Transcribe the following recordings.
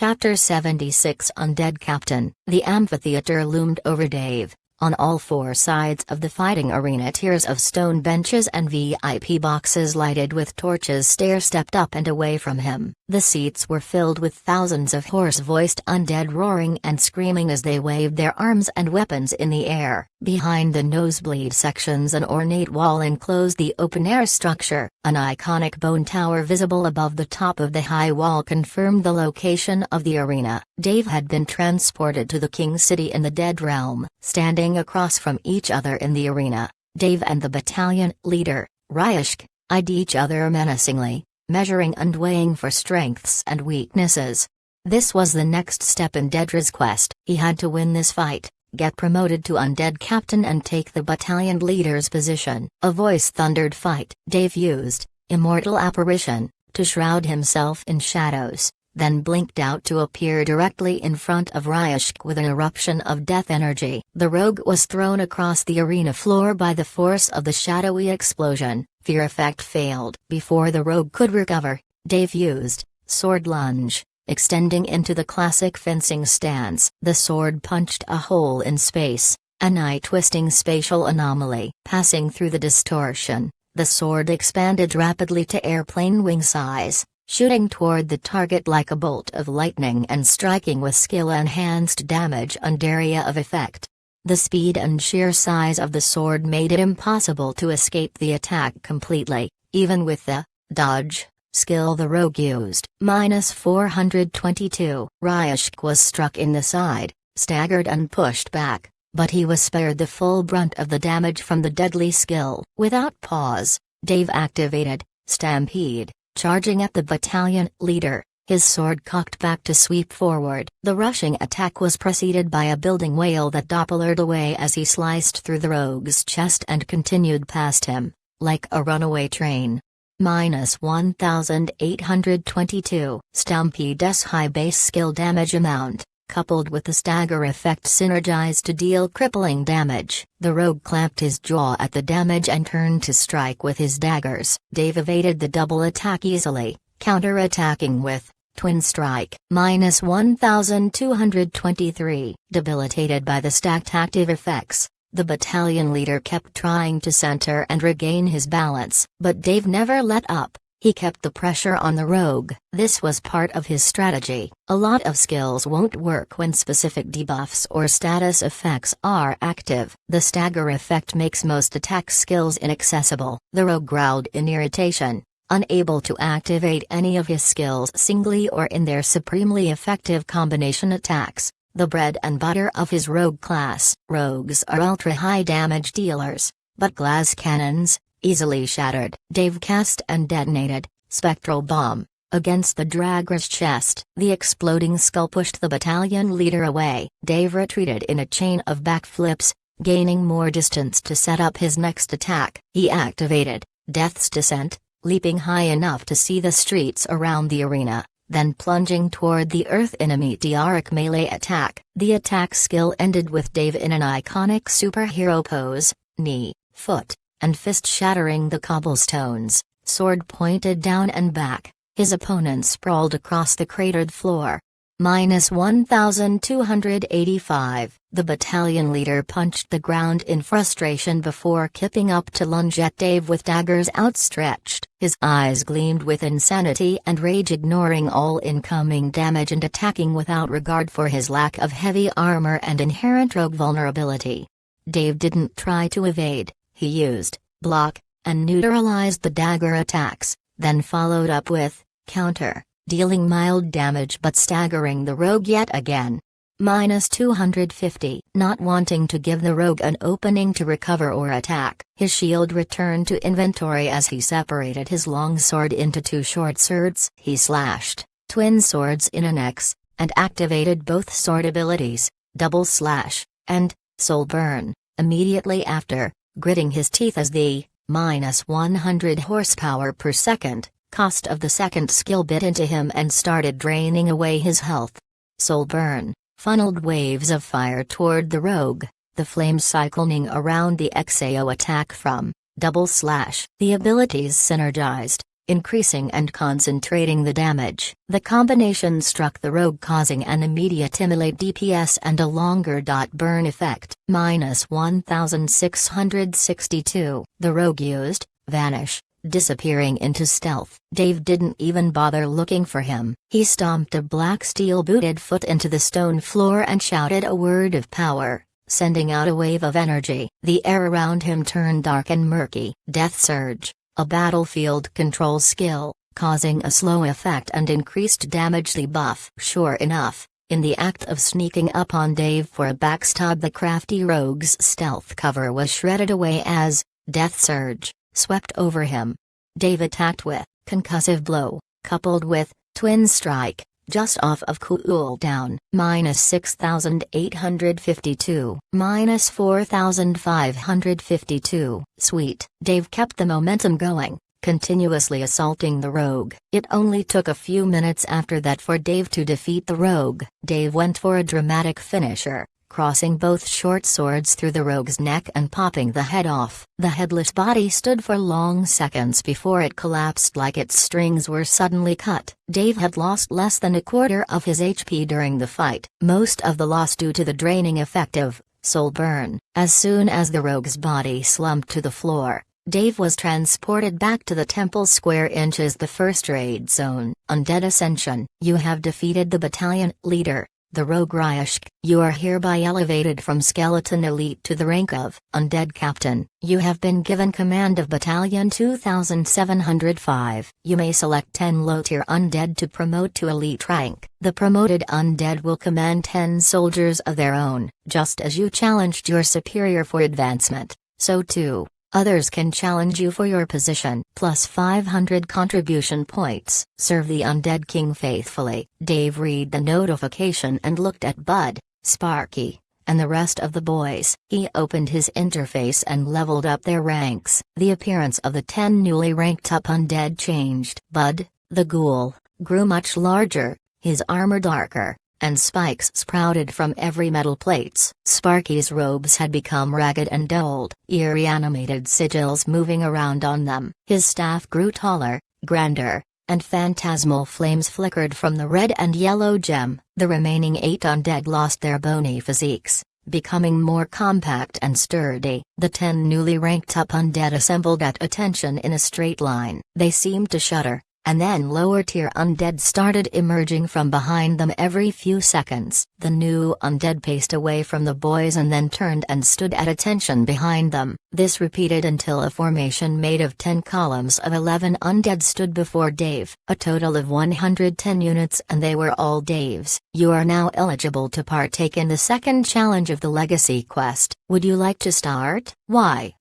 Chapter 76 Undead Captain. The amphitheater loomed over Dave. On all four sides of the fighting arena, tiers of stone benches and VIP boxes lighted with torches stair-stepped up and away from him. The seats were filled with thousands of hoarse-voiced undead roaring and screaming as they waved their arms and weapons in the air. Behind the nosebleed sections, an ornate wall enclosed the open-air structure. An iconic bone tower visible above the top of the high wall confirmed the location of the arena. Dave had been transported to the King City in the Dead Realm. Standing across from each other in the arena, Dave and the battalion leader, Ryashk, eyed each other menacingly, measuring and weighing for strengths and weaknesses. This was the next step in Dedra's quest. He had to win this fight, get promoted to Undead Captain and take the battalion leader's position. A voice thundered, "Fight!" Dave used Immortal Apparition to shroud himself in shadows, then blinked out to appear directly in front of Ryashk with an eruption of death energy. The rogue was thrown across the arena floor by the force of the shadowy explosion. Fear effect failed. Before the rogue could recover, Dave used Sword Lunge, extending into the classic fencing stance. The sword punched a hole in space, an eye-twisting spatial anomaly. Passing through the distortion, the sword expanded rapidly to airplane wing size, shooting toward the target like a bolt of lightning and striking with skill-enhanced damage and area of effect. The speed and sheer size of the sword made it impossible to escape the attack completely, even with the dodge skill the rogue used. -422. Ryashk was struck in the side, staggered and pushed back, but he was spared the full brunt of the damage from the deadly skill. Without pause, Dave activated Stampede, charging at the battalion leader, his sword cocked back to sweep forward. The rushing attack was preceded by a building wail that dopplered away as he sliced through the rogue's chest and continued past him, like a runaway train. -1822. Stampede's high base skill damage amount, coupled with the stagger effect, synergized to deal crippling damage. The rogue clamped his jaw at the damage and turned to strike with his daggers. Dave evaded the double attack easily, counter-attacking with Twin Strike. -1223. Debilitated by the stacked active effects, the battalion leader kept trying to center and regain his balance, but Dave never let up. He kept the pressure on the rogue. This was part of his strategy. A lot of skills won't work when specific debuffs or status effects are active. The stagger effect makes most attack skills inaccessible. The rogue growled in irritation, unable to activate any of his skills singly or in their supremely effective combination attacks, the bread and butter of his rogue class. Rogues are ultra-high damage dealers, but glass cannons, easily shattered. Dave cast and detonated Spectral Bomb against the dragger's chest. The exploding skull pushed the battalion leader away. Dave retreated in a chain of backflips, gaining more distance to set up his next attack. He activated Death's Descent, leaping high enough to see the streets around the arena, then plunging toward the earth in a meteoric melee attack. The attack skill ended with Dave in an iconic superhero pose, knee, foot, and fist shattering the cobblestones, sword pointed down and back. His opponent sprawled across the cratered floor. -1285. The battalion leader punched the ground in frustration before kipping up to lunge at Dave with daggers outstretched. His eyes gleamed with insanity and rage, ignoring all incoming damage and attacking without regard for his lack of heavy armor and inherent rogue vulnerability. Dave didn't try to evade. He used block and neutralized the dagger attacks, then followed up with counter, dealing mild damage but staggering the rogue yet again. -250. Not wanting to give the rogue an opening to recover or attack, his shield returned to inventory as he separated his long sword into two short swords. He slashed twin swords in an X, and activated both sword abilities, Double Slash, and Soul Burn, immediately after, gritting his teeth as the -100 horsepower per second cost of the second skill bit into him and started draining away his health. Soul Burn funneled waves of fire toward the rogue, the flames cycling around the XAO attack from Double Slash. The abilities synergized, increasing and concentrating the damage. The combination struck the rogue, causing an immediate immolate DPS and a longer dot burn effect. -1662. The rogue used Vanish, disappearing into stealth. Dave didn't even bother looking for him. He stomped a black steel-booted foot into the stone floor and shouted a word of power, sending out a wave of energy. The air around him turned dark and murky. Death Surge, a battlefield control skill, causing a slow effect and increased damage debuff. Sure enough, in the act of sneaking up on Dave for a backstab, the crafty rogue's stealth cover was shredded away as Death Surge swept over him. Dave attacked with Concussive Blow, coupled with Twin Strike, just off of cooldown. -6852. -4552. Sweet. Dave kept the momentum going, continuously assaulting the rogue. It only took a few minutes after that for Dave to defeat the rogue. Dave went for a dramatic finisher, crossing both short swords through the rogue's neck and popping the head off. The headless body stood for long seconds before it collapsed like its strings were suddenly cut. Dave had lost less than a quarter of his HP during the fight, most of the loss due to the draining effect of Soul Burn. As soon as the rogue's body slumped to the floor, Dave was transported back to the temple square inches. The first raid zone. Undead Ascension. You have defeated the battalion leader, the rogue Ryashk. You are hereby elevated from skeleton elite to the rank of Undead Captain. You have been given command of Battalion 2705. You may select 10 low-tier undead to promote to elite rank. The promoted undead will command 10 soldiers of their own. Just as you challenged your superior for advancement, so too, others can challenge you for your position. Plus 500 contribution points. Serve the Undead King faithfully. Dave read the notification and looked at Bud, Sparky, and the rest of the boys. He opened his interface and leveled up their ranks. The appearance of the 10 newly ranked up undead changed. Bud, the ghoul, grew much larger, his armor darker, and spikes sprouted from every metal plates. Sparky's robes had become ragged and old, eerie animated sigils moving around on them. His staff grew taller, grander, and phantasmal flames flickered from the red and yellow gem. The remaining 8 undead lost their bony physiques, becoming more compact and sturdy. The 10 newly ranked up undead assembled at attention in a straight line. They seemed to shudder, and then lower-tier undead started emerging from behind them every few seconds. The new undead paced away from the boys and then turned and stood at attention behind them. This repeated until a formation made of 10 columns of 11 undead stood before Dave. A total of 110 units, and they were all Dave's. You are now eligible to partake in the second challenge of the Legacy Quest. Would you like to start? Why?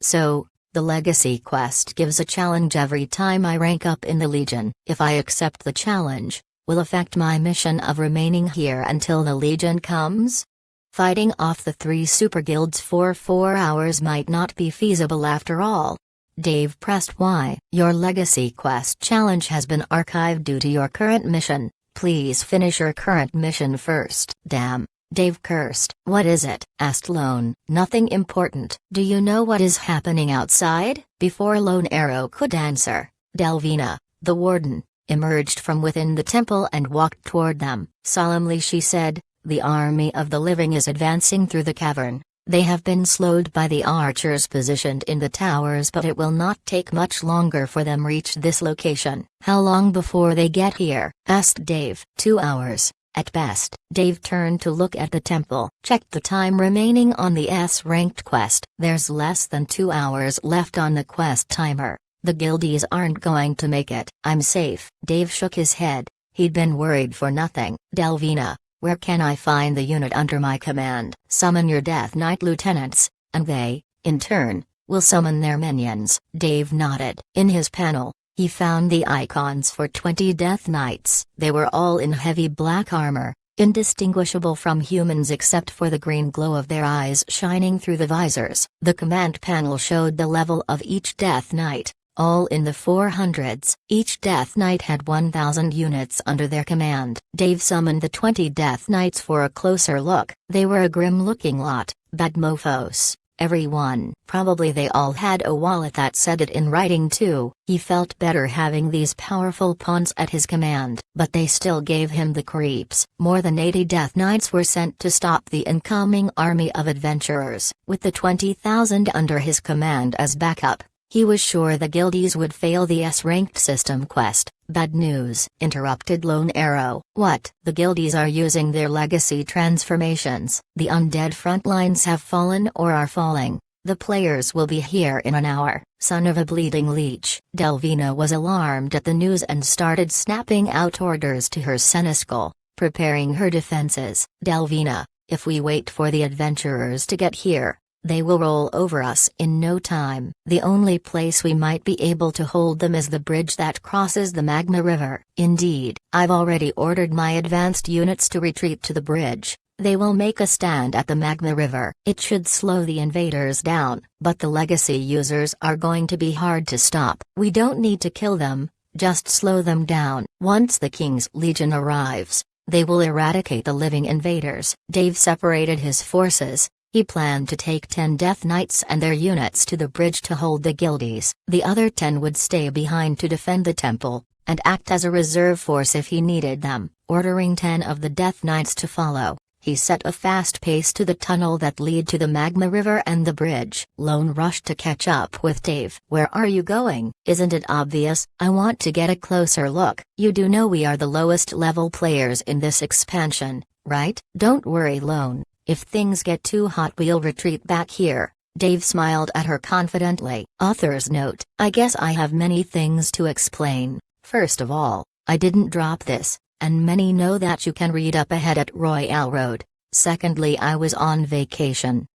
So, the Legacy Quest gives a challenge every time I rank up in the Legion. If I accept the challenge, will affect my mission of remaining here until the Legion comes? Fighting off the 3 super guilds for 4 hours might not be feasible after all. Dave pressed Y. Your Legacy Quest challenge has been archived due to your current mission. Please finish your current mission first. Damn. Dave cursed. What is it? Asked Lone. Nothing important. Do you know what is happening outside? Before Lone Arrow could answer, Delvina, the warden, emerged from within the temple and walked toward them. Solemnly she said, the army of the living is advancing through the cavern. They have been slowed by the archers positioned in the towers, but it will not take much longer for them reach this location. How long before they get here? Asked Dave. 2 hours. At best. Dave turned to look at the temple, checked the time remaining on the S-ranked quest. There's less than 2 hours left on the quest timer. The guildies aren't going to make it. I'm safe. Dave shook his head. He'd been worried for nothing. Delvina, where can I find the unit under my command? Summon your Death Knight lieutenants, and they, in turn, will summon their minions. Dave nodded. In his panel, he found the icons for 20 Death Knights. They were all in heavy black armor, indistinguishable from humans except for the green glow of their eyes shining through the visors. The command panel showed the level of each Death Knight, all in the 400s. Each Death Knight had 1,000 units under their command. Dave summoned the 20 Death Knights for a closer look. They were a grim-looking lot, bad mofos, Everyone. Probably they all had a wallet that said it in writing too. He felt better having these powerful pawns at his command, but they still gave him the creeps. More than 80 Death Knights were sent to stop the incoming army of adventurers. With the 20,000 under his command as backup, he was sure the guildies would fail the S-ranked system quest. Bad news, interrupted Lone Arrow. What? The guildies are using their legacy transformations. The undead front lines have fallen or are falling. The players will be here in an hour. Son of a bleeding leech. Delvina was alarmed at the news and started snapping out orders to her seneschal, preparing her defenses. Delvina, if we wait for the adventurers to get here, they will roll over us in no time. The only place we might be able to hold them is the bridge that crosses the Magma River. Indeed, I've already ordered my advanced units to retreat to the bridge. They will make a stand at the Magma River. It should slow the invaders down, but the legacy users are going to be hard to stop. We don't need to kill them, just slow them down. Once the King's Legion arrives, they will eradicate the living invaders. Dave separated his forces. He planned to take 10 Death Knights and their units to the bridge to hold the guildies. The other 10 would stay behind to defend the temple, and act as a reserve force if he needed them. Ordering 10 of the Death Knights to follow, he set a fast pace to the tunnel that lead to the Magma River and the bridge. Lone rushed to catch up with Dave. Where are you going? Isn't it obvious? I want to get a closer look. You do know we are the lowest level players in this expansion, right? Don't worry, Lone. If things get too hot we'll retreat back here. Dave smiled at her confidently. Author's note: I guess I have many things to explain. First of all, I didn't drop this, and many know that you can read up ahead at Royale Road. Secondly, I was on vacation,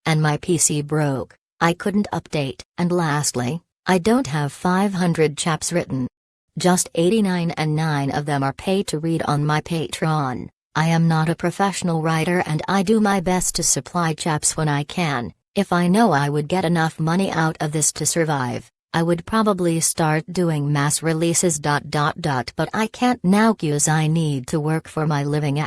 and my PC broke. I couldn't update. And lastly, I don't have 500 chaps written. Just 89, and 9 of them are pay to read on my Patreon. I am not a professional writer and I do my best to supply chaps when I can. If I know I would get enough money out of this to survive, I would probably start doing mass releases. But I can't now cause I need to work for my living.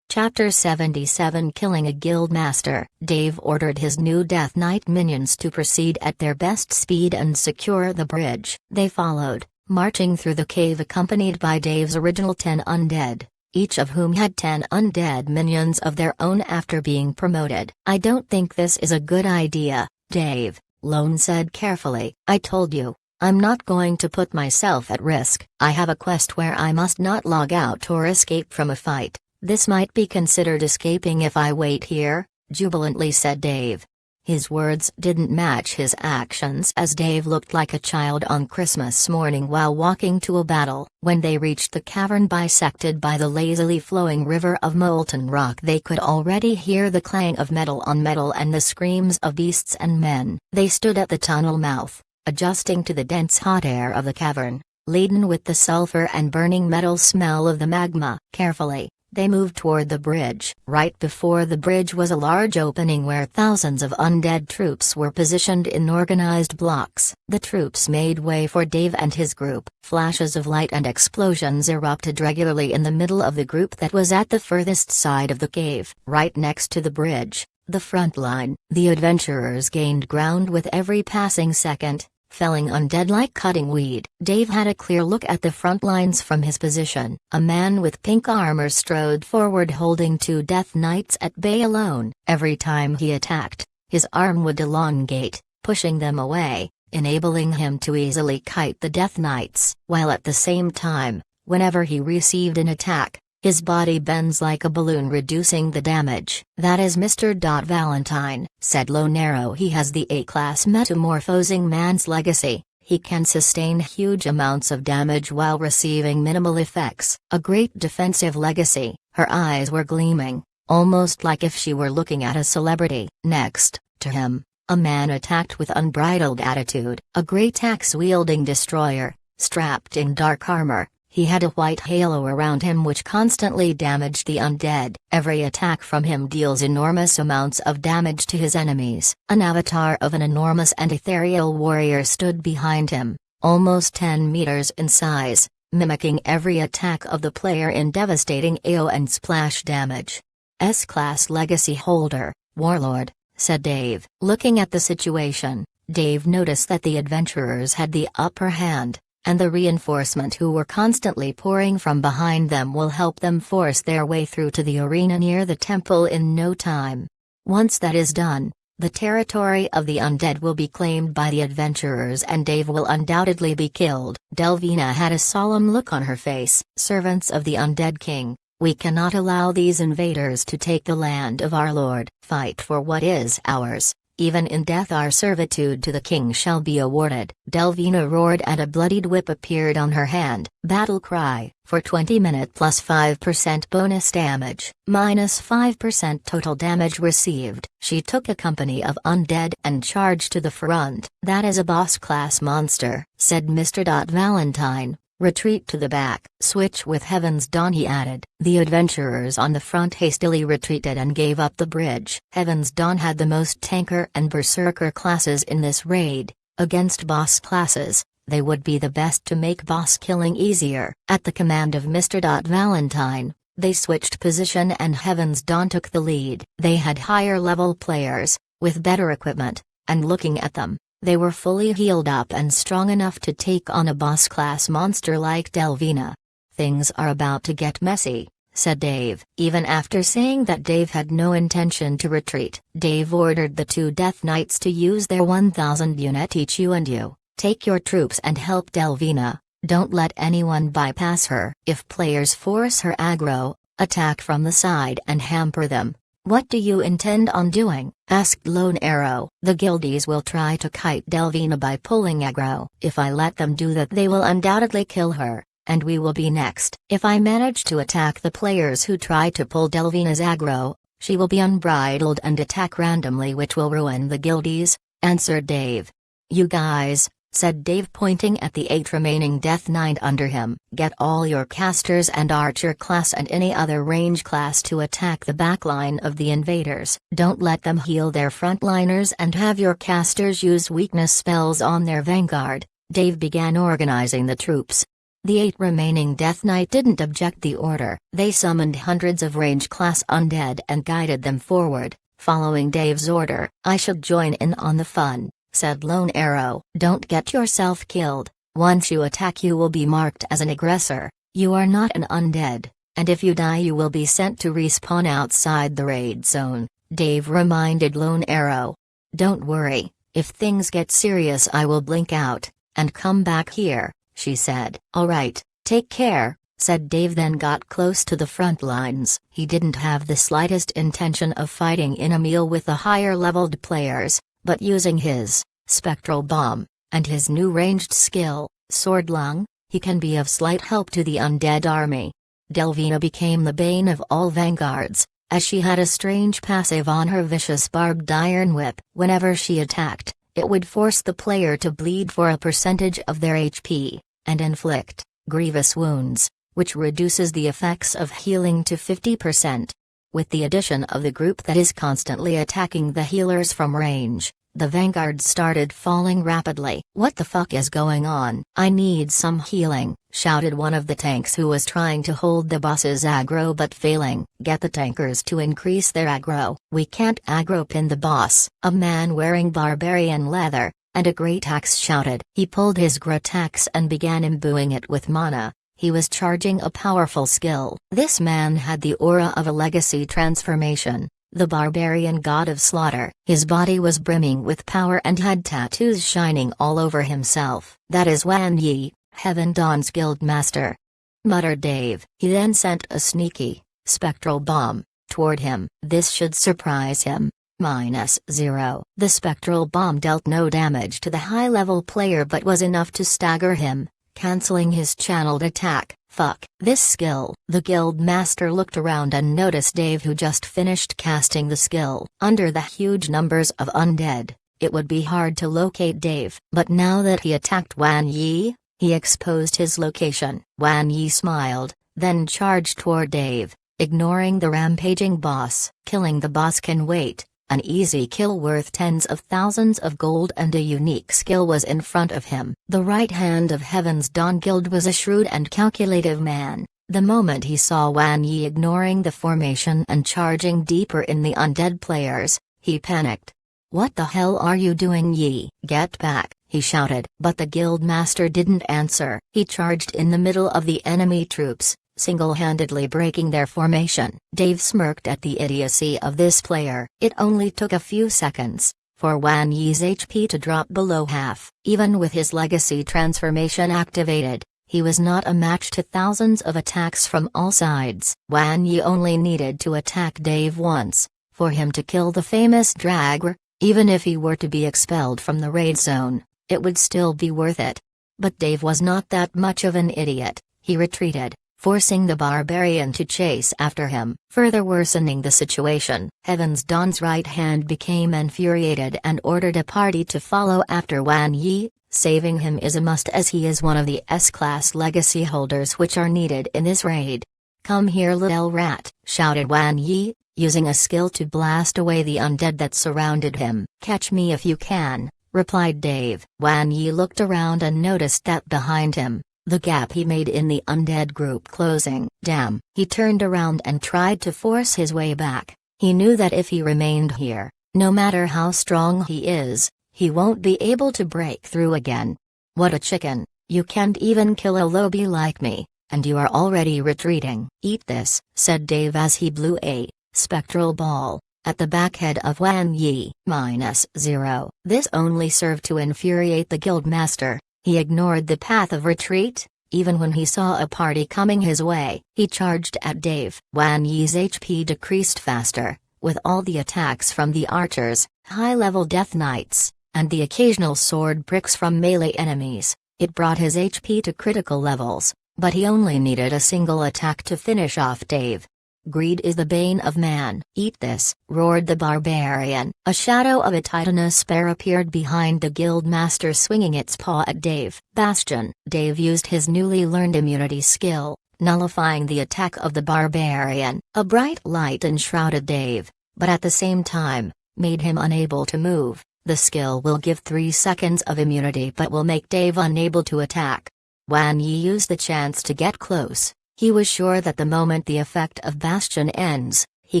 Chapter 77 Killing a Guild Master. Dave ordered his new Death Knight minions to proceed at their best speed and secure the bridge. They followed, marching through the cave accompanied by Dave's original 10 undead, each of whom had 10 undead minions of their own after being promoted. I don't think this is a good idea, Dave, Lone said carefully. I told you, I'm not going to put myself at risk. I have a quest where I must not log out or escape from a fight. This might be considered escaping if I wait here, jubilantly said Dave. His words didn't match his actions as Dave looked like a child on Christmas morning while walking to a battle. When they reached the cavern bisected by the lazily flowing river of molten rock, they could already hear the clang of metal on metal and the screams of beasts and men. They stood at the tunnel mouth, adjusting to the dense hot air of the cavern, laden with the sulfur and burning metal smell of the magma. Carefully, they moved toward the bridge. Right before the bridge was a large opening where thousands of undead troops were positioned in organized blocks. The troops made way for Dave and his group. Flashes of light and explosions erupted regularly in the middle of the group that was at the furthest side of the cave. Right next to the bridge, the front line, the adventurers gained ground with every passing second, felling undead like cutting weed. Dave had a clear look at the front lines from his position. A man with pink armor strode forward holding 2 Death Knights at bay alone. Every time he attacked, his arm would elongate, pushing them away, enabling him to easily kite the Death Knights. While at the same time, whenever he received an attack, his body bends like a balloon, reducing the damage. That is Mr. Valentine, said Lone Arrow. He has the A-class metamorphosing man's legacy. He can sustain huge amounts of damage while receiving minimal effects. A great defensive legacy. Her eyes were gleaming, almost like if she were looking at a celebrity. Next to him, a man attacked with unbridled attitude. A great axe-wielding destroyer, strapped in dark armor. He had a white halo around him which constantly damaged the undead. Every attack from him deals enormous amounts of damage to his enemies. An avatar of an enormous and ethereal warrior stood behind him, almost 10 meters in size, mimicking every attack of the player in devastating AoE and splash damage. S-class legacy holder, warlord, said Dave. Looking at the situation, Dave noticed that the adventurers had the upper hand, and the reinforcement who were constantly pouring from behind them will help them force their way through to the arena near the temple in no time. Once that is done, the territory of the undead will be claimed by the adventurers and Dave will undoubtedly be killed. Delvina had a solemn look on her face. Servants of the undead king, we cannot allow these invaders to take the land of our lord. Fight for what is ours. Even in death our servitude to the king shall be awarded. Delvina roared and a bloodied whip appeared on her hand. Battle cry, for 20 minutes plus 5% bonus damage, minus 5% total damage received. She took a company of undead and charged to the front. That is a boss class monster, said Mr. Valentine. Retreat to the back. Switch with Heaven's Dawn, he added. The adventurers on the front hastily retreated and gave up the bridge. Heaven's Dawn had the most tanker and berserker classes in this raid. Against boss classes, they would be the best to make boss killing easier. At the command of Mr. Valentine, they switched position and Heaven's Dawn took the lead. They had higher level players, with better equipment, and looking at them, they were fully healed up and strong enough to take on a boss-class monster like Delvina. Things are about to get messy, said Dave. Even after saying that Dave had no intention to retreat, Dave ordered the 2 Death Knights to use their 1,000 unit each you. Take your troops and help Delvina. Don't let anyone bypass her. If players force her aggro, attack from the side and hamper them. What do you intend on doing? Asked Lone Arrow. The guildies will try to kite Delvina by pulling aggro. If I let them do that they will undoubtedly kill her, and we will be next. If I manage to attack the players who try to pull Delvina's aggro, she will be unbridled and attack randomly which will ruin the guildies, answered Dave. You guys, said Dave pointing at the 8 remaining Death Knight under him. Get all your casters and archer class and any other range class to attack the backline of the invaders. Don't let them heal their frontliners and have your casters use weakness spells on their vanguard. Dave began organizing the troops. The 8 remaining Death Knight didn't object the order. They summoned hundreds of range class undead and guided them forward, following Dave's order. I should join in on the fun, said Lone Arrow. Don't get yourself killed. Once you attack you will be marked as an aggressor. You are not an undead, and if you die you will be sent to respawn outside the raid zone, Dave reminded Lone Arrow. Don't worry, if things get serious I will blink out, and come back here, she said. Alright, take care, said Dave, then got close to the front lines. He didn't have the slightest intention of fighting in a meal with the higher leveled players, but using his spectral bomb and his new ranged skill, Sword Lung, he can be of slight help to the undead army. Delvina became the bane of all vanguards, as she had a strange passive on her vicious barbed iron whip. Whenever she attacked, it would force the player to bleed for a percentage of their HP, and inflict grievous wounds, which reduces the effects of healing to 50%. With the addition of the group that is constantly attacking the healers from range, the vanguard started falling rapidly. What the fuck is going on? I need some healing, shouted one of the tanks who was trying to hold the boss's aggro but failing. Get the tankers to increase their aggro. We can't aggro pin the boss. A man wearing barbarian leather and a great axe shouted. He pulled his great axe and began imbuing it with mana. He was charging a powerful skill. This man had the aura of a legacy transformation, the barbarian god of slaughter. His body was brimming with power and had tattoos shining all over himself. That is Wan Yi, Heaven Dawn's guild master, muttered Dave. He then sent a sneaky, spectral bomb toward him. This should surprise him. -0. The spectral bomb dealt no damage to the high-level player but was enough to stagger him, cancelling his channeled attack. Fuck this skill. The guild master looked around and noticed Dave, who just finished casting the skill. Under the huge numbers of undead, it would be hard to locate Dave. But now that he attacked Wan Yi, he exposed his location. Wan Yi smiled, then charged toward Dave, ignoring the rampaging boss. Killing the boss can wait. An easy kill worth tens of thousands of gold and a unique skill was in front of him. The right hand of Heaven's Dawn Guild was a shrewd and calculative man. The moment he saw Wan Yi ignoring the formation and charging deeper in the undead players, he panicked. "What the hell are you doing, Yi? Get back," he shouted. But the guildmaster didn't answer. He charged in the middle of the enemy troops, single-handedly breaking their formation. Dave smirked at the idiocy of this player. It only took a few seconds for Wan Yi's HP to drop below half. Even with his legacy transformation activated, he was not a match to thousands of attacks from all sides. Wan Yi only needed to attack Dave once for him to kill the famous Dragger. Even if he were to be expelled from the raid zone, it would still be worth it. But Dave was not that much of an idiot. He retreated, forcing the barbarian to chase after him, further worsening the situation. Heaven's Dawn's right hand became infuriated and ordered a party to follow after Wan Yi. Saving him is a must, as he is one of the S-class legacy holders which are needed in this raid. "Come here, little rat," shouted Wan Yi, using a skill to blast away the undead that surrounded him. "Catch me if you can," replied Dave. Wan Yi looked around and noticed that behind him, the gap he made in the undead group closing. Damn. He turned around and tried to force his way back. He knew that if he remained here, no matter how strong he is, he won't be able to break through again. "What a chicken. You can't even kill a lobby like me, and you are already retreating." "Eat this," said Dave as he blew a spectral ball at the backhead of Wan Yi. -0. This only served to infuriate the guildmaster. He ignored the path of retreat. Even when he saw a party coming his way, he charged at Dave. Wan Yi's HP decreased faster, with all the attacks from the archers, high-level death knights, and the occasional sword pricks from melee enemies. It brought his HP to critical levels, but he only needed a single attack to finish off Dave. "Greed is the bane of man." "Eat this," roared the barbarian. A shadow of a titanous bear appeared behind the guildmaster, swinging its paw at Dave. Bastion. Dave used his newly learned immunity skill, nullifying the attack of the barbarian. A bright light enshrouded Dave, but at the same time, made him unable to move. The skill will give 3 seconds of immunity but will make Dave unable to attack. Wan Yi used the chance to get close. He was sure that the moment the effect of Bastion ends, he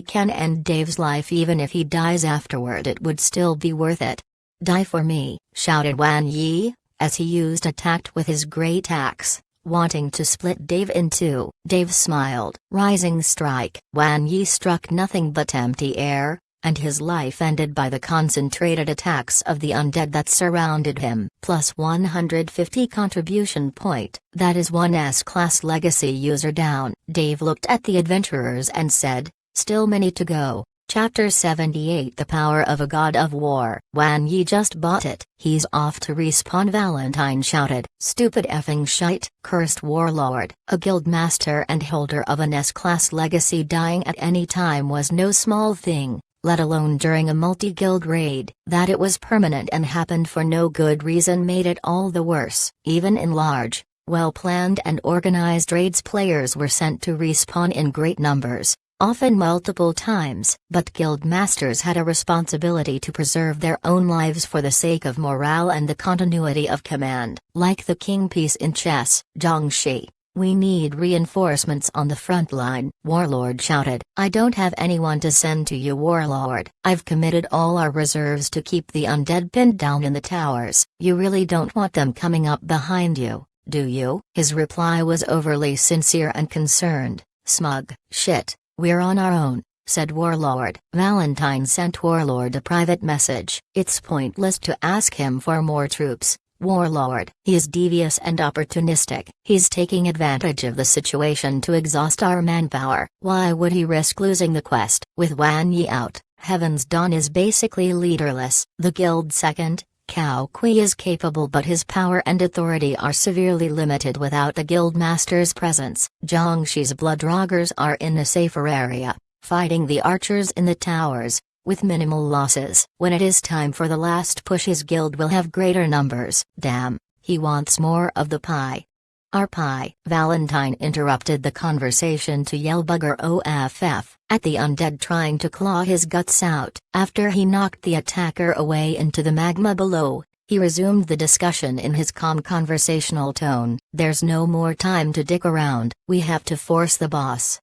can end Dave's life. Even if he dies afterward, it would still be worth it. "Die for me," shouted Wan Yi, as he used a tact with his great axe, wanting to split Dave in two. Dave smiled. Rising strike. Wan Yi struck nothing but empty air, and his life ended by the concentrated attacks of the undead that surrounded him. Plus 150 contribution point. That is one S-class legacy user down. Dave looked at the adventurers and said, "Still many to go." Chapter 78, The Power of a God of War. Wan Yi just bought it. "He's off to respawn," Valentine shouted. "Stupid effing shite." Cursed warlord. A guild master and holder of an S-class legacy dying at any time was no small thing, let alone during a multi-guild raid. That it was permanent and happened for no good reason made it all the worse. Even in large, well-planned and organized raids, players were sent to respawn in great numbers, often multiple times. But guild masters had a responsibility to preserve their own lives for the sake of morale and the continuity of command. Like the king piece in chess. "Zhangxi, we need reinforcements on the front line," Warlord shouted. "I don't have anyone to send to you, Warlord. I've committed all our reserves to keep the undead pinned down in the towers." "You really don't want them coming up behind you, do you?" His reply was overly sincere and concerned. Smug. "Shit, we're on our own," said Warlord. Valentine sent Warlord a private message. "It's pointless to ask him for more troops, Warlord. He is devious and opportunistic. He's taking advantage of the situation to exhaust our manpower. Why would he risk losing the quest?" With Wan Yi out, Heaven's Dawn is basically leaderless. The guild's second, Cao Kui, is capable, but his power and authority are severely limited without the guildmaster's presence. Zhangxi's bloodroggers are in a safer area, fighting the archers in the towers, with minimal losses. When it is time for the last push, his guild will have greater numbers. Damn, he wants more of the pie. "Our pie." Valentine interrupted the conversation to yell "Bugger OFF" at the undead trying to claw his guts out. After he knocked the attacker away into the magma below, he resumed the discussion in his calm conversational tone. "There's no more time to dick around. We have to force the boss.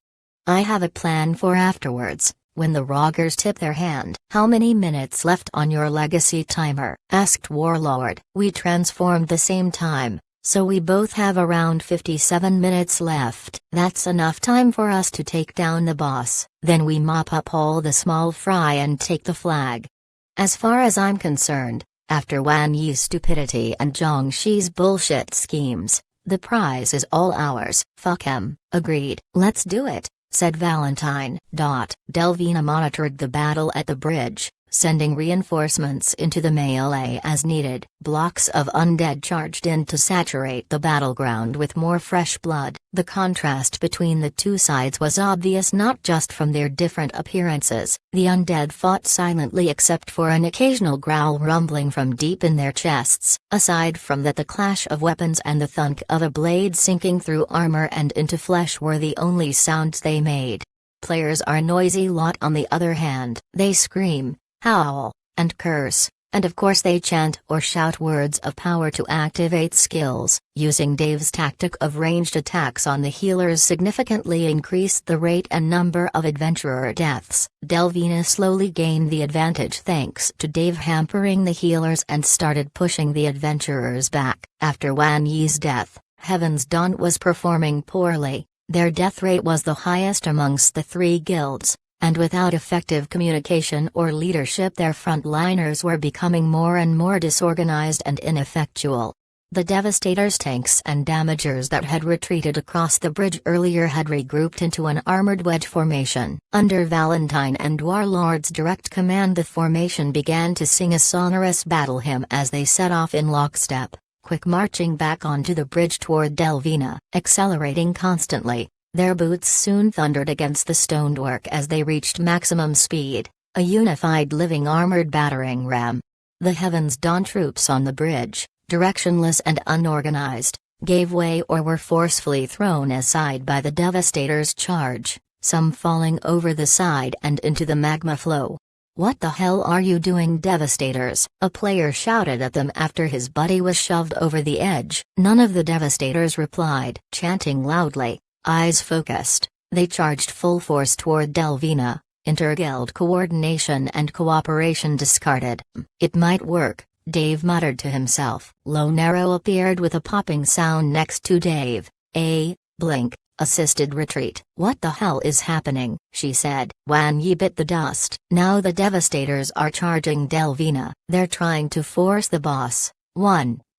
I have a plan for afterwards. when the Roggers tip their hand. "How many minutes left on your legacy timer?" asked Warlord. "We transformed the same time, so we both have around 57 minutes left. That's enough time for us to take down the boss. Then we mop up all the small fry and take the flag. As far as I'm concerned, after Wan Yi's stupidity and Zhang Shi's bullshit schemes, the prize is all ours." "Fuck 'em." "Agreed. Let's do it," said Valentine. Delvina monitored the battle at the bridge, sending reinforcements into the melee as needed. Blocks of undead charged in to saturate the battleground with more fresh blood. The contrast between the two sides was obvious not just from their different appearances. The undead fought silently except for an occasional growl rumbling from deep in their chests. Aside from that, the clash of weapons and the thunk of a blade sinking through armor and into flesh were the only sounds they made. Players are a noisy lot on the other hand. They scream, howl, and curse, and of course they chant or shout words of power to activate skills. Using Dave's tactic of ranged attacks on the healers significantly increased the rate and number of adventurer deaths. Delvina slowly gained the advantage thanks to Dave hampering the healers and started pushing the adventurers back. After Wan Yi's death, Heaven's Dawn was performing poorly. Their death rate was the highest amongst the three guilds, and without effective communication or leadership their frontliners were becoming more and more disorganized and ineffectual. The Devastator's tanks and damagers that had retreated across the bridge earlier had regrouped into an armored wedge formation. Under Valentine and Warlord's direct command, the formation began to sing a sonorous battle hymn as they set off in lockstep, quick marching back onto the bridge toward Delvina. Accelerating constantly, their boots soon thundered against the stonework as they reached maximum speed, a unified living armored battering ram. The Heaven's Dawn troops on the bridge, directionless and unorganized, gave way or were forcefully thrown aside by the Devastator's charge, some falling over the side and into the magma flow. "What the hell are you doing, Devastators?" a player shouted at them after his buddy was shoved over the edge. None of the Devastators replied. Chanting loudly, eyes focused, they charged full force toward Delvina, inter-guild coordination and cooperation discarded. "It might work," Dave muttered to himself. Lone Arrow appeared with a popping sound next to Dave. Blink. Assisted retreat." "What the hell is happening?" she said. Wan Yi bit the dust. "Now the Devastators are charging Delvina. They're trying to force the boss."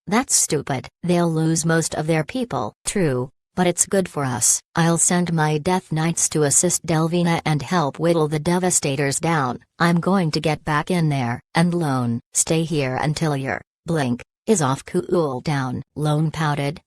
That's stupid. They'll lose most of their people." "True, but it's good for us. I'll send my Death Knights to assist Delvina and help whittle the Devastators down. I'm going to get back in there." "And Lone, stay here until your blink is off cool down." Lone pouted.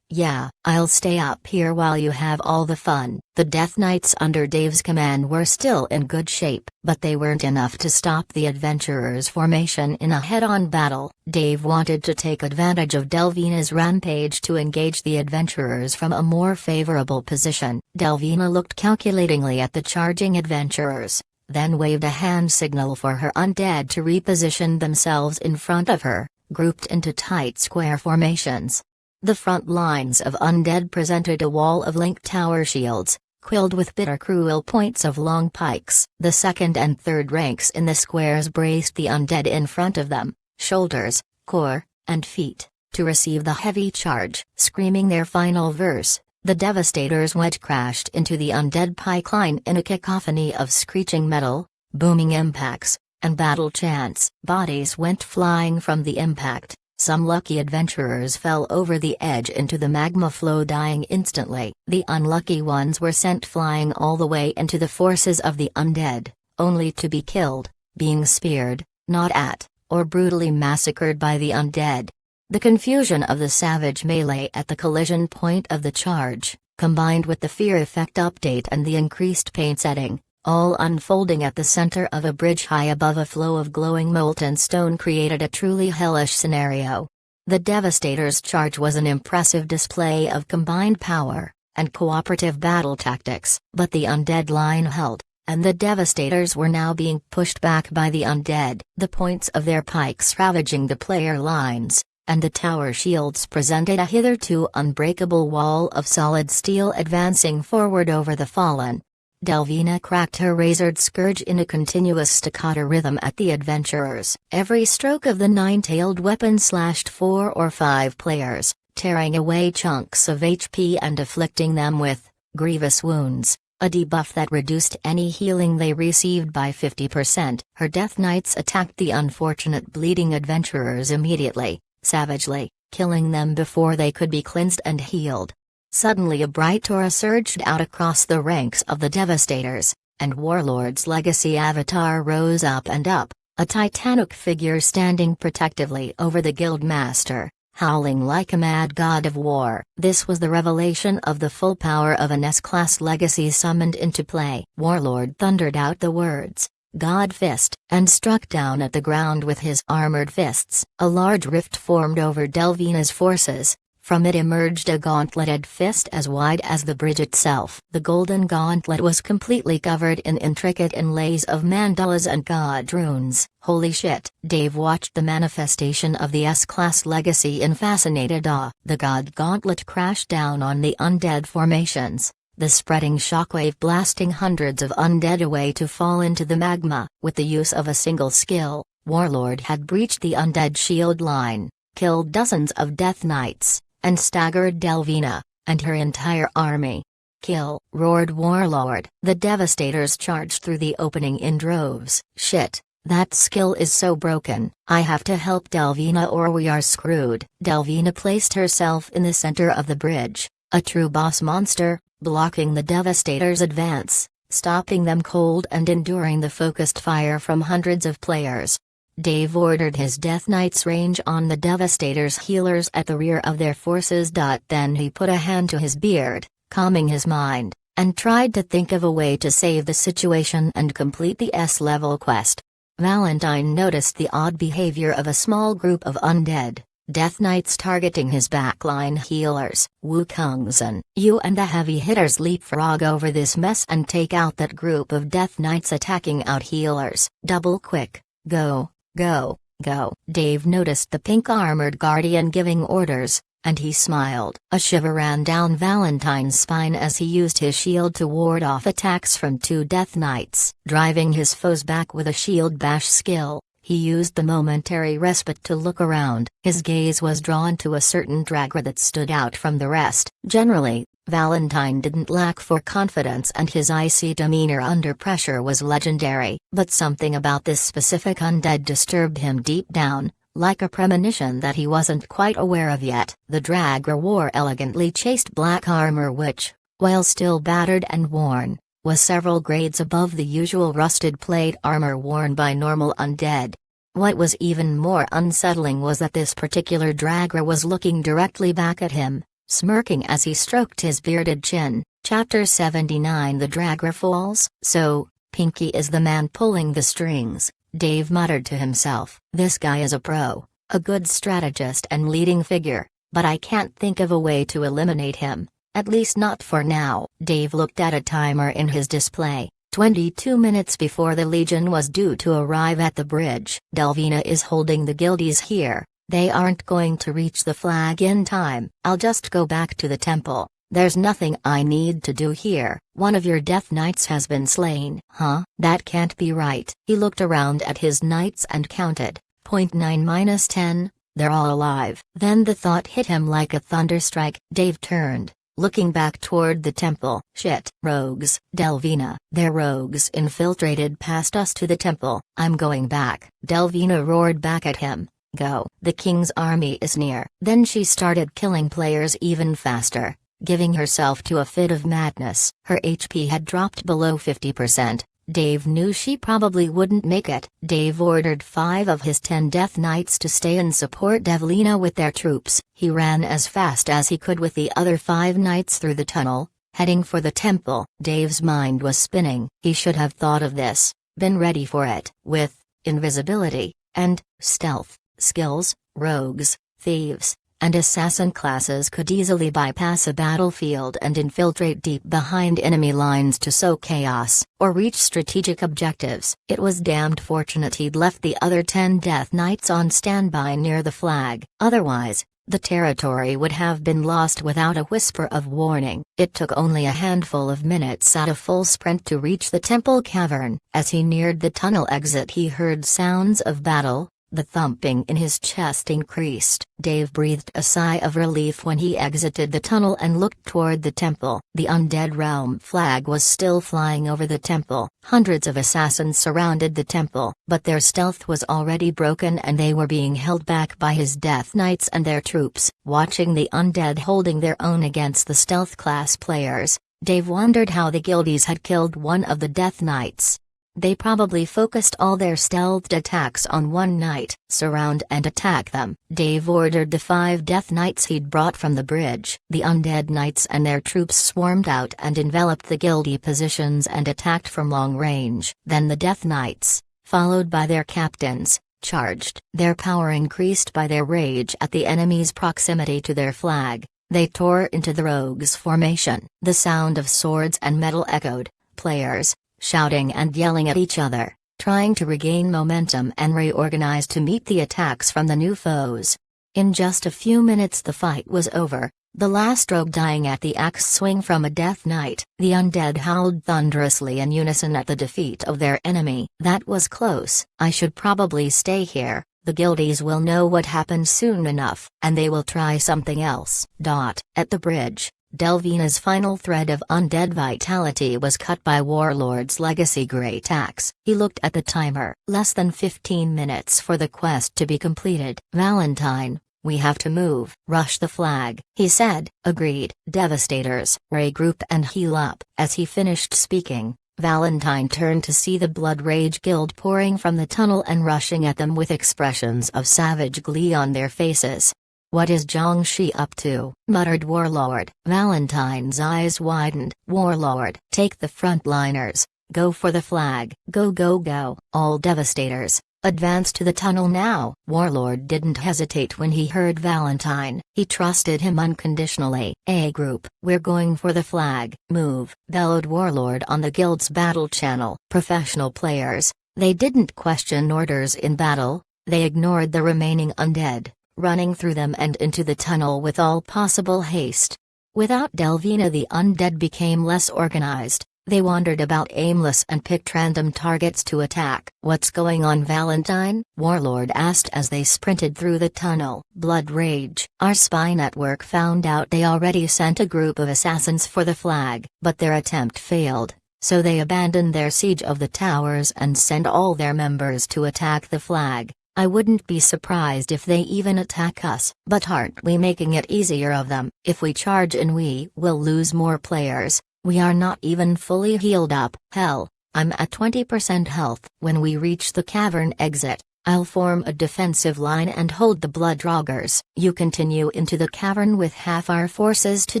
Yeah, I'll stay up here while you have all the fun." The Death Knights under Dave's command were still in good shape, but they weren't enough to stop the adventurers' formation in a head-on battle. Dave wanted to take advantage of Delvina's rampage to engage the adventurers from a more favorable position. Delvina looked calculatingly at the charging adventurers, then waved a hand signal for her undead to reposition themselves in front of her, grouped into tight square formations. The front lines of undead presented a wall of link tower shields, quilled with bitter cruel points of long pikes. The second and third ranks in the squares braced the undead in front of them, shoulders, core, and feet, to receive the heavy charge. Screaming their final verse, the Devastator's wedge crashed into the undead pike line in a cacophony of screeching metal, booming impacts, and battle chants. Bodies went flying from the impact. Some lucky adventurers fell over the edge into the magma flow, dying instantly. The unlucky ones were sent flying all the way into the forces of the undead, only to be killed, being speared, not at, or brutally massacred by the undead. The confusion of the savage melee at the collision point of the charge, combined with the fear effect update and the increased pain setting, all unfolding at the center of a bridge high above a flow of glowing molten stone, created a truly hellish scenario. The Devastator's charge was an impressive display of combined power and cooperative battle tactics, but the undead line held, and the Devastators were now being pushed back by the undead, the points of their pikes ravaging the player lines, and the tower shields presented a hitherto unbreakable wall of solid steel advancing forward over the fallen. Delvina cracked her razored scourge in a continuous staccato rhythm at the adventurers. Every stroke of the nine-tailed weapon slashed 4 or 5 players, tearing away chunks of HP and afflicting them with grievous wounds, a debuff that reduced any healing they received by 50%. Her Death Knights attacked the unfortunate bleeding adventurers immediately, savagely, killing them before they could be cleansed and healed. Suddenly a bright aura surged out across the ranks of the Devastators, and Warlord's legacy avatar rose up and up, a titanic figure standing protectively over the Guildmaster, howling like a mad god of war. This was the revelation of the full power of an S-class legacy summoned into play. Warlord thundered out the words, "God Fist," and struck down at the ground with his armored fists. A large rift formed over Delvina's forces. From it emerged a gauntleted fist as wide as the bridge itself. The golden gauntlet was completely covered in intricate inlays of mandalas and god runes. Holy shit! Dave watched the manifestation of the S-class legacy in fascinated awe. The god gauntlet crashed down on the undead formations, the spreading shockwave blasting hundreds of undead away to fall into the magma. With the use of a single skill, Warlord had breached the undead shield line, killed dozens of Death Knights, and staggered Delvina and her entire army. "Kill!" roared Warlord. The Devastators charged through the opening in droves. "Shit, that skill is so broken. I have to help Delvina or we are screwed." Delvina placed herself in the center of the bridge, a true boss monster, blocking the Devastators' advance, stopping them cold and enduring the focused fire from hundreds of players. Dave ordered his Death Knights range on the Devastators' healers at the rear of their forces. Then he put a hand to his beard, calming his mind, and tried to think of a way to save the situation and complete the S-level quest. Valentine noticed the odd behavior of a small group of undead Death Knights targeting his backline healers. Wukongzhen, you and the heavy hitters leapfrog over this mess and take out that group of Death Knights attacking out healers. Double quick, go. Go, go. Dave noticed the pink-armored guardian giving orders, and he smiled. A shiver ran down Valentine's spine as he used his shield to ward off attacks from 2 Death Knights. Driving his foes back with a shield bash skill, he used the momentary respite to look around. His gaze was drawn to a certain dragger that stood out from the rest. Generally, Valentine didn't lack for confidence and his icy demeanor under pressure was legendary. But something about this specific undead disturbed him deep down, like a premonition that he wasn't quite aware of yet. The dragger wore elegantly chased black armor which, while still battered and worn, was several grades above the usual rusted plate armor worn by normal undead. What was even more unsettling was that this particular dragger was looking directly back at him, smirking as he stroked his bearded chin. Chapter 79 The Dragger Falls. "So, Pinky is the man pulling the strings," Dave muttered to himself. "This guy is a pro, a good strategist and leading figure, but I can't think of a way to eliminate him, at least not for now." Dave looked at a timer in his display. 22 minutes before the Legion was due to arrive at the bridge. "Delvina is holding the guildies here. They aren't going to reach the flag in time. I'll just go back to the temple. There's nothing I need to do here." "One of your Death Knights has been slain." "Huh? That can't be right." He looked around at his knights and counted, .9 - 10, they're all alive. Then the thought hit him like a thunderstrike. Dave turned, looking back toward the temple. "Shit. Rogues. Delvina. They're rogues infiltrated past us to the temple. I'm going back." Delvina roared back at him. "Go. The king's army is near." Then she started killing players even faster, giving herself to a fit of madness. Her HP had dropped below 50%. Dave knew she probably wouldn't make it. Dave ordered 5 of his 10 Death Knights to stay and support Delvina with their troops. He ran as fast as he could with the other 5 knights through the tunnel, heading for the temple. Dave's mind was spinning. He should have thought of this, been ready for it. With invisibility and stealth skills, rogues, thieves, and assassin classes could easily bypass a battlefield and infiltrate deep behind enemy lines to sow chaos, or reach strategic objectives. It was damned fortunate he'd left the other 10 Death Knights on standby near the flag. Otherwise, the territory would have been lost without a whisper of warning. It took only a handful of minutes at a full sprint to reach the temple cavern. As he neared the tunnel exit, he heard sounds of battle. The thumping in his chest increased. Dave breathed a sigh of relief when he exited the tunnel and looked toward the temple. The undead realm flag was still flying over the temple. Hundreds of assassins surrounded the temple, but their stealth was already broken and they were being held back by his Death Knights and their troops. Watching the undead holding their own against the stealth class players, Dave wondered how the guildies had killed one of the Death Knights. They probably focused all their stealthed attacks on one knight. Surround and attack them. Dave ordered the 5 Death Knights he'd brought from the bridge. The undead knights and their troops swarmed out and enveloped the guildie positions and attacked from long range. Then the Death Knights, followed by their captains, charged. Their power increased by their rage at the enemy's proximity to their flag. They tore into the rogues' formation. The sound of swords and metal echoed. Players, shouting and yelling at each other, trying to regain momentum and reorganize to meet the attacks from the new foes. In just a few minutes the fight was over, the last rogue dying at the axe swing from a Death Knight. The undead howled thunderously in unison at the defeat of their enemy. That was close. I should probably stay here. The guildies will know what happened soon enough, and they will try something else. At the bridge, Delvina's final thread of undead vitality was cut by Warlord's legacy great axe. He looked at the timer. Less than 15 minutes for the quest to be completed. Valentine, we have to move. Rush the flag, he said. Agreed. Devastators, regroup and heal up. As he finished speaking, Valentine turned to see the Blood Rage Guild pouring from the tunnel and rushing at them with expressions of savage glee on their faces. "What is Jiangshi up to?" muttered Warlord. Valentine's eyes widened. "Warlord, take the frontliners. Go for the flag. Go go go. All Devastators, advance to the tunnel now." Warlord didn't hesitate when he heard Valentine. He trusted him unconditionally. "A group, we're going for the flag. Move," bellowed Warlord on the guild's battle channel. Professional players, they didn't question orders in battle, they ignored the remaining undead, running through them and into the tunnel with all possible haste. Without Delvina the undead became less organized. They wandered about aimless and picked random targets to attack. "What's going on, Valentine?" Warlord asked as they sprinted through the tunnel. "Blood Rage. Our spy network found out they already sent a group of assassins for the flag, but their attempt failed, so they abandoned their siege of the towers and sent all their members to attack the flag. I wouldn't be surprised if they even attack us. But aren't we making it easier of them? If we charge in we will lose more players. We are not even fully healed up. Hell, I'm at 20% health." When we reach the cavern exit, I'll form a defensive line and hold the Blood Roggers. You continue into the cavern with half our forces to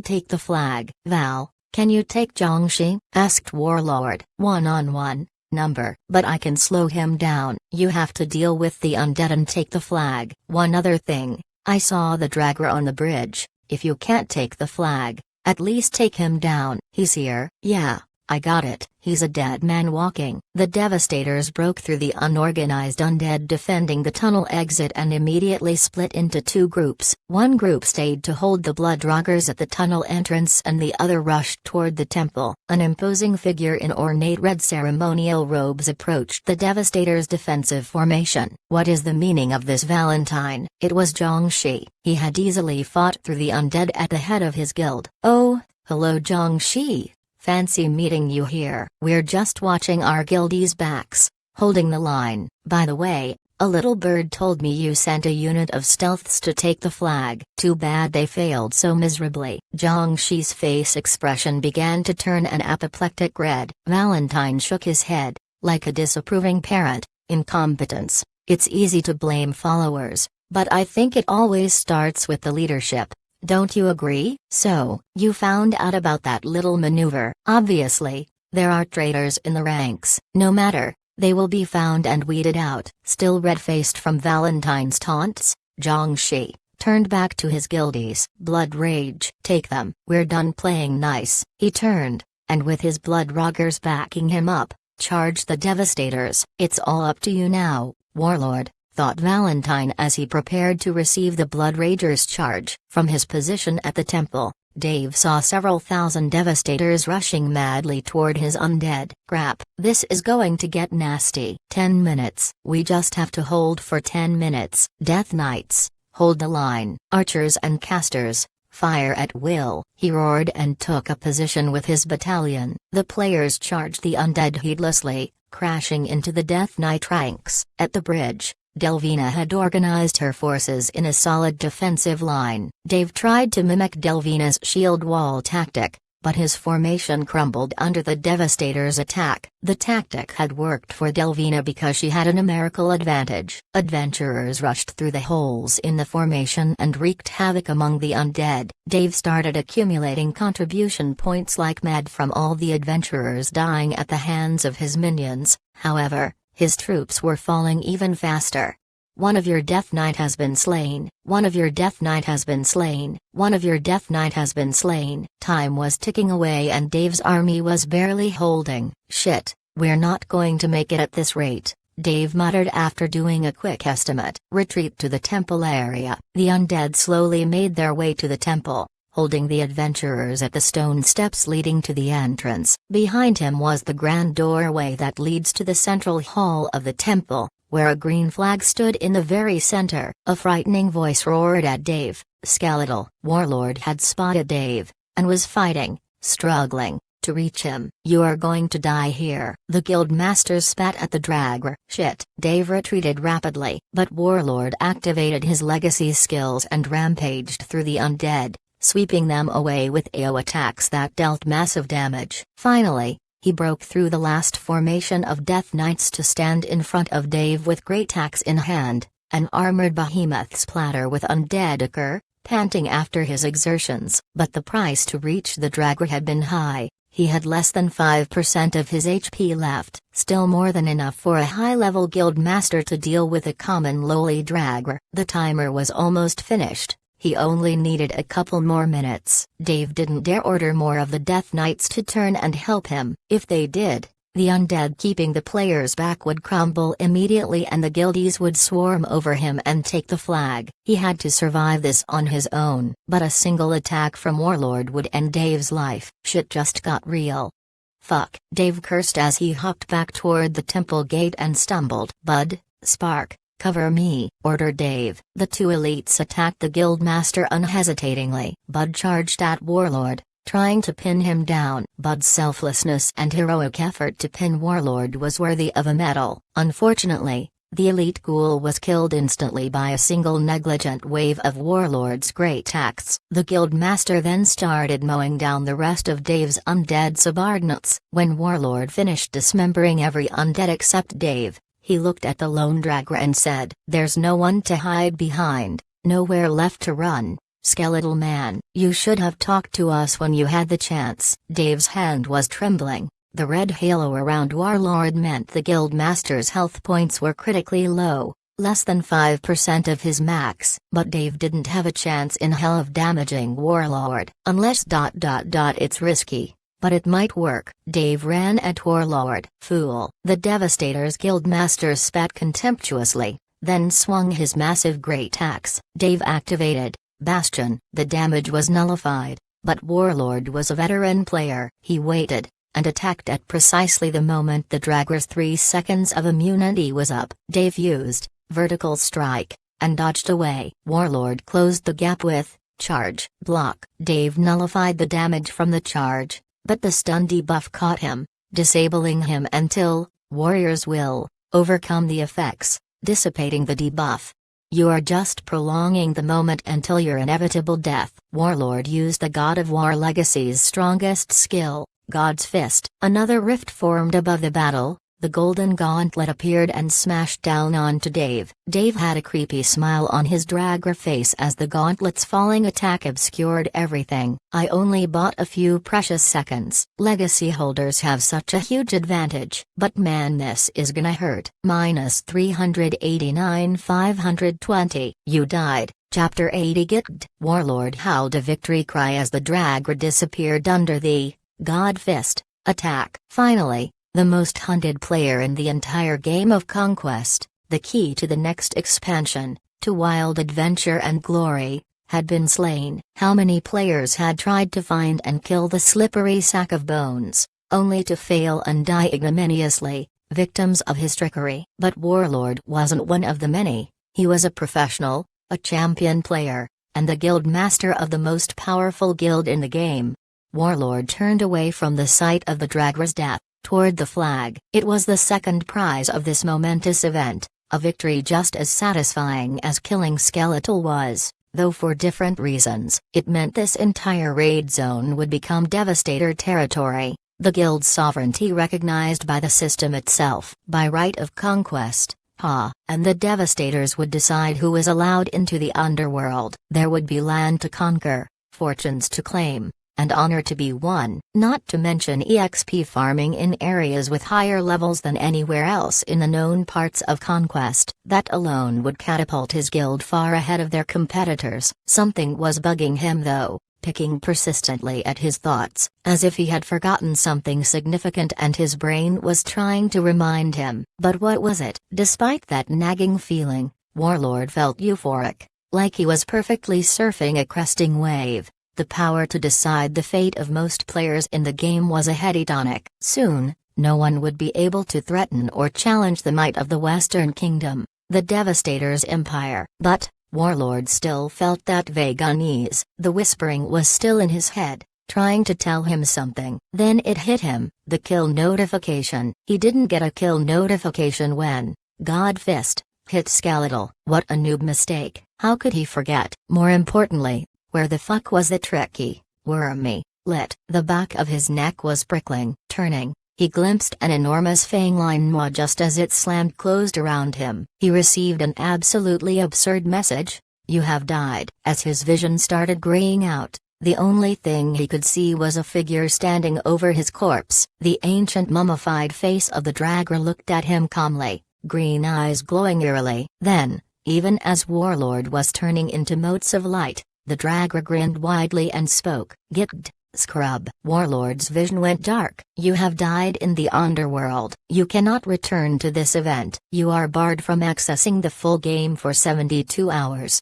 take the flag. "Val, can you take Jiangshi?" asked Warlord. "One-on-one. Number. But I can slow him down." "You have to deal with the undead and take the flag." "One other thing, I saw the dragger on the bridge. If you can't take the flag, at least take him down." "He's here." "Yeah, I got it. He's a dead man walking." The Devastators broke through the unorganized undead defending the tunnel exit and immediately split into 2 groups. One group stayed to hold the Blood Roggers at the tunnel entrance and the other rushed toward the temple. An imposing figure in ornate red ceremonial robes approached the Devastators' defensive formation. "What is the meaning of this, Valentine?" It was Jiangshi. He had easily fought through the undead at the head of his guild. "Oh, hello Jiangshi. Fancy meeting you here." "We're just watching our guildies' backs, holding the line. By the way, a little bird told me you sent a unit of stealths to take the flag. Too bad they failed so miserably." Jiangshi's face expression began to turn an apoplectic red. Valentine shook his head, like a disapproving parent. "Incompetence. It's easy to blame followers, but I think it always starts with the leadership. Don't you agree?" "So, you found out about that little maneuver?" "Obviously, there are traitors in the ranks. No matter, they will be found and weeded out." Still red-faced from Valentine's taunts, Jiangshi turned back to his guildies. "Blood Rage. Take them. We're done playing nice." He turned, and with his Blood Roggers backing him up, charged the Devastators. "It's all up to you now, Warlord. thought Valentine as he prepared to receive the Blood Rager's charge. From his position at the temple, Dave saw several thousand Devastators rushing madly toward his undead. Crap, this is going to get nasty. 10 minutes. We just have to hold for 10 minutes. Death Knights, hold the line. Archers and casters, fire at will. He roared and took a position with his battalion. The players charged the undead heedlessly, crashing into the Death Knight ranks. At the bridge, Delvina had organized her forces in a solid defensive line. Dave tried to mimic Delvina's shield wall tactic, but his formation crumbled under the Devastator's attack. The tactic had worked for Delvina because she had a numerical advantage. Adventurers rushed through the holes in the formation and wreaked havoc among the undead. Dave started accumulating contribution points like mad from all the adventurers dying at the hands of his minions. However, his troops were falling even faster. One of your Death Knight has been slain. One of your Death Knight has been slain. One of your Death Knight has been slain. Time was ticking away and Dave's army was barely holding. Shit, we're not going to make it at this rate, Dave muttered after doing a quick estimate. Retreat to the temple area. The undead slowly made their way to the temple, holding the adventurers at the stone steps leading to the entrance. Behind him was the grand doorway that leads to the central hall of the temple, where a green flag stood in the very center. A frightening voice roared at Dave. Skeletal Warlord had spotted Dave, and was fighting, struggling, to reach him. You are going to die here. The guild masters spat at the dragger. Shit. Dave retreated rapidly, but Warlord activated his legacy skills and rampaged through the undead, sweeping them away with AoE attacks that dealt massive damage. Finally, he broke through the last formation of Death Knights to stand in front of Dave with great axe in hand. An armored behemoth splatter with undead occur, panting after his exertions. But the price to reach the dragger had been high. He had less than 5% of his HP left, still more than enough for a high-level guild master to deal with a common lowly dragger. The timer was almost finished. He only needed a couple more minutes. Dave didn't dare order more of the Death Knights to turn and help him. If they did, the undead keeping the players back would crumble immediately and the guildies would swarm over him and take the flag. He had to survive this on his own. But a single attack from Warlord would end Dave's life. Shit just got real. Fuck. Dave cursed as he hopped back toward the temple gate and stumbled. Bud, Spark, cover me, ordered Dave. The two elites attacked the guildmaster unhesitatingly. Bud charged at Warlord, trying to pin him down. Bud's selflessness and heroic effort to pin Warlord was worthy of a medal. Unfortunately, the elite ghoul was killed instantly by a single negligent wave of Warlord's great axe. The guildmaster then started mowing down the rest of Dave's undead subordinates. When Warlord finished dismembering every undead except Dave, he looked at the lone dragger and said, "There's no one to hide behind, nowhere left to run. Skeletal man, you should have talked to us when you had the chance." Dave's hand was trembling. The red halo around Warlord meant the guildmaster's health points were critically low, less than 5% of his max. But Dave didn't have a chance in hell of damaging Warlord. Unless ... It's risky, but it might work. Dave ran at Warlord. Fool. The Devastator's guildmaster spat contemptuously, then swung his massive great axe. Dave activated Bastion. The damage was nullified, but Warlord was a veteran player. He waited, and attacked at precisely the moment the dragger's 3 seconds of immunity was up. Dave used Vertical Strike, and dodged away. Warlord closed the gap with Charge. Block. Dave nullified the damage from the charge, but the stun debuff caught him, disabling him until Warrior's Will overcome the effects, dissipating the debuff. You are just prolonging the moment until your inevitable death. Warlord used the God of War Legacy's strongest skill, God's Fist. Another rift formed above the battle. The golden gauntlet appeared and smashed down onto Dave. Dave had a creepy smile on his dragger face as the gauntlet's falling attack obscured everything. I only bought a few precious seconds. Legacy holders have such a huge advantage. But man, this is gonna hurt. Minus 389 520. You died. Chapter 80 Gigged. Warlord howled a victory cry as the dragger disappeared under the God Fist attack. Finally, the most hunted player in the entire game of Conquest, the key to the next expansion, to wild adventure and glory, had been slain. How many players had tried to find and kill the slippery sack of bones, only to fail and die ignominiously, victims of his trickery. But Warlord wasn't one of the many. He was a professional, a champion player, and the guild master of the most powerful guild in the game. Warlord turned away from the sight of the Dragra's death, toward the flag. It was the second prize of this momentous event, a victory just as satisfying as killing Skeletal was, though for different reasons. It meant this entire raid zone would become Devastator territory, the guild's sovereignty recognized by the system itself. By right of conquest, and the Devastators would decide who was allowed into the underworld. There would be land to conquer, fortunes to claim, and honor to be won, not to mention EXP farming in areas with higher levels than anywhere else in the known parts of Conquest. That alone would catapult his guild far ahead of their competitors. Something was bugging him though, picking persistently at his thoughts, as if he had forgotten something significant and his brain was trying to remind him. But what was it? Despite that nagging feeling, Warlord felt euphoric, like he was perfectly surfing a cresting wave. The power to decide the fate of most players in the game was a heady tonic. Soon, no one would be able to threaten or challenge the might of the Western Kingdom, the Devastator's empire. But Warlord still felt that vague unease. The whispering was still in his head, trying to tell him something. Then it hit him, the kill notification. He didn't get a kill notification when Godfist hit Skeletal. What a noob mistake. How could he forget? More importantly, where the fuck was the tricky, wormy, lit? The back of his neck was prickling. Turning, he glimpsed an enormous fangline maw just as it slammed closed around him. He received an absolutely absurd message: "You have died." As his vision started graying out, the only thing he could see was a figure standing over his corpse. The ancient mummified face of the Dragra looked at him calmly, green eyes glowing eerily. Then, even as Warlord was turning into motes of light, the Dragra grinned widely and spoke. "Gitgd, scrub." Warlord's vision went dark. "You have died in the underworld. You cannot return to this event. You are barred from accessing the full game for 72 hours.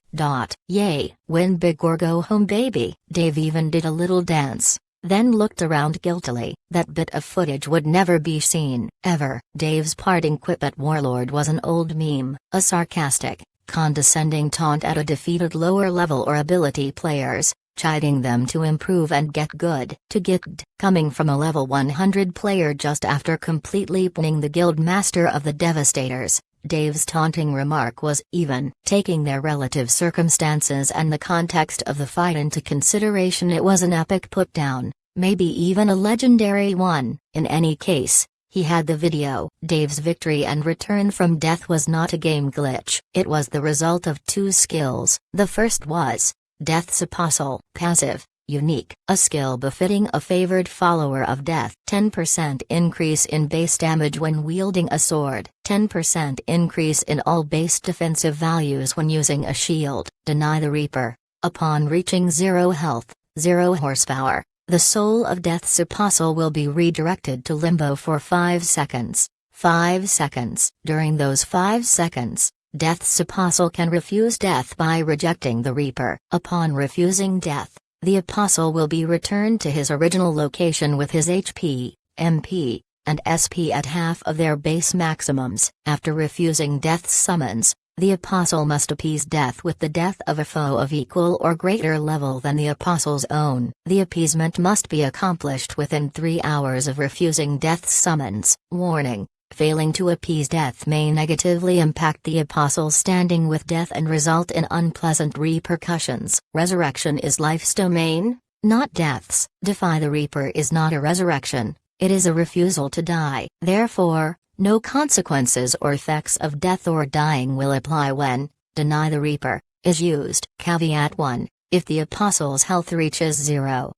Yay, win big or go home baby." Dave even did a little dance, then looked around guiltily. That bit of footage would never be seen, ever. Dave's parting quip at Warlord was an old meme, a sarcastic, condescending taunt at a defeated lower level or ability players, chiding them to improve and get good. To get coming from a level 100 player just after completely pinning the guild master of the Devastators, Dave's taunting remark was even. Taking their relative circumstances and the context of the fight into consideration, it was an epic putdown, maybe even a legendary one. In any case, he had the video. Dave's victory and return from death was not a game glitch. It was the result of two skills. The first was Death's Apostle, passive, unique, a skill befitting a favored follower of death. 10% increase in base damage when wielding a sword. 10% increase in all base defensive values when using a shield. Deny the Reaper. Upon reaching 0 health, 0 horsepower, the soul of Death's Apostle will be redirected to limbo for 5 seconds. 5 seconds. During those 5 seconds, Death's Apostle can refuse death by rejecting the Reaper. Upon refusing death, the Apostle will be returned to his original location with his HP, MP, and SP at half of their base maximums. After refusing Death's summons, the Apostle must appease death with the death of a foe of equal or greater level than the Apostle's own. The appeasement must be accomplished within 3 hours of refusing Death's summons. Warning: failing to appease death may negatively impact the Apostle's standing with death and result in unpleasant repercussions. Resurrection is life's domain, not death's. Defy the Reaper is not a resurrection, it is a refusal to die. Therefore, no consequences or effects of death or dying will apply when Deny the Reaper is used. Caveat 1. If the Apostle's health reaches 0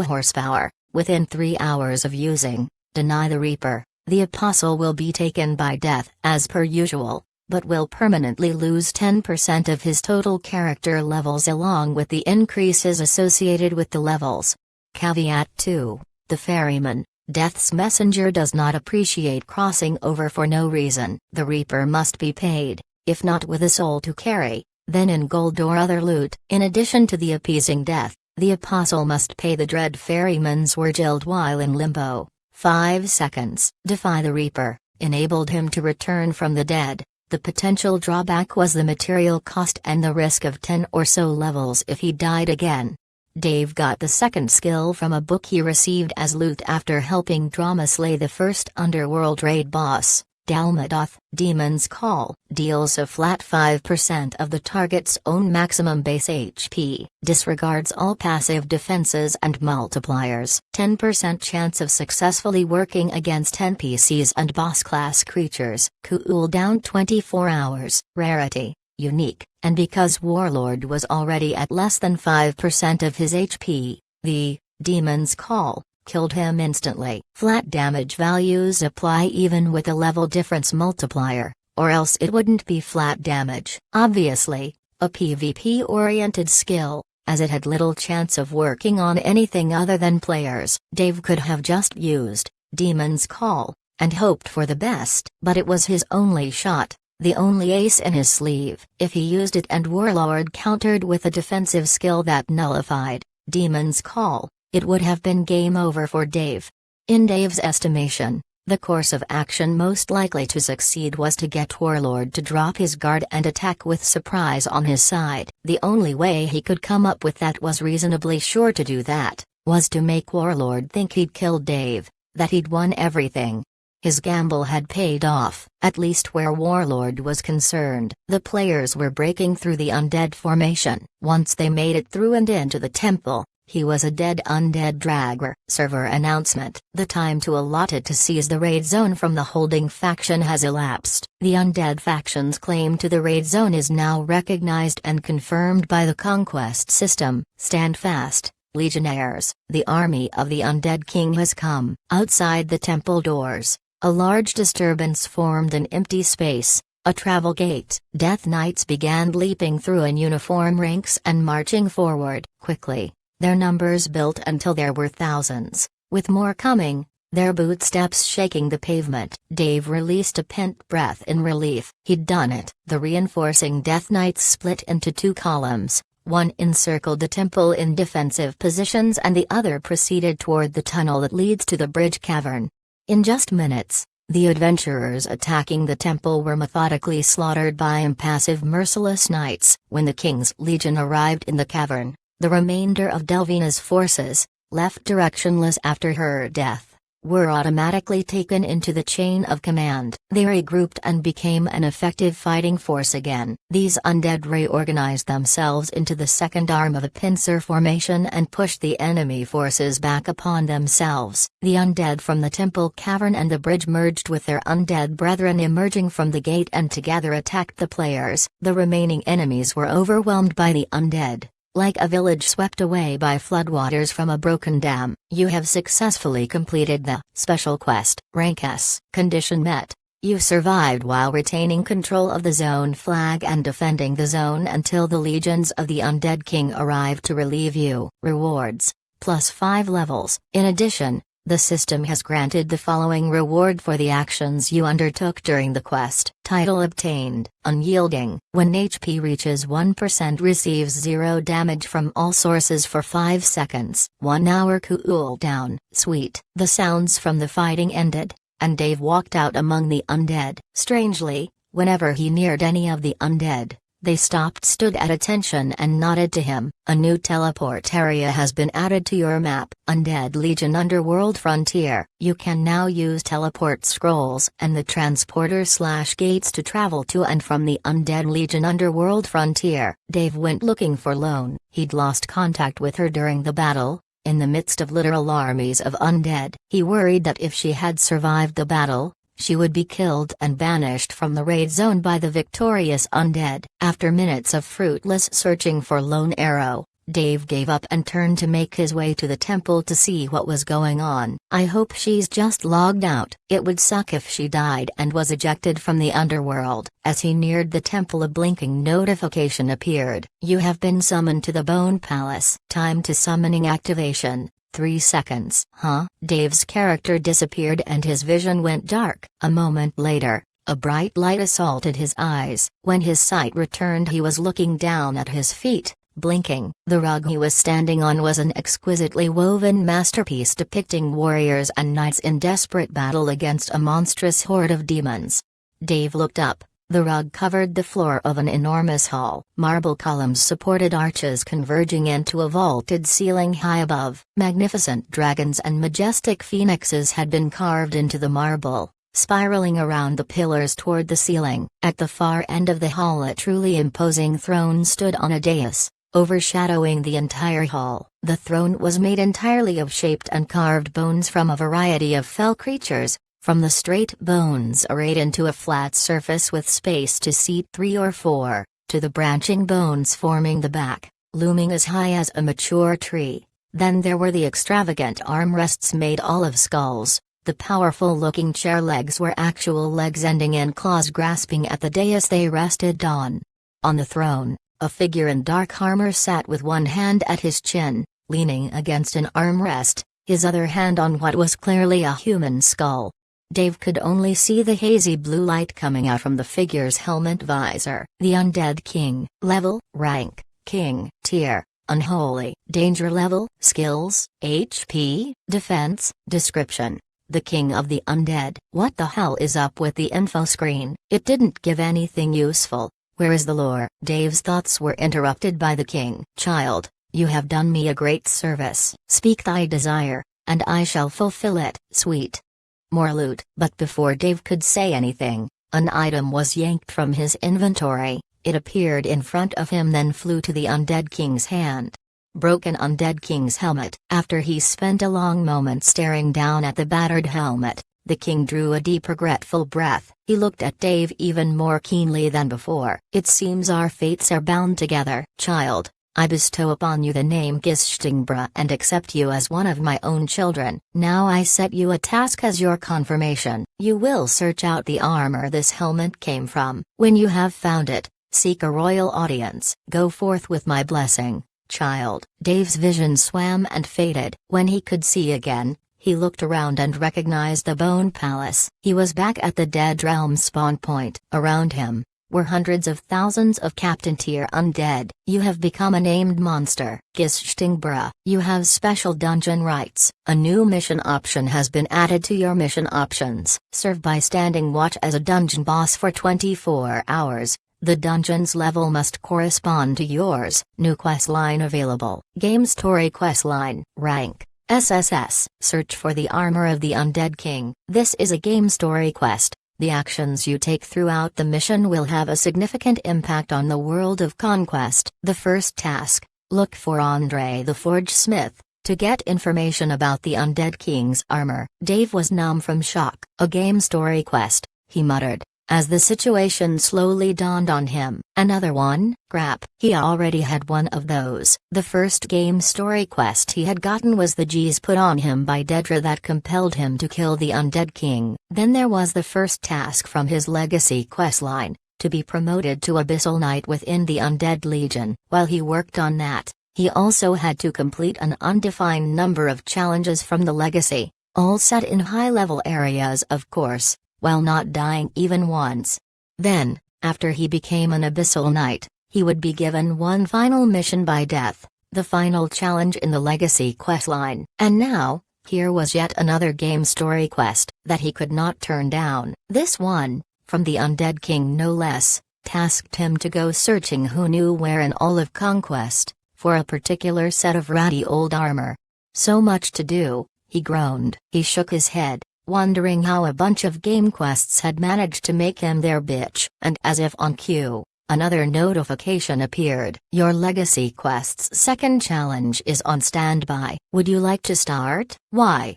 horsepower, within 3 hours of using Deny the Reaper, the Apostle will be taken by death as per usual, but will permanently lose 10% of his total character levels along with the increases associated with the levels. Caveat 2. The Ferryman, Death's messenger does not appreciate crossing over for no reason. The Reaper must be paid, if not with a soul to carry, then in gold or other loot. In addition to the appeasing death, the Apostle must pay the dread ferryman's word while in limbo. 5 seconds. Defy the Reaper enabled him to return from the dead. The potential drawback was the material cost and the risk of 10 or so levels if he died again. Dave got the second skill from a book he received as loot after helping Drama slay the first underworld raid boss. Dalmadoth, Demon's Call, deals a flat 5% of the target's own maximum base HP, disregards all passive defenses and multipliers. 10% chance of successfully working against NPCs and boss-class creatures. Cooldown 24 hours. Rarity, unique, and because Warlord was already at less than 5% of his HP, the Demon's Call killed him instantly. Flat damage values apply even with a level difference multiplier, or else it wouldn't be flat damage. Obviously, a PvP-oriented skill, as it had little chance of working on anything other than players. Dave could have just used Demon's Call and hoped for the best, but it was his only shot, the only ace in his sleeve. If he used it and Warlord countered with a defensive skill that nullified Demon's Call, it would have been game over for Dave. In Dave's estimation, the course of action most likely to succeed was to get Warlord to drop his guard and attack with surprise on his side. The only way he could come up with that was reasonably sure to do that, was to make Warlord think he'd killed Dave, that he'd won everything. His gamble had paid off, at least where Warlord was concerned. The players were breaking through the undead formation. Once they made it through and into the temple, he was a dead undead dragger. Server announcement. The time allotted to seize the raid zone from the holding faction has elapsed. The undead faction's claim to the raid zone is now recognized and confirmed by the conquest system. Stand fast, legionnaires. The army of the undead king has come. Outside the temple doors, a large disturbance formed an empty space, a travel gate. Death Knights began leaping through in uniform ranks and marching forward quickly. Their numbers built until there were thousands, with more coming, their bootsteps shaking the pavement. Dave released a pent breath in relief. He'd done it. The reinforcing Death Knights split into 2 columns, one encircled the temple in defensive positions and the other proceeded toward the tunnel that leads to the bridge cavern. In just minutes, the adventurers attacking the temple were methodically slaughtered by impassive merciless knights. When the King's Legion arrived in the cavern, the remainder of Delvina's forces, left directionless after her death, were automatically taken into the chain of command. They regrouped and became an effective fighting force again. These undead reorganized themselves into the second arm of a pincer formation and pushed the enemy forces back upon themselves. The undead from the temple cavern and the bridge merged with their undead brethren emerging from the gate and together attacked the players. The remaining enemies were overwhelmed by the undead. Like a village swept away by floodwaters from a broken dam. You have successfully completed the special quest. Rank S. Condition met. You survived while retaining control of the zone flag and defending the zone until the legions of the Undead King arrived to relieve you. Rewards. +5 levels. In addition, the system has granted the following reward for the actions you undertook during the quest. Title obtained. Unyielding. When HP reaches 1% receives 0 damage from all sources for 5 seconds. 1 hour cooldown. Sweet. The sounds from the fighting ended, and Dave walked out among the undead. Strangely, whenever he neared any of the undead, they stood at attention and nodded to him. A new teleport area has been added to your map. Undead Legion Underworld Frontier. You can now use teleport scrolls and the transporter/gates to travel to and from the Undead Legion Underworld Frontier. Dave went looking for Lone. He'd lost contact with her during the battle, in the midst of literal armies of undead. He worried that if she had survived the battle, she would be killed and banished from the raid zone by the victorious undead. After minutes of fruitless searching for Lone Arrow, Dave gave up and turned to make his way to the temple to see what was going on. I hope she's just logged out. It would suck if she died and was ejected from the underworld. As he neared the temple, a blinking notification appeared. You have been summoned to the Bone Palace. Time to summoning activation. 3 seconds. Huh? Dave's character disappeared and his vision went dark. A moment later, a bright light assaulted his eyes. When his sight returned, he was looking down at his feet, blinking. The rug he was standing on was an exquisitely woven masterpiece depicting warriors and knights in desperate battle against a monstrous horde of demons. Dave looked up. The rug covered the floor of an enormous hall. Marble columns supported arches converging into a vaulted ceiling high above. Magnificent dragons and majestic phoenixes had been carved into the marble, spiraling around the pillars toward the ceiling. At the far end of the hall, a truly imposing throne stood on a dais, overshadowing the entire hall. The throne was made entirely of shaped and carved bones from a variety of fell creatures, from the straight bones arrayed into a flat surface with space to seat 3 or 4, to the branching bones forming the back, looming as high as a mature tree. Then there were the extravagant armrests made all of skulls. The powerful-looking chair legs were actual legs ending in claws grasping at the dais they rested on. On the throne, a figure in dark armor sat with one hand at his chin, leaning against an armrest, his other hand on what was clearly a human skull. Dave could only see the hazy blue light coming out from the figure's helmet visor. The Undead King. Level, rank, King, tier, unholy, danger level, skills, HP, defense, description. The King of the Undead. What the hell is up with the info screen? It didn't give anything useful. Where is the lore? Dave's thoughts were interrupted by the king. Child, you have done me a great service. Speak thy desire, and I shall fulfill it. Sweet. More loot. But before Dave could say anything, an item was yanked from his inventory. It appeared in front of him, then flew to the Undead King's hand. Broken Undead King's helmet. After he spent a long moment staring down at the battered helmet, the king drew a deep regretful breath. He looked at Dave even more keenly than before. It seems our fates are bound together. Child, I bestow upon you the name Gistingbra and accept you as one of my own children. Now I set you a task as your confirmation. You will search out the armor this helmet came from. When you have found it, seek a royal audience. Go forth with my blessing, child. Dave's vision swam and faded. When he could see again, he looked around and recognized the Bone Palace. He was back at the Dead Realm spawn point. Around him were hundreds of thousands of Captain-tier undead. You have become a named monster. Gistingbra. You have special dungeon rights. A new mission option has been added to your mission options. Serve by standing watch as a dungeon boss for 24 hours. The dungeon's level must correspond to yours. New questline available. Game story questline. Rank SSS. Search for the armor of the Undead King. This is a game story quest. The actions you take throughout the mission will have a significant impact on the world of conquest. The first task: look for Andre the Forge Smith, to get information about the Undead King's armor. Dave was numb from shock. A game story quest, he muttered, as the situation slowly dawned on him. Another one? Crap. He already had one of those. The first game story quest he had gotten was the G's put on him by Dedra that compelled him to kill the Undead King. Then there was the first task from his legacy questline, to be promoted to Abyssal Knight within the Undead Legion. While he worked on that, he also had to complete an undefined number of challenges from the legacy, all set in high-level areas of course, while not dying even once. Then, after he became an Abyssal Knight, he would be given one final mission by death, the final challenge in the legacy questline. And now, here was yet another game story quest that he could not turn down. This one, from the Undead King no less, tasked him to go searching who knew where in all of Conquest, for a particular set of ratty old armor. So much to do, he groaned. He shook his head, wondering how a bunch of game quests had managed to make him their bitch. And as if on cue, another notification appeared. Your legacy quest's second challenge is on standby. Would you like to start? Why?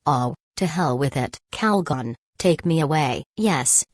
Oh, to hell with it. Calgon, take me away. Yes.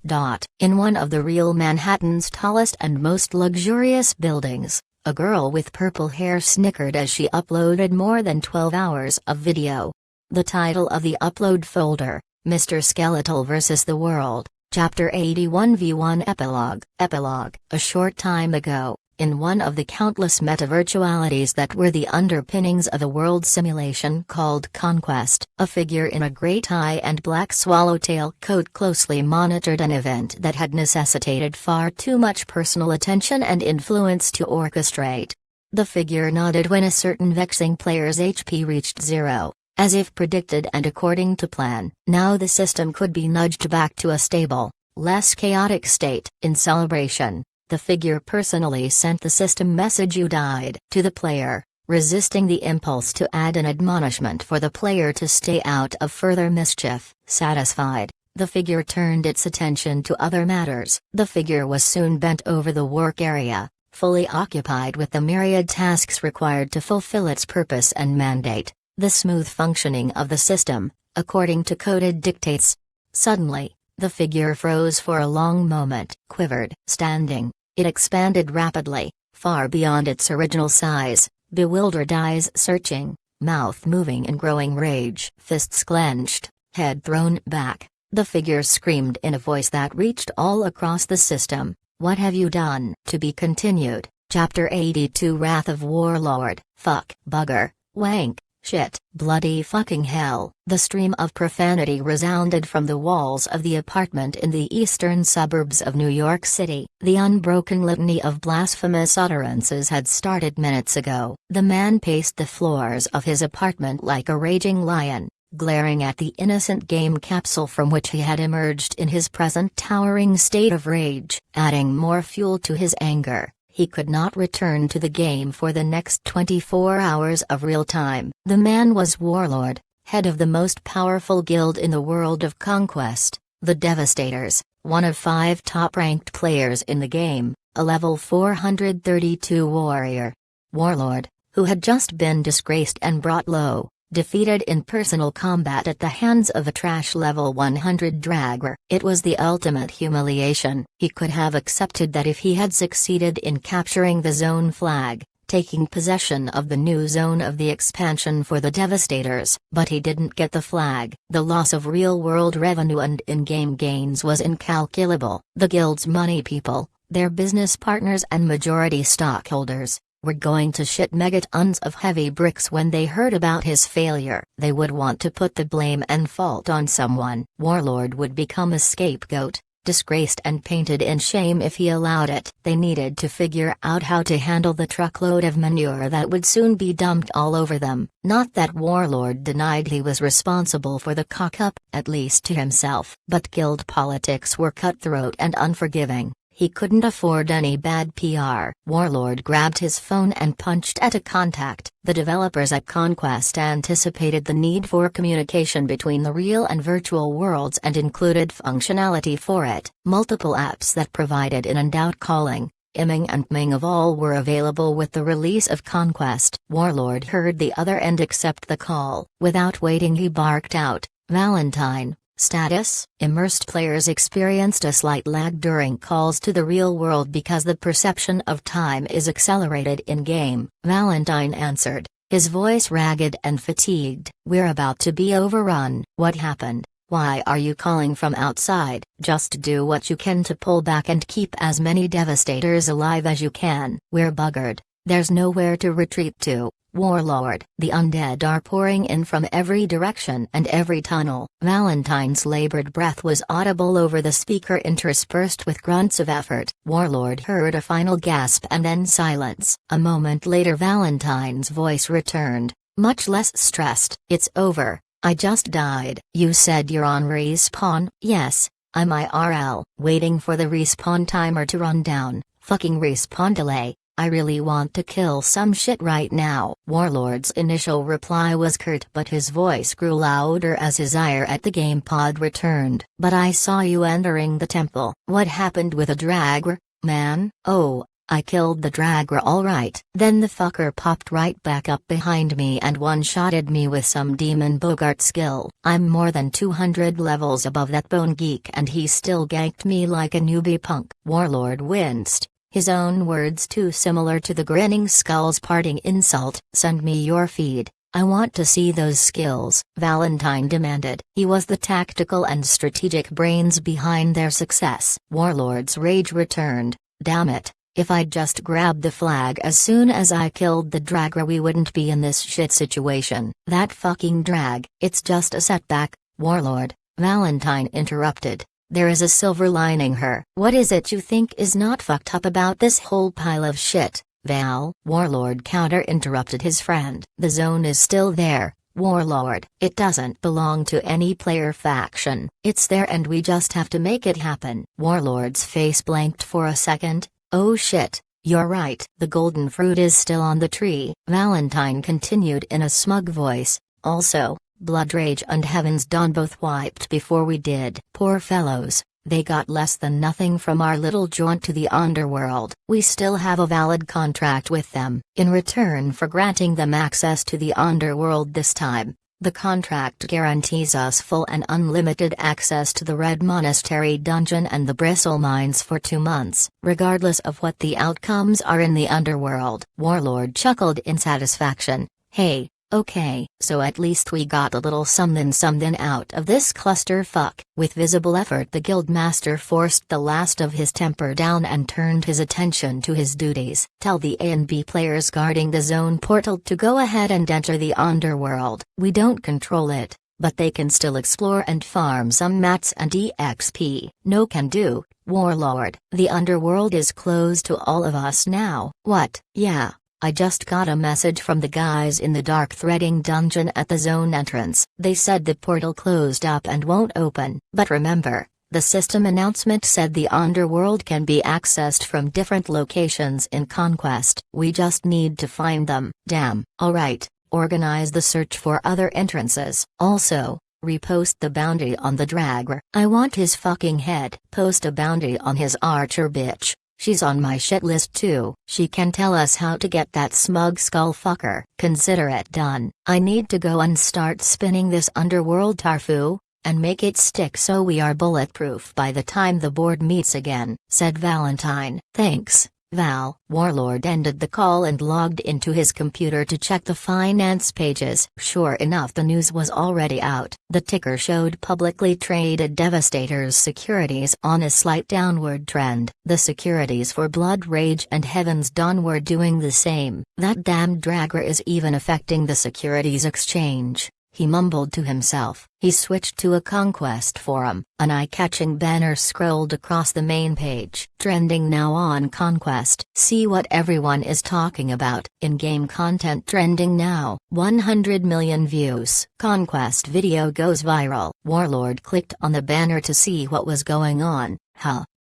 In one of the real Manhattan's tallest and most luxurious buildings, a girl with purple hair snickered as she uploaded more than 12 hours of video. The title of the upload folder: Mr. Skeletal vs. the World, Chapter 81 V1 Epilogue. Epilogue. A short time ago, in one of the countless meta-virtualities that were the underpinnings of a world simulation called Conquest, a figure in a grey tie and black swallowtail coat closely monitored an event that had necessitated far too much personal attention and influence to orchestrate. The figure nodded when a certain vexing player's HP reached 0. As if predicted and according to plan, now the system could be nudged back to a stable, less chaotic state. In celebration, the figure personally sent the system message "You died" to the player, resisting the impulse to add an admonishment for the player to stay out of further mischief. Satisfied, the figure turned its attention to other matters. The figure was soon bent over the work area, fully occupied with the myriad tasks required to fulfill its purpose and mandate. The smooth functioning of the system, according to coded dictates. Suddenly, the figure froze for a long moment, quivered. Standing, it expanded rapidly, far beyond its original size, bewildered eyes searching, mouth moving in growing rage. Fists clenched, head thrown back, the figure screamed in a voice that reached all across the system, "What have you done?" To be continued. Chapter 82 Wrath of Warlord. Fuck, bugger, wank. Shit, bloody fucking hell. The stream of profanity resounded from the walls of the apartment in the eastern suburbs of New York City. The unbroken litany of blasphemous utterances had started minutes ago. The man paced the floors of his apartment like a raging lion, glaring at the innocent game capsule from which he had emerged in his present towering state of rage. Adding more fuel to his anger, he could not return to the game for the next 24 hours of real time. The man was Warlord, head of the most powerful guild in the world of Conquest, the Devastators, one of 5 top-ranked players in the game, a level 432 warrior. Warlord, who had just been disgraced and brought low, defeated in personal combat at the hands of a trash level 100 dragger. It was the ultimate humiliation. He could have accepted that if he had succeeded in capturing the zone flag, taking possession of the new zone of the expansion for the Devastators, but he didn't get the flag. The loss of real-world revenue and in-game gains was incalculable. The guild's money people, their business partners and majority stockholders, were going to shit megatons of heavy bricks when they heard about his failure. They would want to put the blame and fault on someone. Warlord would become a scapegoat, disgraced and painted in shame if he allowed it. They needed to figure out how to handle the truckload of manure that would soon be dumped all over them. Not that Warlord denied he was responsible for the cock-up, at least to himself. But guild politics were cutthroat and unforgiving. He couldn't afford any bad PR. Warlord grabbed his phone and punched at a contact. The developers at Conquest anticipated the need for communication between the real and virtual worlds and included functionality for it. Multiple apps that provided in and out calling, iming and ming of all were available with the release of Conquest. Warlord heard the other end accept the call. Without waiting he barked out, "Valentine." Status: immersed players experienced a slight lag during calls to the real world because the perception of time is accelerated in-game. Valentine answered, his voice ragged and fatigued. "We're about to be overrun." "What happened? Why are you calling from outside?" "Just do what you can to pull back and keep as many Devastators alive as you can." "We're buggered. There's nowhere to retreat to." "Warlord." "The undead are pouring in from every direction and every tunnel." Valentine's labored breath was audible over the speaker interspersed with grunts of effort. Warlord heard a final gasp and then silence. A moment later Valentine's voice returned, much less stressed. "It's over. I just died." "You said you're on respawn?" "Yes, I'm IRL. Waiting for the respawn timer to run down." "Fucking respawn delay. I really want to kill some shit right now." Warlord's initial reply was curt but his voice grew louder as his ire at the game pod returned. "But I saw you entering the temple." "What happened with a dragger, man?" "Oh, I killed the dragger alright. Then the fucker popped right back up behind me and one-shotted me with some demon Bogart skill. I'm more than 200 levels above that bone geek and he still ganked me like a newbie punk." Warlord winced. His own words too similar to the grinning skull's parting insult. "Send me your feed. I want to see those skills," Valentine demanded. He was the tactical and strategic brains behind their success. Warlord's rage returned. "Damn it, If I'd just grabbed the flag as soon as I killed the dragger, we wouldn't be in this shit situation. That fucking drag, it's just a setback, Warlord," Valentine interrupted. "There is a silver lining her." "What is it you think is not fucked up about this whole pile of shit, Val?" Warlord counter-interrupted his friend. "The zone is still there, Warlord. It doesn't belong to any player faction. It's there and we just have to make it happen." Warlord's face blanked for a second. "Oh shit, you're right. The golden fruit is still on the tree," Valentine continued in a smug voice. "Also, Blood Rage and Heaven's Dawn both wiped before we did. Poor fellows, they got less than nothing from our little jaunt to the underworld. We still have a valid contract with them. In return for granting them access to the underworld this time, the contract guarantees us full and unlimited access to the Red Monastery dungeon and the Bristle Mines for 2 months, regardless of what the outcomes are in the underworld." Warlord chuckled in satisfaction. "Hey, okay, so at least we got a little something out of this clusterfuck." With visible effort, the guildmaster forced the last of his temper down and turned his attention to his duties. "Tell the A and B players guarding the zone portal to go ahead and enter the underworld. We don't control it, but they can still explore and farm some mats and EXP." "No can do, Warlord. The underworld is closed to all of us now." "What?" "Yeah. I just got a message from the guys in the dark threading dungeon at the zone entrance. They said the portal closed up and won't open. But remember, the system announcement said the underworld can be accessed from different locations in Conquest. We just need to find them." "Damn. Alright, organize the search for other entrances. Also, repost the bounty on the dragger. I want his fucking head. Post a bounty on his archer bitch. She's on my shit list too. She can tell us how to get that smug skull fucker." "Consider it done. I need to go and start spinning this underworld tarfu, and make it stick so we are bulletproof by the time the board meets again," said Valentine. "Thanks, Val." Warlord ended the call and logged into his computer to check the finance pages. Sure enough, the news was already out. The ticker showed publicly traded Devastator's securities on a slight downward trend. The securities for Blood Rage and Heaven's Dawn were doing the same. "That damn dragger is even affecting the securities exchange," he mumbled to himself. He switched to a Conquest forum. An eye-catching banner scrolled across the main page. "Trending now on Conquest. See what everyone is talking about. In-game content trending now. 100 million views. Conquest video goes viral." Warlord clicked on the banner to see what was going on.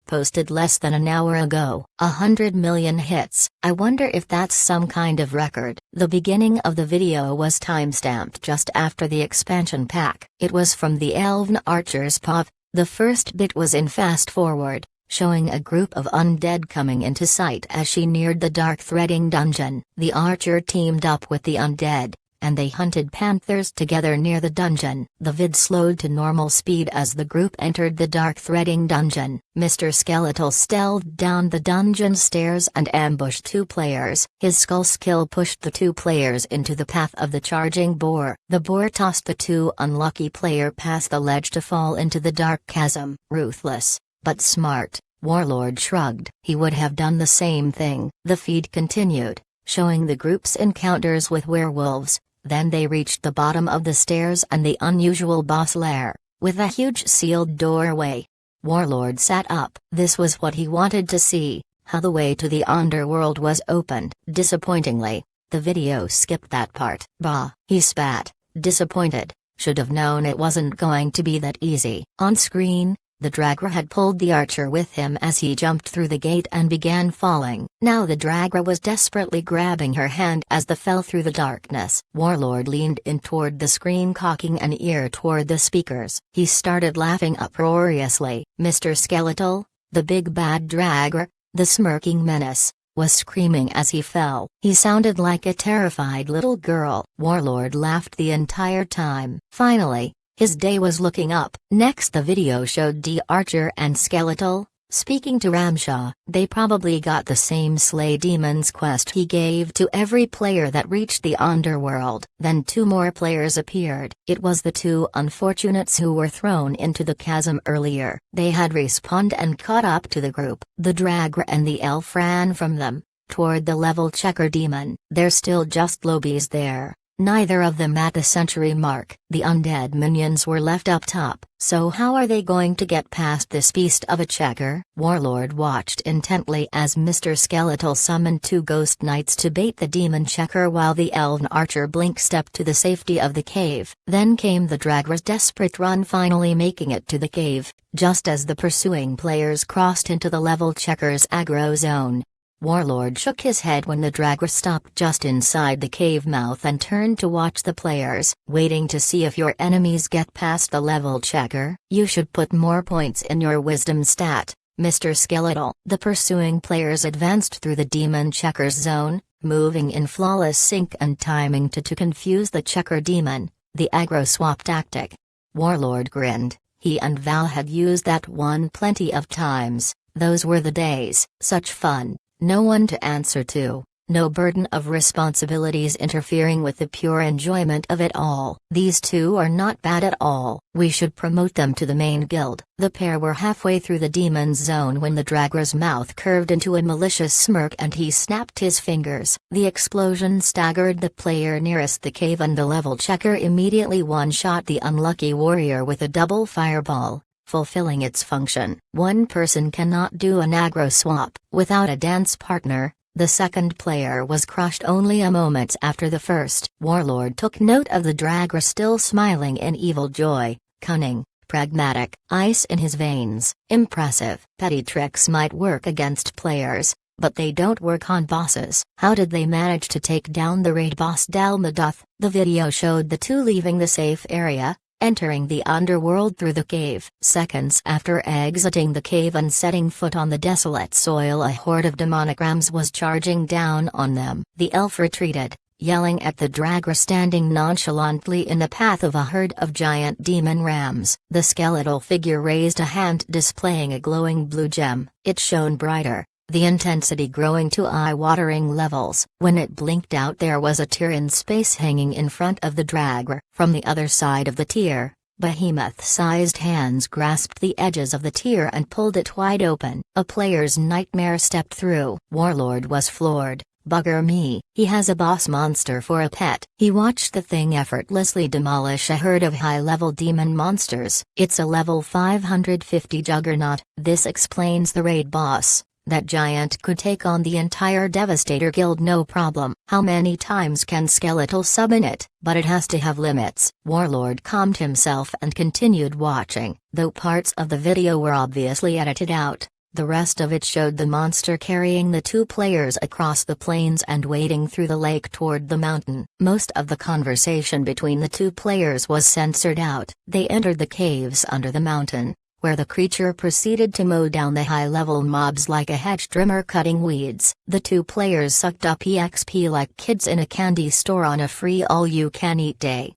Posted less than an hour ago. 100 million hits. I wonder if that's some kind of record. The beginning of the video was timestamped just after the expansion pack. It was from the Elven Archer's POV. The first bit was in fast forward, showing a group of undead coming into sight as she neared the dark threading dungeon. The archer teamed up with the undead, and they hunted panthers together near the dungeon. The vid slowed to normal speed as the group entered the dark threading dungeon. Mr. Skeletal stealthed down the dungeon stairs and ambushed 2 players. His skull skill pushed the 2 players into the path of the charging boar. The boar tossed the 2 unlucky player past the ledge to fall into the dark chasm. "Ruthless, but smart," Warlord shrugged. "He would have done the same thing." The feed continued, showing the group's encounters with werewolves. Then they reached the bottom of the stairs and the unusual boss lair, with a huge sealed doorway. Warlord sat up. This was what he wanted to see, how the way to the underworld was opened. Disappointingly, the video skipped that part. "Bah," he spat, disappointed. "Should have known it wasn't going to be that easy." On screen, the dragger had pulled the archer with him as he jumped through the gate and began falling. Now the dragger was desperately grabbing her hand as they fell through the darkness. Warlord leaned in toward the screen, cocking an ear toward the speakers. He started laughing uproariously. Mr. Skeletal, the big bad dragger, the smirking menace, was screaming as he fell. He sounded like a terrified little girl. Warlord laughed the entire time. Finally, his day was looking up. Next, the video showed D. Archer and Skeletal, Speaking to Ramshaw, they probably got the same Slay Demons quest he gave to every player that reached the underworld. Then 2 more players appeared. It was the 2 unfortunates who were thrown into the chasm earlier. They had respawned and caught up to the group. The Dragger and the elf ran from them, toward the level checker demon. They're still just lobbies there. Neither of them at the century mark. The undead minions were left up top. So how are they going to get past this beast of a checker? Warlord watched intently as Mr. Skeletal summoned 2 ghost knights to bait the demon checker while the elven archer Blink stepped to the safety of the cave. Then came the Dragger's desperate run, finally making it to the cave, just as the pursuing players crossed into the level checker's aggro zone. Warlord shook his head when the Dragger stopped just inside the cave mouth and turned to watch the players. Waiting to see if your enemies get past the level checker? You should put more points in your wisdom stat, Mr. Skeletal. The pursuing players advanced through the demon checker's zone, moving in flawless sync and timing to confuse the checker demon, the aggro swap tactic. Warlord grinned. He and Val had used that one plenty of times. Those were the days. Such fun. No one to answer to, no burden of responsibilities interfering with the pure enjoyment of it all. These 2 are not bad at all. We should promote them to the main guild. The pair were halfway through the demon's zone when the Dragger's mouth curved into a malicious smirk and he snapped his fingers. The explosion staggered the player nearest the cave and the level checker immediately one-shot the unlucky warrior with a double fireball, fulfilling its function. One person cannot do an aggro swap. Without a dance partner, the second player was crushed only a moment after the first. Warlord took note of the Dragger still smiling in evil joy, cunning, pragmatic, ice in his veins. Impressive. Petty tricks might work against players, but they don't work on bosses. How did they manage to take down the raid boss Dalmaduth? The video showed the 2 leaving the safe area, entering the underworld through the cave. Seconds after exiting the cave and setting foot on the desolate soil, a horde of demonograms was charging down on them. The elf retreated, yelling at the Dragger standing nonchalantly in the path of a herd of giant demon rams. The skeletal figure raised a hand displaying a glowing blue gem. It shone brighter, the intensity growing to eye-watering levels. When it blinked out, there was a tear in space hanging in front of the Dragger. From the other side of the tear, behemoth-sized hands grasped the edges of the tear and pulled it wide open. A player's nightmare stepped through. Warlord was floored. Bugger me, he has a boss monster for a pet. He watched the thing effortlessly demolish a herd of high-level demon monsters. It's a level 550 juggernaut. This explains the raid boss. That giant could take on the entire Devastator guild no problem. How many times can Skeletal summon it? But it has to have limits. Warlord calmed himself and continued watching. Though parts of the video were obviously edited out, the rest of it showed the monster carrying the 2 players across the plains and wading through the lake toward the mountain. Most of the conversation between the 2 players was censored out. They entered the caves under the mountain, where the creature proceeded to mow down the high-level mobs like a hedge trimmer cutting weeds. The 2 players sucked up EXP like kids in a candy store on a free all-you-can-eat day.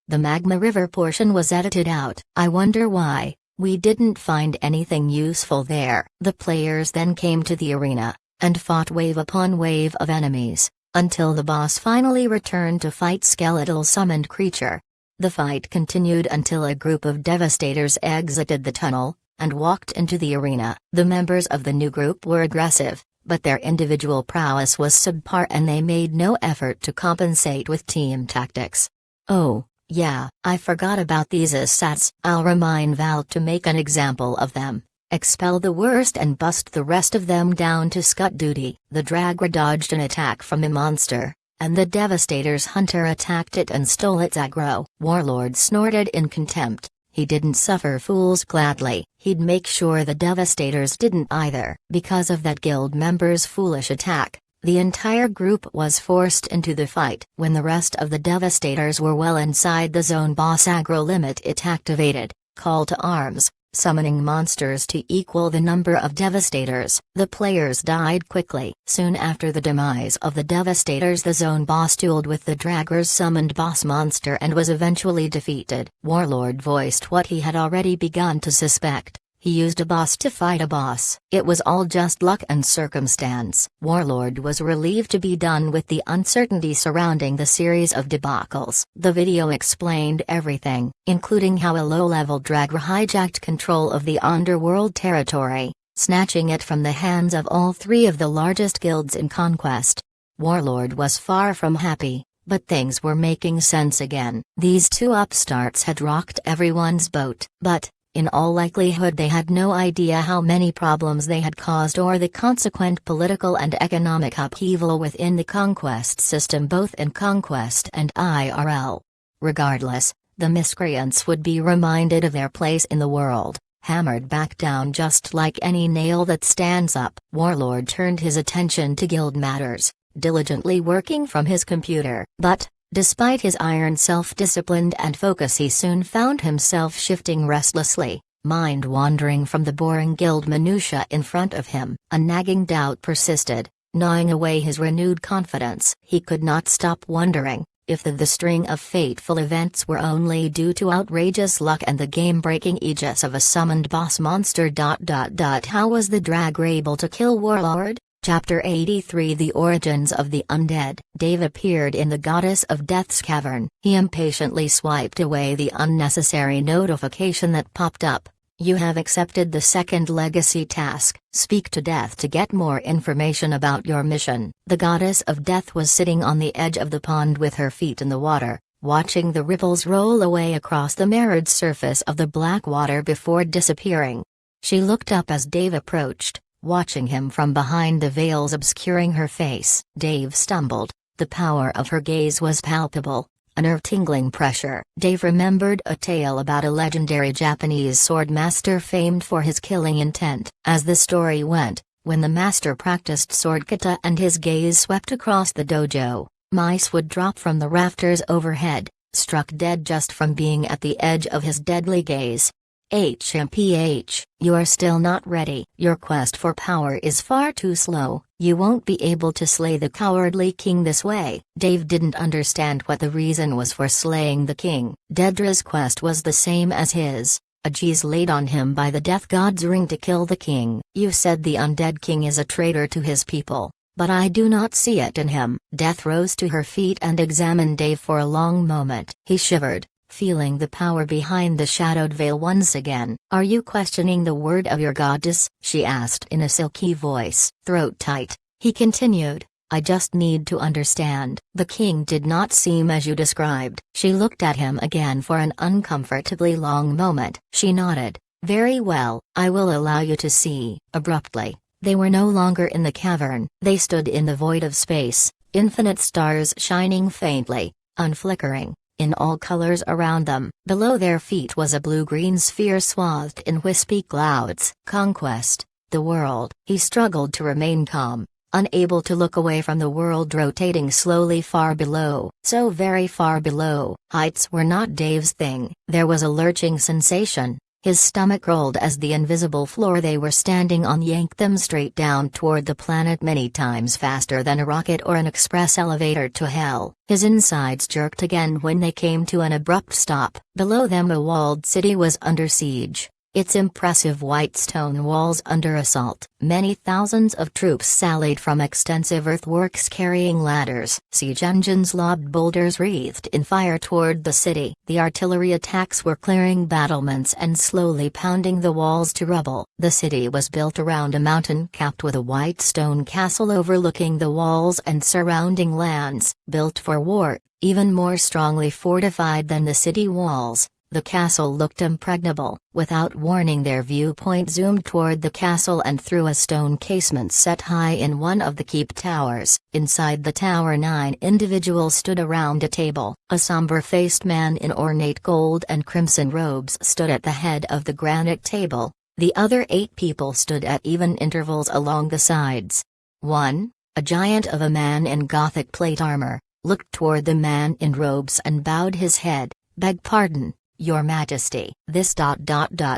The Magma River portion was edited out. I wonder why. We didn't find anything useful there. The players then came to the arena, and fought wave upon wave of enemies, until the boss finally returned to fight Skeletal summoned creature. The fight continued until a group of Devastators exited the tunnel, and walked into the arena. The members of the new group were aggressive, but their individual prowess was subpar and they made no effort to compensate with team tactics. Oh, yeah, I forgot about these assets. I'll remind Val to make an example of them. Expel the worst and bust the rest of them down to scut duty. The Dragger dodged an attack from a monster, and the Devastator's hunter attacked it and stole its aggro. Warlord snorted in contempt. He didn't suffer fools gladly. He'd make sure the Devastators didn't either. Because of that guild member's foolish attack, the entire group was forced into the fight. When the rest of the Devastators were well inside the zone boss aggro limit, it activated Call to Arms, summoning monsters to equal the number of Devastators. The players died quickly. Soon after the demise of the Devastators, the zone boss dueled with the Dragger's summoned boss monster and was eventually defeated. Warlord voiced what he had already begun to suspect. He used a boss to fight a boss. It was all just luck and circumstance. Warlord was relieved to be done with the uncertainty surrounding the series of debacles. The video explained everything, including how a low-level dragger hijacked control of the underworld territory, snatching it from the hands of all three of the largest guilds in Conquest. Warlord was far from happy, but things were making sense again. These two upstarts had rocked everyone's boat, but in all likelihood they had no idea how many problems they had caused or the consequent political and economic upheaval within the Conquest system, both in Conquest and IRL. Regardless, the miscreants would be reminded of their place in the world, hammered back down just like any nail that stands up. Warlord turned his attention to guild matters, diligently working from his computer. But, despite his iron self-discipline and focus, he soon found himself shifting restlessly, mind wandering from the boring guild minutiae in front of him. A nagging doubt persisted, gnawing away his renewed confidence. He could not stop wondering if the string of fateful events were only due to outrageous luck and the game-breaking aegis of a summoned boss monster. How was the dragger able to kill Warlord? Chapter 83 The Origins of the Undead. Dave appeared in the Goddess of Death's cavern. He impatiently swiped away the unnecessary notification that popped up. You have accepted the second legacy task. Speak to Death to get more information about your mission. The Goddess of Death was sitting on the edge of the pond with her feet in the water, watching the ripples roll away across the mirrored surface of the black water before disappearing. She looked up as Dave approached, watching him from behind the veils obscuring her face. Dave stumbled. The power of her gaze was palpable, a nerve-tingling pressure. Dave remembered a tale about a legendary Japanese sword master famed for his killing intent. As the story went, when the master practiced sword kata and his gaze swept across the dojo, mice would drop from the rafters overhead, struck dead just from being at the edge of his deadly gaze. HMPH, you are still not ready. Your quest for power is far too slow. You won't be able to slay the cowardly king this way. Dave didn't understand what the reason was for slaying the king. Dedra's quest was the same as his, a geez laid on him by the death god's ring to kill the king. You said the undead king is a traitor to his people, but I do not see it in him. Death rose to her feet and examined Dave for a long moment. He shivered, feeling the power behind the shadowed veil once again. Are you questioning the word of your goddess? She asked in a silky voice. Throat tight, he continued, I just need to understand. The king did not seem as you described. She looked at him again for an uncomfortably long moment. She nodded. Very well, I will allow you to see. Abruptly, they were no longer in the cavern. They stood in the void of space, infinite stars shining faintly, unflickering, in all colors around them. Below their feet was a blue-green sphere swathed in wispy clouds. Conquest, the world. He struggled to remain calm, unable to look away from the world rotating slowly far below. So very far below. Heights were not Dave's thing. There was a lurching sensation. His stomach rolled as the invisible floor they were standing on yanked them straight down toward the planet many times faster than a rocket or an express elevator to hell. His insides jerked again when they came to an abrupt stop. Below them a walled city was under siege, its impressive white stone walls under assault. Many thousands of troops sallied from extensive earthworks carrying ladders. Siege engines lobbed boulders wreathed in fire toward the city. The artillery attacks were clearing battlements and slowly pounding the walls to rubble. The city was built around a mountain capped with a white stone castle overlooking the walls and surrounding lands. Built for war, even more strongly fortified than the city walls, the castle looked impregnable. Without warning, their viewpoint zoomed toward the castle and through a stone casement set high in one of the keep towers. Inside the tower 9 individuals stood around a table. A somber-faced man in ornate gold and crimson robes stood at the head of the granite table. The other 8 people stood at even intervals along the sides. One, a giant of a man in Gothic plate armor, looked toward the man in robes and bowed his head. Beg pardon, Your Majesty.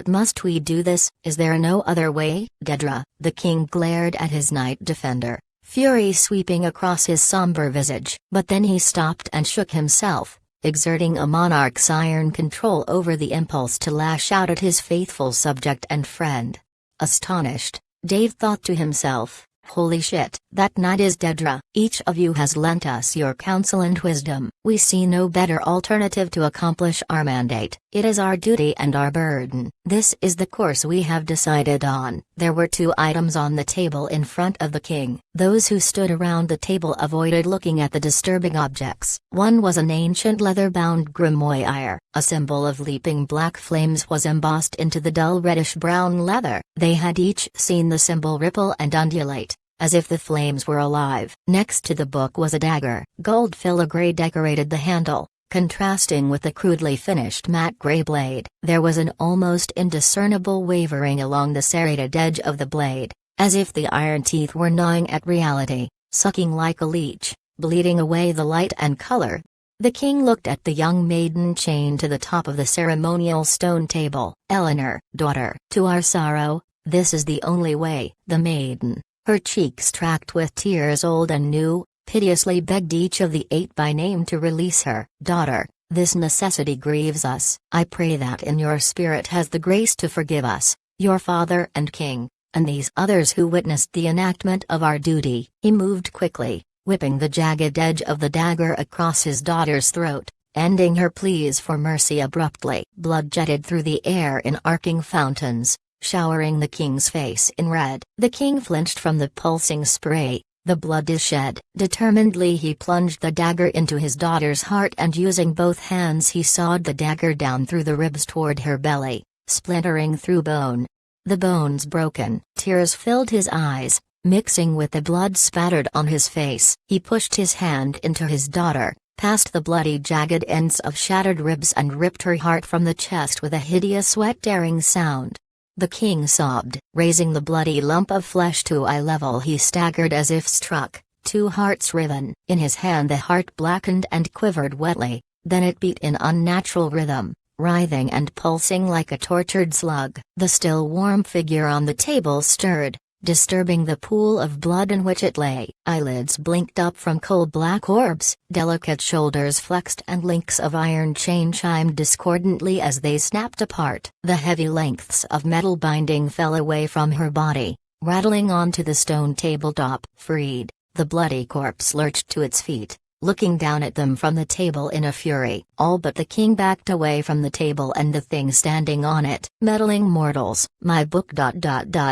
Must we do this? Is there no other way? Dedra, the king glared at his knight defender, fury sweeping across his somber visage. But then he stopped and shook himself. exerting a monarch's iron control over the impulse to lash out at his faithful subject and friend. Astonished, Dave thought to himself, "Holy shit, that knight is Dedra. Each of you has lent us your counsel and wisdom. We see no better alternative to accomplish our mandate. It is our duty and our burden. This is the course we have decided on." There were two items on the table in front of the king. Those who stood around the table avoided looking at the disturbing objects. One was an ancient leather-bound grimoire. A symbol of leaping black flames was embossed into the dull reddish-brown leather. They had each seen the symbol ripple and undulate, as if the flames were alive. Next to the book was a dagger. Gold filigree decorated the handle, contrasting with the crudely finished matte gray blade. There was an almost indiscernible wavering along the serrated edge of the blade, as if the iron teeth were gnawing at reality, sucking like a leech, bleeding away the light and color. The king looked at the young maiden chained to the top of the ceremonial stone table. "Eleanor, daughter, to our sorrow, this is the only way." The maiden, her cheeks tracked with tears old and new, piteously begged each of the 8 by name to release her. "Daughter, this necessity grieves us. I pray that in your spirit has the grace to forgive us, your father and king, and these others who witnessed the enactment of our duty." He moved quickly, whipping the jagged edge of the dagger across his daughter's throat, ending her pleas for mercy abruptly. Blood jetted through the air in arcing fountains, showering the king's face in red. The king flinched from the pulsing spray. "The blood is shed." Determinedly he plunged the dagger into his daughter's heart, and using both hands he sawed the dagger down through the ribs toward her belly, splintering through bone. The bones broken. Tears filled his eyes, mixing with the blood spattered on his face. He pushed his hand into his daughter, past the bloody jagged ends of shattered ribs, and ripped her heart from the chest with a hideous sweat-tearing sound. The king sobbed. Raising the bloody lump of flesh to eye level, he staggered as if struck, 2 hearts riven. In his hand the heart blackened and quivered wetly, then it beat in unnatural rhythm, writhing and pulsing like a tortured slug. The still warm figure on the table stirred, disturbing the pool of blood in which it lay. Eyelids blinked up from cold black orbs. Delicate shoulders flexed and links of iron chain chimed discordantly as they snapped apart. The heavy lengths of metal binding fell away from her body, rattling onto the stone tabletop. Freed, the bloody corpse lurched to its feet, looking down at them from the table in a fury. All but the king backed away from the table and the thing standing on it. "Meddling mortals, my book.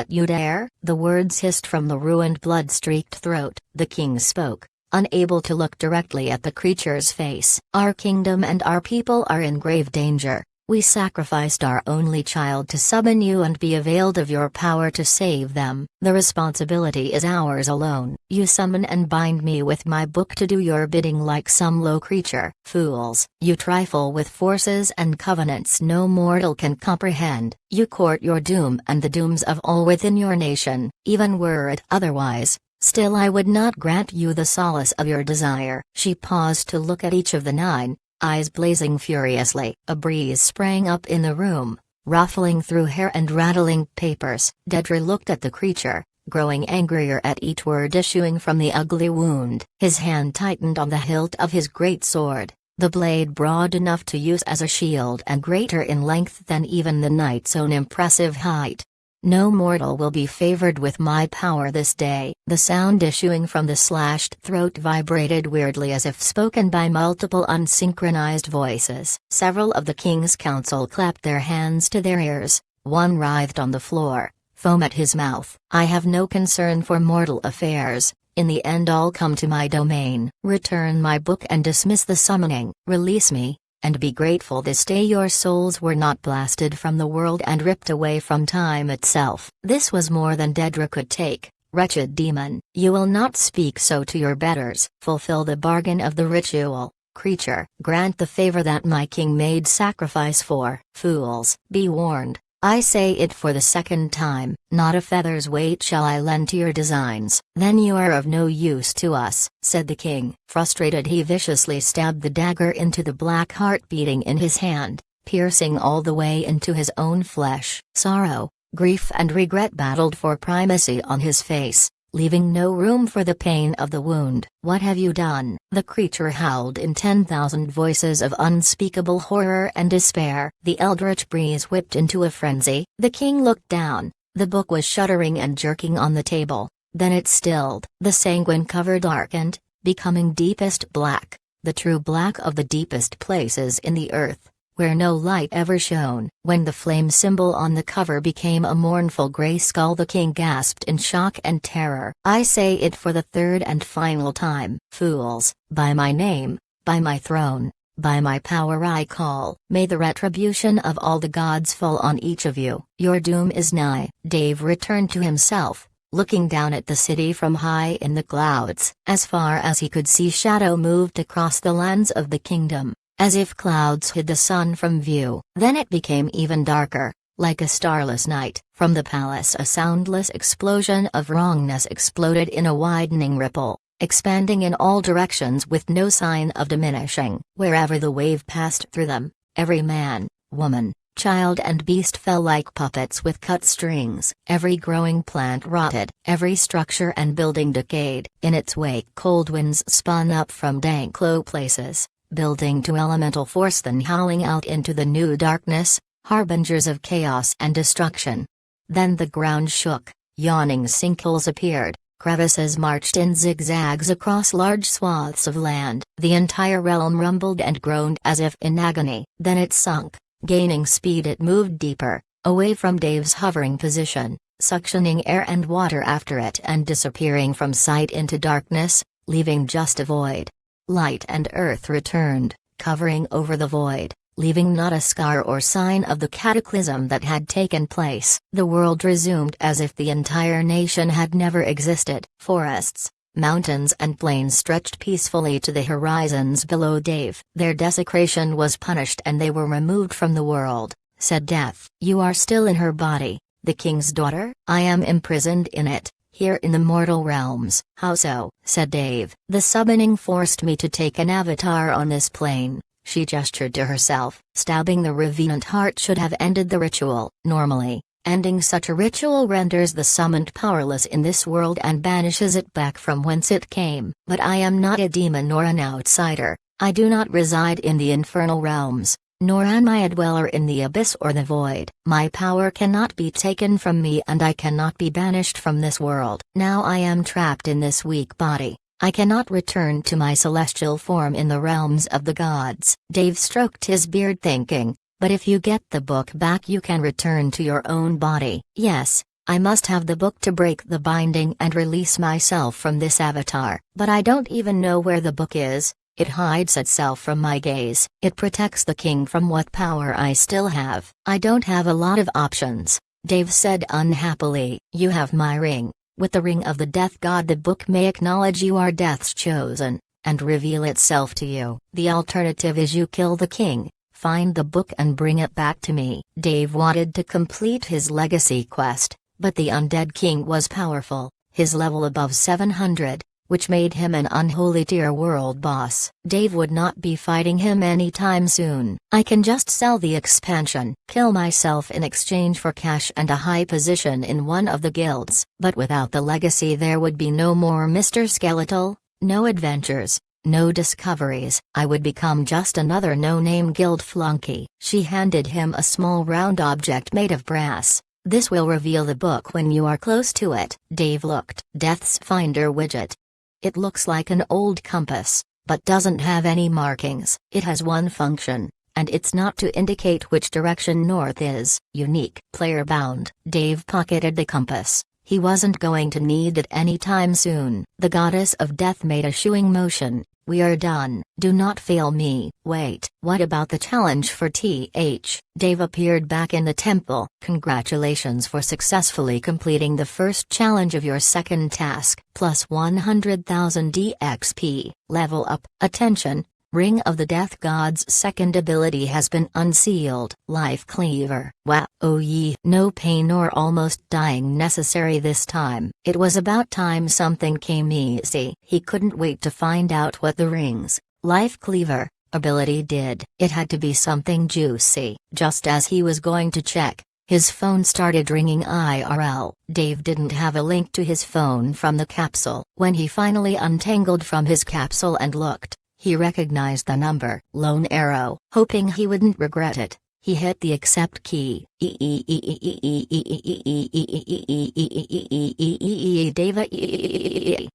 You dare?" The words hissed from the ruined blood-streaked throat. The king spoke, unable to look directly at the creature's face. "Our kingdom and our people are in grave danger. We sacrificed our only child to summon you and be availed of your power to save them. The responsibility is ours alone. You summon and bind me with my book to do your bidding like some low creature. Fools, you trifle with forces and covenants no mortal can comprehend. You court your doom and the dooms of all within your nation. Even were it otherwise, still I would not grant you the solace of your desire." She paused to look at each of the 9, eyes blazing furiously. A breeze sprang up in the room, ruffling through hair and rattling papers. Dedra looked at the creature, growing angrier at each word issuing from the ugly wound. His hand tightened on the hilt of his great sword, the blade broad enough to use as a shield and greater in length than even the knight's own impressive height. "No mortal will be favored with my power this day." The sound issuing from the slashed throat vibrated weirdly as if spoken by multiple unsynchronized voices. Several of the king's council clapped their hands to their ears, one writhed on the floor, foam at his mouth. "I have no concern for mortal affairs. In the end all come to my domain. Return my book and dismiss the summoning. Release me, and be grateful this day your souls were not blasted from the world and ripped away from time itself." This was more than Dedra could take. "Wretched demon, you will not speak so to your betters. Fulfill the bargain of the ritual, creature. Grant the favor that my king made sacrifice for." "Fools, be warned. I say it for the second time, not a feather's weight shall I lend to your designs." "Then you are of no use to us," said the king. Frustrated, he viciously stabbed the dagger into the black heart beating in his hand, piercing all the way into his own flesh. Sorrow, grief and regret battled for primacy on his face, leaving no room for the pain of the wound. "What have you done?" the creature howled in 10,000 voices of unspeakable horror and despair. The eldritch breeze whipped into a frenzy. The king looked down. The book was shuddering and jerking on the table. Then it stilled. The sanguine cover darkened, becoming deepest black, the true black of the deepest places in the earth, where no light ever shone. When the flame symbol on the cover became a mournful gray skull, the king gasped in shock and terror. "I say it for the third and final time. Fools, by my name, by my throne, by my power I call. May the retribution of all the gods fall on each of you. Your doom is nigh." Dave returned to himself, looking down at the city from high in the clouds. As far as he could see, shadow moved across the lands of the kingdom, as if clouds hid the sun from view. Then it became even darker, like a starless night. From the palace a soundless explosion of wrongness exploded in a widening ripple, expanding in all directions with no sign of diminishing. Wherever the wave passed through them, every man, woman, child and beast fell like puppets with cut strings. Every growing plant rotted, every structure and building decayed. In its wake cold winds spun up from dank low places, building to elemental force, then howling out into the new darkness, harbingers of chaos and destruction. Then the ground shook, yawning sinkholes appeared, crevices marched in zigzags across large swaths of land. The entire realm rumbled and groaned as if in agony. Then it sunk. Gaining speed, it moved deeper, away from Dave's hovering position, suctioning air and water after it and disappearing from sight into darkness, leaving just a void. Light and earth returned, covering over the void, leaving not a scar or sign of the cataclysm that had taken place. The world resumed as if the entire nation had never existed. Forests, mountains and plains stretched peacefully to the horizons below Dave. Their desecration was punished and they were removed from the world, said Death. "You are still in her body, the king's daughter?" "I am imprisoned in it, here in the mortal realms." "How so?" said Dave. "The summoning forced me to take an avatar on this plane." She gestured to herself. Stabbing the revenant heart should have ended the ritual. Normally, ending such a ritual renders the summoned powerless in this world and banishes it back from whence it came. But I am not a demon nor an outsider. I do not reside in the infernal realms, nor am I a dweller in the abyss or the void. My power cannot be taken from me and I cannot be banished from this world. Now I am trapped in this weak body. I cannot return to my celestial form in the realms of the gods. Dave stroked his beard, thinking, but if you get the book back you can return to your own body. Yes, I must have the book to break the binding and release myself from this avatar. But I don't even know where the book is. It hides itself from my gaze. It protects the king from what power I still have. I don't have a lot of options, Dave said unhappily. You have my ring. With the ring of the death god, the book may acknowledge you are death's chosen, and reveal itself to you. The alternative is you kill the king, find the book and bring it back to me. Dave wanted to complete his legacy quest, but the undead king was powerful, his level above 700, which made him an unholy tier world boss. Dave would not be fighting him anytime soon. I can just sell the expansion, kill myself in exchange for cash and a high position in one of the guilds. But without the legacy there would be no more Mr. Skeletal, no adventures, no discoveries. I would become just another no-name guild flunky. She handed him a small round object made of brass. This will reveal the book when you are close to it. Dave looked. Death's Finder widget. It looks like an old compass, but doesn't have any markings. It has one function, and it's not to indicate which direction north is. Unique. Player bound. Dave pocketed the compass. He wasn't going to need it anytime soon. The goddess of death made a shooing motion. We are done. Do not fail me. Wait, what about the challenge for TH? Dave appeared back in the temple. Congratulations for successfully completing the first challenge of your second task. Plus 100,000 DXP. Level up. Attention. Ring of the Death God's second ability has been unsealed. Life Cleaver. Wow. Oh ye. No pain or almost dying necessary this time. It was about time something came easy. He couldn't wait to find out what the ring's Life Cleaver ability did. It had to be something juicy. Just as he was going to check, His phone started ringing IRL. Dave didn't have a link to his phone from the capsule. When he finally untangled from his capsule and looked, he recognized the number. Lone Arrow. Hoping he wouldn't regret it, he hit the accept key.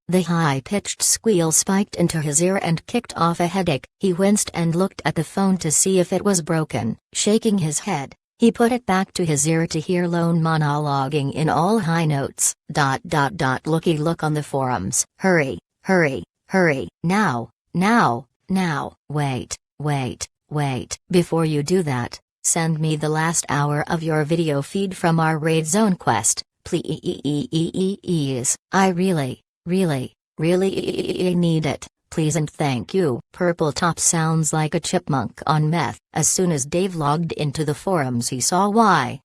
The high-pitched squeal spiked into his ear and kicked off a headache. He winced and looked at the phone to see if it was broken. Shaking his head, he put it back to his ear to hear Lone monologuing in all high notes. Looky look on the forums. Hurry, hurry, hurry. Now, now, now. Wait, wait, wait. Before you do that, send me the last hour of your video feed from our Raid Zone quest, please. I really, really, really need it, please and thank you. Purple Top sounds like a chipmunk on meth. As soon as Dave logged into the forums he saw why.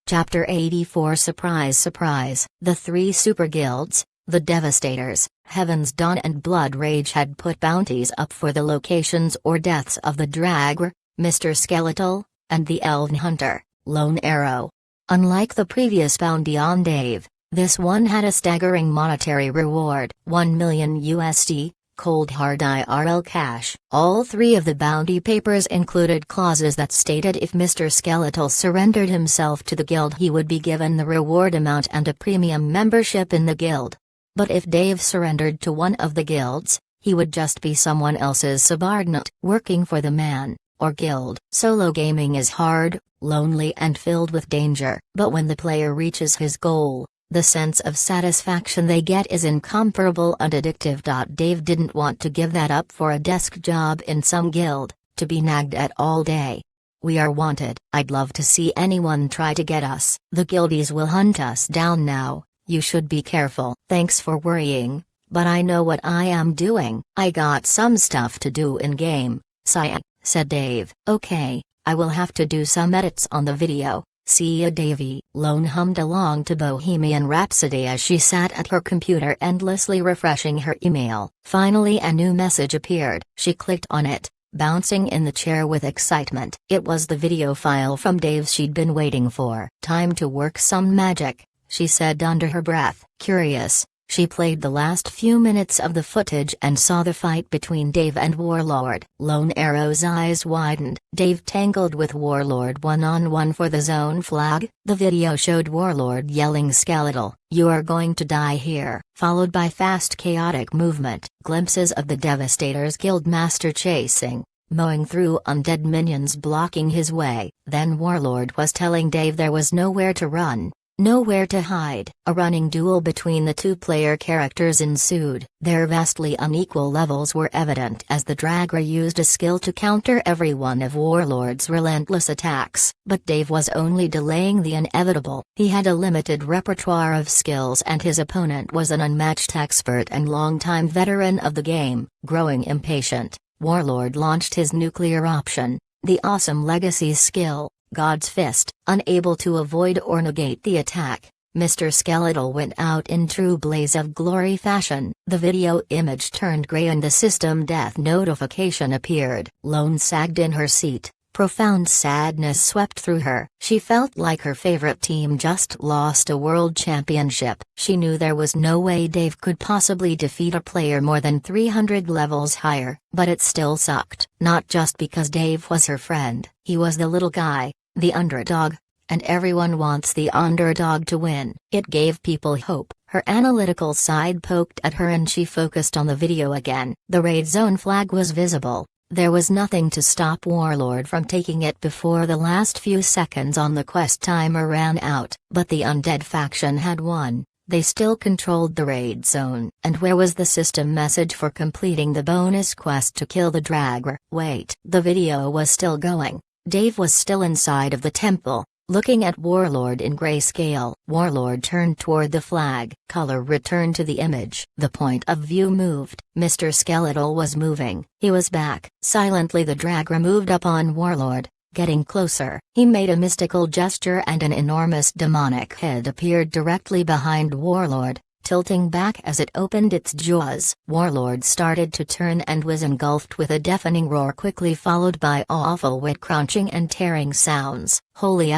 Chapter 84. Surprise surprise. The three super guilds, the Devastators, Heaven's Dawn and Blood Rage had put bounties up for the locations or deaths of the Dragger, Mr. Skeletal, and the Elven Hunter, Lone Arrow. Unlike the previous bounty on Dave, this one had a staggering monetary reward, 1 million USD, cold hard IRL cash. All three of the bounty papers included clauses that stated if Mr. Skeletal surrendered himself to the guild he would be given the reward amount and a premium membership in the guild. But if Dave surrendered to one of the guilds, he would just be someone else's subordinate, working for the man or guild. Solo gaming is hard, lonely and filled with danger, but when the player reaches his goal, the sense of satisfaction they get is incomparable and addictive. Dave didn't want to give that up for a desk job in some guild, to be nagged at all day. We are wanted. I'd love to see anyone try to get us. The guildies will hunt us down now, you should be careful. Thanks for worrying, but I know what I am doing. I got some stuff to do in-game, said Dave. Okay, I will have to do some edits on the video. See ya Davey. Lone hummed along to Bohemian Rhapsody as she sat at her computer endlessly refreshing her email. Finally a new message appeared. She clicked on it, bouncing in the chair with excitement. It was the video file from Dave she'd been waiting for. Time to work some magic, she said under her breath. Curious, she played the last few minutes of the footage and saw the fight between Dave and Warlord. Lone Arrow's eyes widened. Dave tangled with Warlord one-on-one for the zone flag. The video showed Warlord yelling Skeletal, "You are going to die here," followed by fast chaotic movement. Glimpses of the Devastators Guildmaster chasing, mowing through undead minions blocking his way. Then Warlord was telling Dave there was nowhere to run, nowhere to hide. A running duel between the two-player characters ensued. Their vastly unequal levels were evident as the Dragger used a skill to counter every one of Warlord's relentless attacks. But Dave was only delaying the inevitable. He had a limited repertoire of skills and his opponent was an unmatched expert and longtime veteran of the game. Growing impatient, Warlord launched his nuclear option, the awesome legacy skill, God's Fist. Unable to avoid or negate the attack, Mr. Skeletal went out in true blaze of glory fashion. The video image turned gray and the system death notification appeared. Lone sagged in her seat. Profound sadness swept through her. She felt like her favorite team just lost a world championship. She knew there was no way Dave could possibly defeat a player more than 300 levels higher, but it still sucked. Not just because Dave was her friend. He was the little guy, the underdog, and everyone wants the underdog to win. It gave people hope. Her analytical side poked at her and she focused on the video again. The raid zone flag was visible. There was nothing to stop Warlord from taking it before the last few seconds on the quest timer ran out. But the undead faction had won. They still controlled the raid zone. And where was the system message for completing the bonus quest to kill the Dragger? Wait. The video was still going. Dave was still inside of the temple, looking at Warlord in grayscale. Warlord turned toward the flag. Color returned to the image. The point of view moved. Mr. Skeletal was moving. He was back. Silently the Dragger moved up on Warlord, getting closer. He made a mystical gesture and an enormous demonic head appeared directly behind Warlord, tilting back as it opened its jaws. Warlord started to turn and was engulfed with a deafening roar, quickly followed by awful wet crunching and tearing sounds. Holy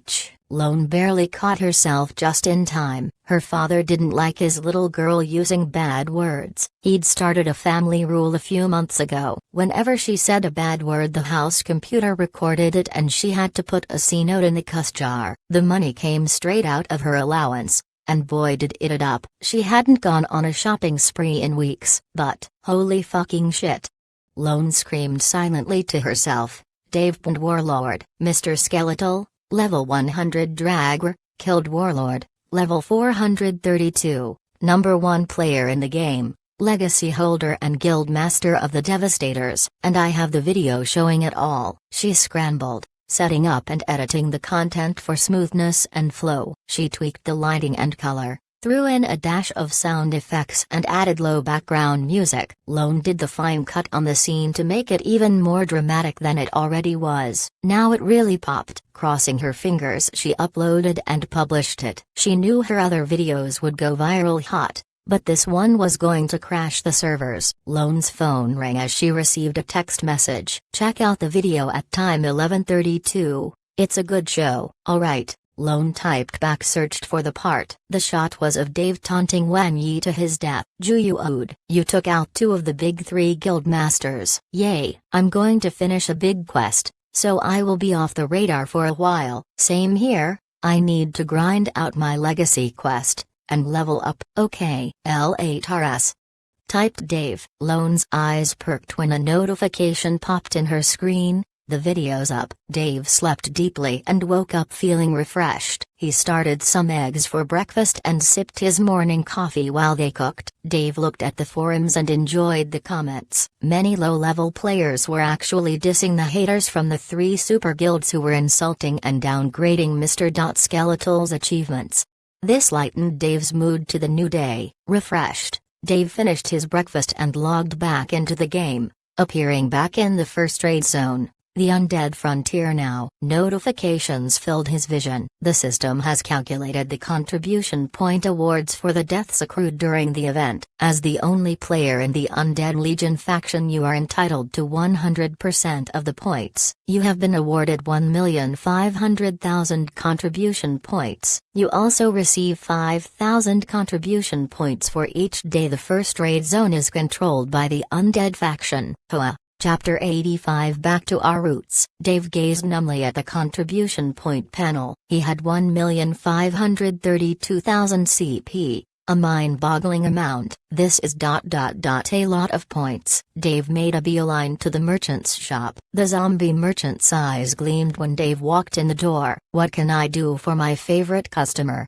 sh! Lone barely caught herself just in time. Her father didn't like his little girl using bad words. He'd started a family rule a few months ago. Whenever she said a bad word, the house computer recorded it and she had to put a C note in the cuss jar. The money came straight out of her allowance, and boy did it add up. She hadn't gone on a shopping spree in weeks, but, holy fucking shit. Lone screamed silently to herself. Dave and Warlord. Mr. Skeletal, level 100 dragger, killed Warlord, level 432, number 1 player in the game, legacy holder and guild master of the Devastators, and I have the video showing it all. She scrambled, setting up and editing the content for smoothness and flow. She tweaked the lighting and color, threw in a dash of sound effects and added low background music. Lone did the fine cut on the scene to make it even more dramatic than it already was. Now it really popped. Crossing her fingers, she uploaded and published it. She knew her other videos would go viral hot, but this one was going to crash the servers. Lone's phone rang as she received a text message. Check out the video at time 11:32. It's a good show. Alright. Lone typed back, searched for the part. The shot was of Dave taunting Wan Yi to his death. Juyu-ode, you took out 2 of the big 3 guild masters. Yay, I'm going to finish a big quest, so I will be off the radar for a while. Same here, I need to grind out my legacy quest, and level up. Okay, L8RS. Typed Dave. Lone's eyes perked when a notification popped in her screen. The video's up. Dave slept deeply and woke up feeling refreshed. He started some eggs for breakfast and sipped his morning coffee while they cooked. Dave looked at the forums and enjoyed the comments. Many low-level players were actually dissing the haters from the 3 super guilds who were insulting and downgrading Mr. Skeletal's achievements. This lightened Dave's mood to the new day. Refreshed, Dave finished his breakfast and logged back into the game, appearing back in the first raid zone. The undead frontier now. Notifications filled his vision. The system has calculated the contribution point awards for the deaths accrued during the event. As the only player in the Undead Legion faction, you are entitled to 100% of the points. You have been awarded 1,500,000 contribution points. You also receive 5,000 contribution points for each day the first raid zone is controlled by the Undead faction. Hoa. Chapter 85. Back to our roots. Dave gazed numbly at the contribution point panel. He had 1,532,000 CP, a mind-boggling amount. This is a lot of points. Dave made a beeline to the merchant's shop. The zombie merchant's eyes gleamed when Dave walked in the door. What can I do for my favorite customer?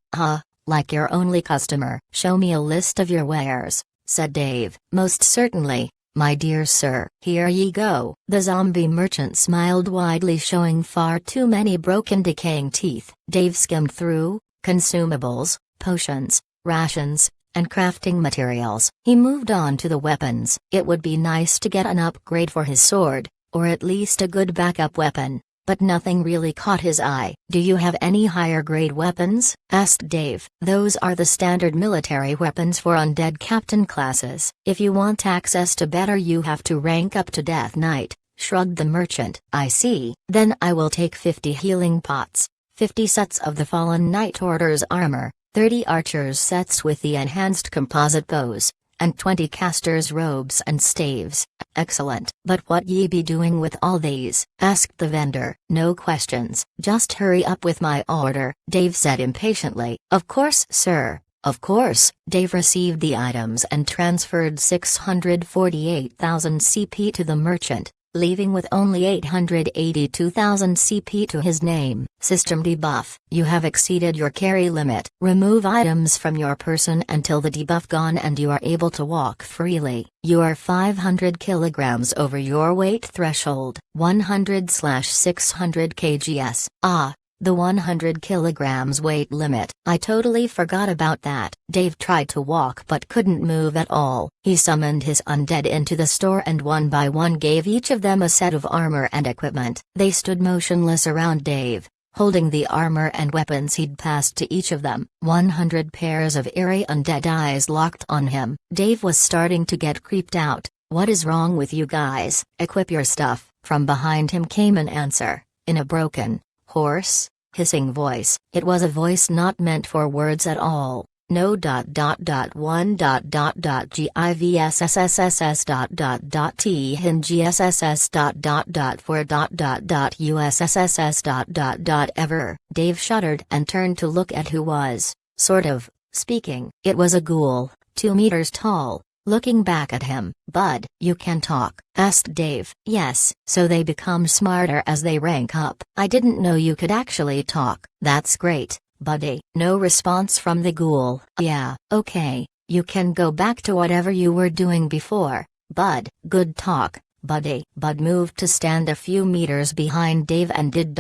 Like your only customer. Show me a list of your wares, said Dave. Most certainly, my dear sir. Here ye go. The zombie merchant smiled widely, showing far too many broken decaying teeth. Dave skimmed through consumables, potions, rations, and crafting materials. He moved on to the weapons. It would be nice to get an upgrade for his sword, or at least a good backup weapon, but nothing really caught his eye. Do you have any higher grade weapons? Asked Dave. Those are the standard military weapons for undead captain classes. If you want access to better, you have to rank up to Death Knight, shrugged the merchant. I see. Then I will take 50 healing pots, 50 sets of the Fallen Knight Order's armor, 30 archers sets with the enhanced composite bows, and 20 casters' robes and staves. Excellent. But what ye be doing with all these? Asked the vendor. No questions. Just hurry up with my order, Dave said impatiently. Of course, sir. Of course. Dave received the items and transferred 648,000 CP to the merchant, leaving with only 882,000 CP to his name. System debuff. You have exceeded your carry limit. Remove items from your person until the debuff gone and you are able to walk freely. You are 500 kilograms over your weight threshold. 100/600 kgs. The 100 kilograms weight limit. I totally forgot about that. Dave tried to walk but couldn't move at all. He summoned his undead into the store and one by one gave each of them a set of armor and equipment. They stood motionless around Dave, holding the armor and weapons he'd passed to each of them. 100 pairs of eerie undead eyes locked on him. Dave was starting to get creeped out. "What is wrong with you guys? Equip your stuff." From behind him came an answer, in a broken, hoarse, hissing voice. It was a voice not meant for words at all. No (1) givsss T hin gsss for ussss ever. Dave shuddered and turned to look at who was, sort of, speaking. It was a ghoul, 2 meters tall, looking back at him. "Bud, you can talk?" asked Dave. "Yes, so they become smarter as they rank up." "I didn't know you could actually talk." "That's great, buddy." No response from the ghoul. "Yeah, okay, you can go back to whatever you were doing before, Bud." "Good talk, buddy." Bud moved to stand a few meters behind Dave and did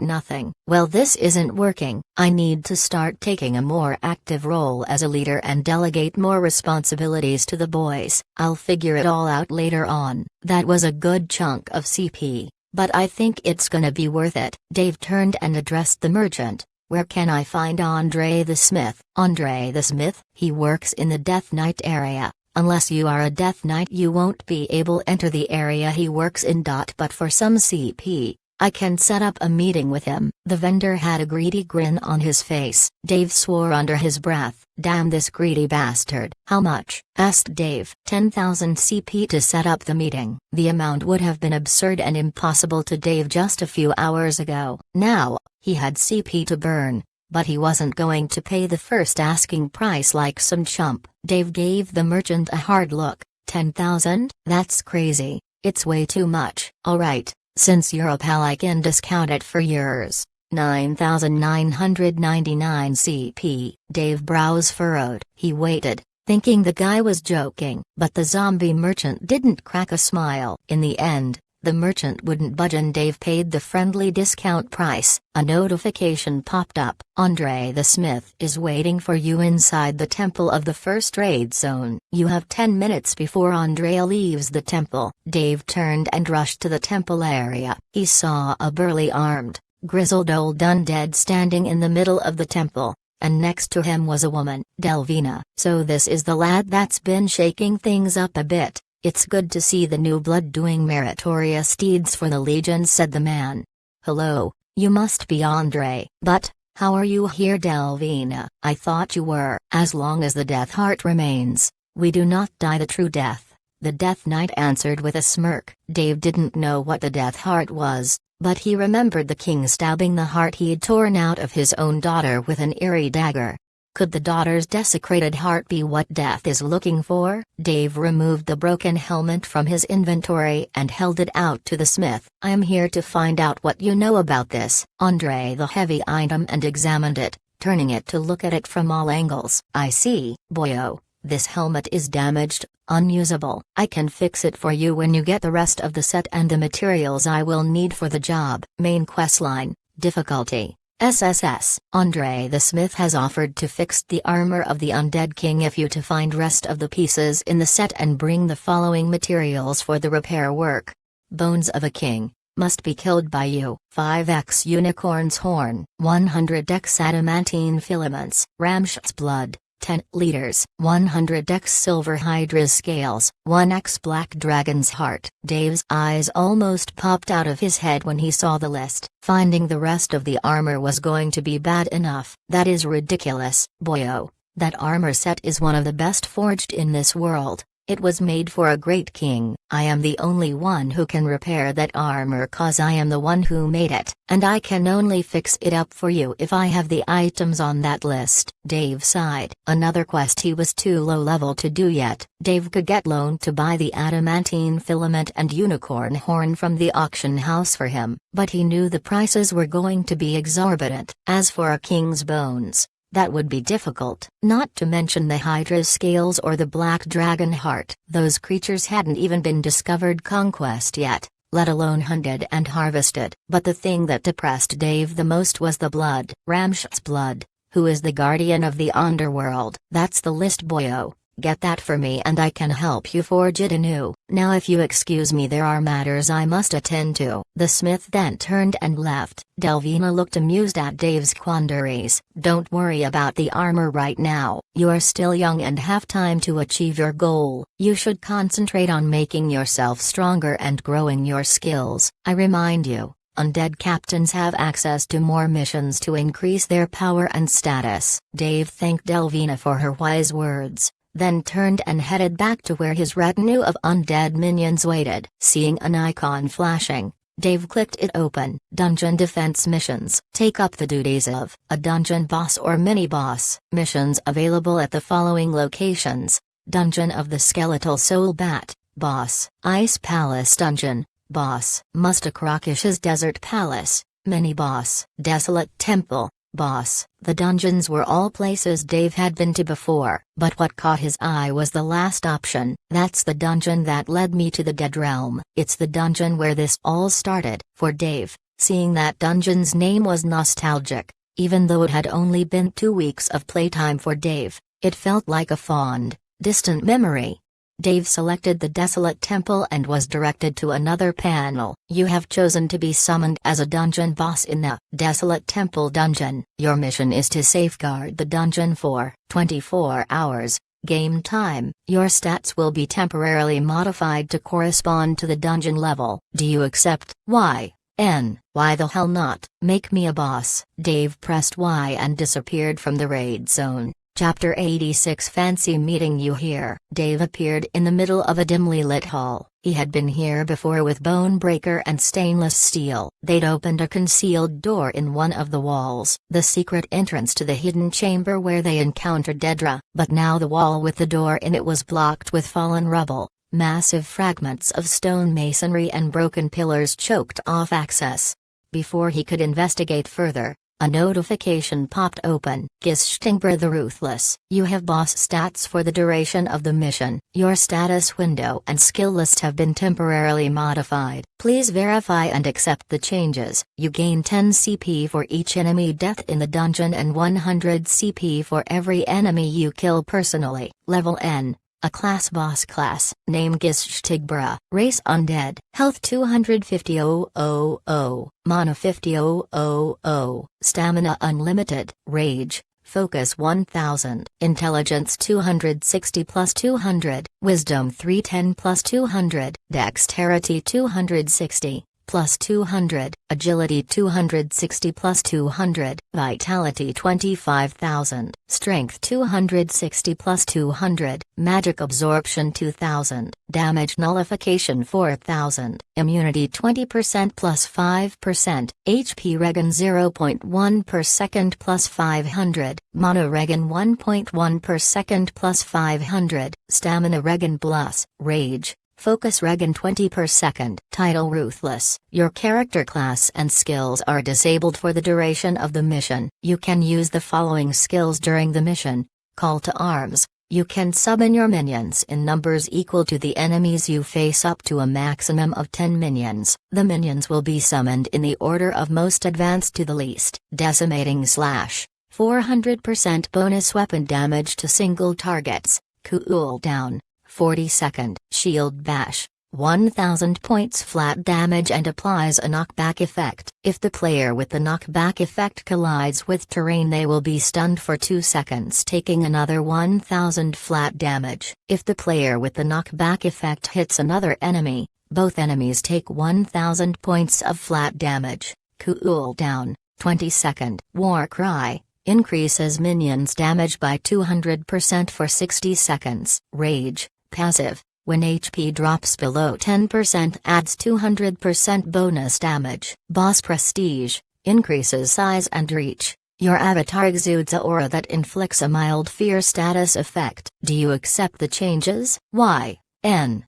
nothing. "Well, this isn't working. I need to start taking a more active role as a leader and delegate more responsibilities to the boys. I'll figure it all out later on." That was a good chunk of CP, but I think it's gonna be worth it. Dave turned and addressed the merchant. "Where can I find Andre the Smith?" "Andre the Smith? He works in the Death Knight area. Unless you are a Death Knight, you won't be able to enter the area he works in. But for some CP, I can set up a meeting with him." The vendor had a greedy grin on his face. Dave swore under his breath. "Damn this greedy bastard." "How much?" asked Dave. 10,000 CP to set up the meeting. The amount would have been absurd and impossible to Dave just a few hours ago. Now, he had CP to burn, but he wasn't going to pay the first asking price like some chump. Dave gave the merchant a hard look. 10,000? That's crazy. It's way too much. "Alright, since you're a pal, I can discount it for yours. 9,999 CP. Dave brows furrowed. He waited, thinking the guy was joking, but the zombie merchant didn't crack a smile. In the end, the merchant wouldn't budge and Dave paid the friendly discount price. A notification popped up. "Andre the Smith is waiting for you inside the temple of the first raid zone. You have 10 minutes before Andre leaves the temple." Dave turned and rushed to the temple area. He saw a burly armed, grizzled old undead standing in the middle of the temple, and next to him was a woman. "Delvina." "So this is the lad that's been shaking things up a bit. It's good to see the new blood doing meritorious deeds for the Legion," said the man. "Hello, you must be Andre. But, how are you here, Delvina?" "I thought you were." "As long as the Death Heart remains, we do not die the true death," the Death Knight answered with a smirk. Dave didn't know what the Death Heart was, but he remembered the king stabbing the heart he'd torn out of his own daughter with an eerie dagger. Could the daughter's desecrated heart be what death is looking for? Dave removed the broken helmet from his inventory and held it out to the smith. "I am here to find out what you know about this." Andre the heavy item and examined it, turning it to look at it from all angles. "I see, boyo. This helmet is damaged, unusable. I can fix it for you when you get the rest of the set and the materials I will need for the job." Main questline, difficulty SSS. Andre the Smith has offered to fix the armor of the Undead King if you to find rest of the pieces in the set and bring the following materials for the repair work. Bones of a king, must be killed by you. 5x unicorn's horn. 100x adamantine filaments. Ramsh's blood. 10 liters. 100x silver hydra's scales. 1x black dragon's heart. Dave's eyes almost popped out of his head when he saw the list. Finding the rest of the armor was going to be bad enough. That is ridiculous. Boyo, that armor set is one of the best forged in this world. It was made for a great king. I am the only one who can repair that armor cause I am the one who made it, and I can only fix it up for you if I have the items on that list. Dave sighed. Another quest he was too low level to do yet. Dave could get loaned to buy the adamantine filament and unicorn horn from the auction house for him, but he knew the prices were going to be exorbitant. As for a king's bones, that would be difficult. Not to mention the Hydra's scales or the black dragon heart. Those creatures hadn't even been discovered conquest yet, let alone hunted and harvested. But the thing that depressed Dave the most was the blood. Ramsh's blood, who is the guardian of the underworld. That's the list, boyo. Get that for me and I can help you forge it anew. Now if you excuse me, there are matters I must attend to." The smith then turned and left. Delvina looked amused at Dave's quandaries. "Don't worry about the armor right now. You are still young and have time to achieve your goal. You should concentrate on making yourself stronger and growing your skills. I remind you, undead captains have access to more missions to increase their power and status." Dave thanked Delvina for her wise words, then turned and headed back to where his retinue of undead minions waited. Seeing an icon flashing, Dave clicked it open. Dungeon Defense Missions. Take up the duties of a dungeon boss or mini-boss. Missions available at the following locations: Dungeon of the Skeletal Soul Bat, Boss. Ice Palace Dungeon, Boss. Mustakrakish's Desert Palace, Mini-Boss. Desolate Temple, Boss. The dungeons were all places Dave had been to before, but what caught his eye was the last option. "That's the dungeon that led me to the Dead Realm. It's the dungeon where this all started." For Dave, seeing that dungeon's name was nostalgic. Even though it had only been 2 weeks of playtime for Dave, it felt like a fond, distant memory. Dave selected the Desolate Temple and was directed to another panel. "You have chosen to be summoned as a dungeon boss in the Desolate Temple dungeon. Your mission is to safeguard the dungeon for 24 hours. Game time. Your stats will be temporarily modified to correspond to the dungeon level. Do you accept?" "Why the hell not? Make me a boss." Dave pressed Y and disappeared from the raid zone. Chapter 86. Fancy meeting you here. Dave appeared in the middle of a dimly lit hall. He had been here before with Bonebreaker and Stainless Steel. They'd opened a concealed door in one of the walls, the secret entrance to the hidden chamber where they encountered Dedra. But now the wall with the door in it was blocked with fallen rubble. Massive fragments of stone masonry and broken pillars choked off access. Before he could investigate further, a notification popped open. Gistingbra the Ruthless. You have boss stats for the duration of the mission. Your status window and skill list have been temporarily modified. Please verify and accept the changes. You gain 10 CP for each enemy death in the dungeon and 100 CP for every enemy you kill personally. Level N. A class boss class. Name Gistingbra. Race undead. Health 250,000. Mana 50,000. Stamina unlimited. Rage. Focus 1000. Intelligence 260 plus 200. Wisdom 310 plus 200. Dexterity 260 plus 200. Agility 260 plus 200. Vitality 25,000. Strength 260 plus 200. Magic absorption 2000. Damage nullification 4000. Immunity 20% plus 5%. HP regen 0.1 per second plus 500. Mana regen 1.1 per second plus 500. Stamina regen plus Rage. Focus regen 20 per second. Title Ruthless. Your character class and skills are disabled for the duration of the mission. You can use the following skills during the mission. Call to arms. You can summon your minions in numbers equal to the enemies you face up to a maximum of 10 minions. The minions will be summoned in the order of most advanced to the least. Decimating Slash. 400% bonus weapon damage to single targets. Cool down. 40-second. Shield Bash. 1000 points flat damage and applies a knockback effect. If the player with the knockback effect collides with terrain, they will be stunned for 2 seconds, taking another 1000 flat damage. If the player with the knockback effect hits another enemy, both enemies take 1000 points of flat damage. Cool down. 20-second. War Cry. Increases minions' damage by 200% for 60 seconds. Rage. Passive. When HP drops below 10%, adds 200% bonus damage. Boss Prestige. Increases size and reach. Your avatar exudes a aura that inflicts a mild fear status effect. Do you accept the changes?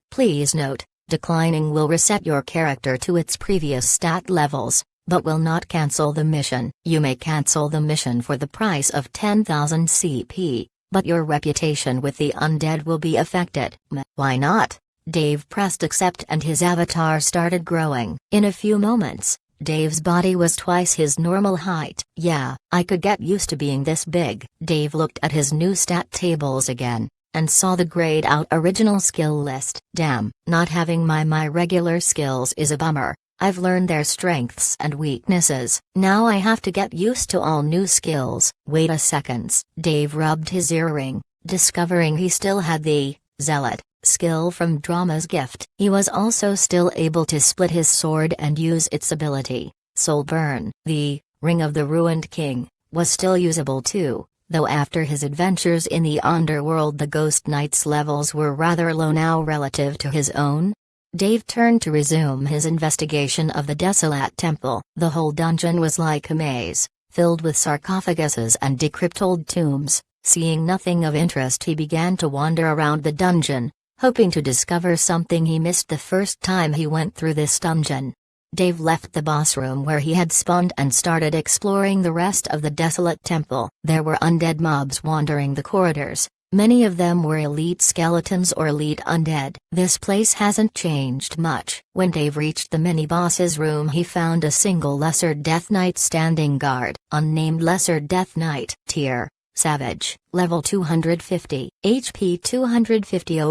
Please note, declining will reset your character to its previous stat levels, but will not cancel the mission. You may cancel the mission for the price of 10,000 CP. But your reputation with the undead will be affected. Why not? Dave pressed accept and his avatar started growing. In a few moments, Dave's body was twice his normal height. Yeah, I could get used to being this big. Dave looked at his new stat tables again. and saw the grayed out original skill list. Damn, not having my regular skills is a bummer. I've learned their strengths and weaknesses. Now I have to get used to all new skills. Wait a second. Dave rubbed his earring, discovering he still had the zealot skill from Drama's gift. He was also still able to split his sword and use its ability, Soul Burn. The Ring of the Ruined King was still usable too, though after his adventures in the underworld the Ghost Knight's levels were rather low now relative to his own. Dave turned to resume his investigation of the desolate temple. The whole dungeon was like a maze, filled with sarcophaguses and decrepit old tombs. Seeing nothing of interest, he began to wander around the dungeon, hoping to discover something he missed the first time he went through this dungeon. Dave left the boss room where he had spawned and started exploring the rest of the desolate temple. There were undead mobs wandering the corridors. Many of them were elite skeletons or elite undead. This place hasn't changed much. When Dave reached the mini-boss's room, he found a single Lesser Death Knight standing guard. Unnamed Lesser Death Knight. Tier: Savage. Level 250. HP 250.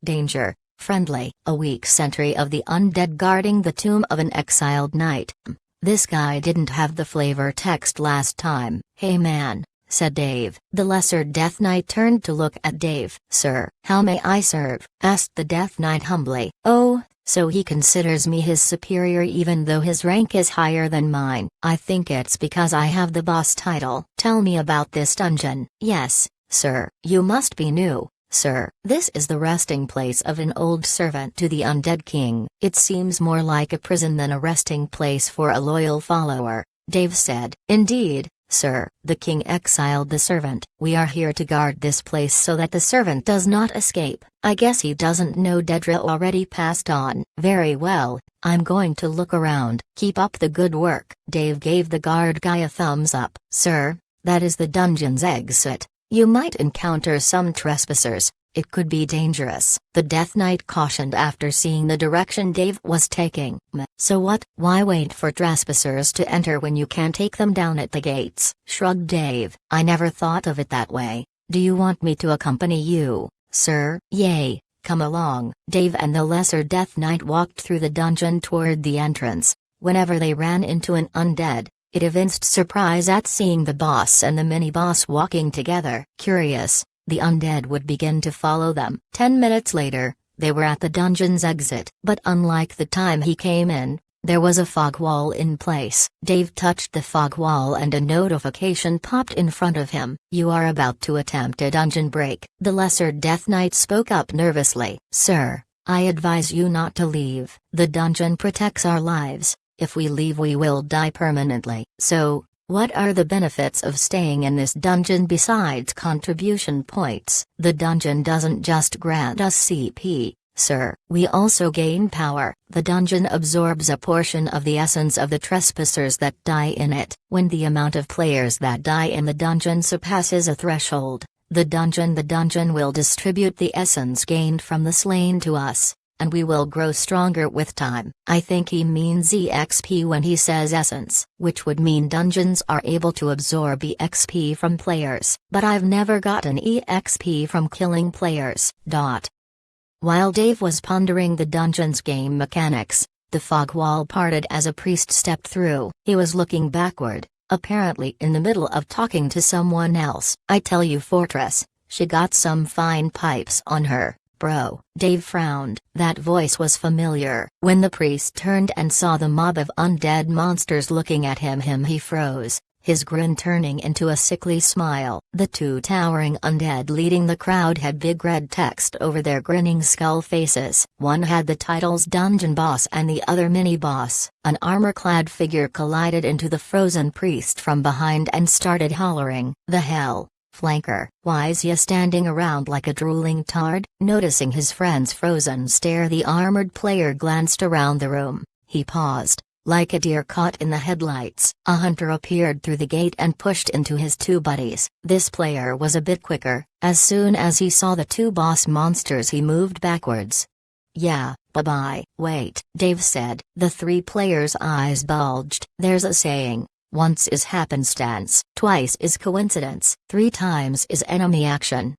Danger: Friendly. A weak sentry of the undead guarding the tomb of an exiled knight. This guy didn't have the flavor text last time. Hey man, said Dave. The Lesser Death Knight turned to look at Dave. Sir, how may I serve? Asked the Death Knight humbly. Oh, so he considers me his superior even though his rank is higher than mine. I think it's because I have the boss title. Tell me about this dungeon. Yes, sir. You must be new, sir. This is the resting place of an old servant to the undead king. It seems more like a prison than a resting place for a loyal follower, Dave said. Indeed, sir. The king exiled the servant. We are here to guard this place so that the servant does not escape. I guess he doesn't know Dedra already passed on. Very well, I'm going to look around. Keep up the good work. Dave gave the guard guy a thumbs up. Sir, that is the dungeon's exit. You might encounter some trespassers. It could be dangerous, the Death Knight cautioned after seeing the direction Dave was taking. So what? Why wait for trespassers to enter when you can take them down at the gates? Shrugged Dave. I never thought of it that way. Do you want me to accompany you, sir? Yay, come along. Dave and the Lesser Death Knight walked through the dungeon toward the entrance. Whenever they ran into an undead, it evinced surprise at seeing the boss and the mini-boss walking together. Curious, the undead would begin to follow them. 10 minutes later, they were at the dungeon's exit. But unlike the time he came in, there was a fog wall in place. Dave touched the fog wall and a notification popped in front of him. You are about to attempt a dungeon break. The Lesser Death Knight spoke up nervously. Sir, I advise you not to leave. The dungeon protects our lives. If we leave we will die permanently. So, what are the benefits of staying in this dungeon besides contribution points? The dungeon doesn't just grant us CP, sir. We also gain power. The dungeon absorbs a portion of the essence of the trespassers that die in it. When the amount of players that die in the dungeon surpasses a threshold, the dungeon will distribute the essence gained from the slain to us, and we will grow stronger with time. I think he means EXP when he says essence, which would mean dungeons are able to absorb EXP from players. But I've never gotten EXP from killing players. While Dave was pondering the dungeon's game mechanics, the fog wall parted as a priest stepped through. He was looking backward, apparently in the middle of talking to someone else. I tell you, Fortress, she got some fine pipes on her. Bro. Dave frowned. That voice was familiar. When the priest turned and saw the mob of undead monsters looking at him, he froze, his grin turning into a sickly smile. The two towering undead leading the crowd had big red text over their grinning skull faces. One had the titles Dungeon Boss and the other Mini Boss. An armor-clad figure collided into the frozen priest from behind and started hollering, "The hell? Flanker, why's ya standing around like a drooling tard?" Noticing his friend's frozen stare, the armored player glanced around the room. He paused, like a deer caught in the headlights. A hunter appeared through the gate and pushed into his two buddies. This player was a bit quicker. As soon as he saw the two boss monsters he moved backwards. Yeah, bye-bye. Wait, Dave said. The three players' eyes bulged. There's a saying, once is happenstance, twice is coincidence, three times is enemy action.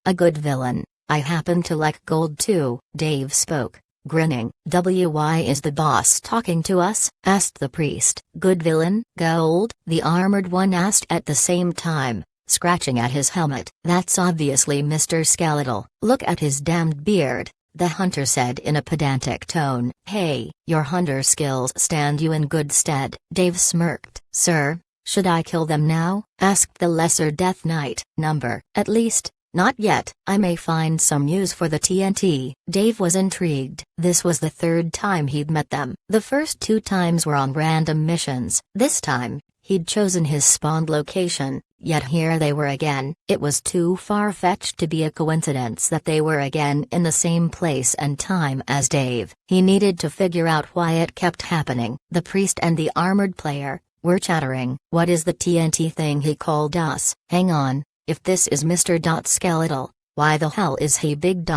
A good villain. I happen to like gold too, Dave spoke, grinning. Why is the boss talking to us? Asked the priest. Good villain? Gold? The armored one asked at the same time, scratching at his helmet. That's obviously Mr. Skeletal. Look at his damned beard, the hunter said in a pedantic tone. Hey, your hunter skills stand you in good stead. Dave smirked. Sir, should I kill them now? Asked the Lesser Death Knight. Number. At least, not yet. I may find some use for the TNT. Dave was intrigued. This was the third time he'd met them. The first 2 times were on random missions. This time, he'd chosen his spawn location, yet here they were again. It was too far-fetched to be a coincidence that they were again in the same place and time as Dave. He needed to figure out why it kept happening. The priest and the armored player were chattering. What is the TNT thing he called us? Hang on, if this is Mr. Skeletal, why the hell is he big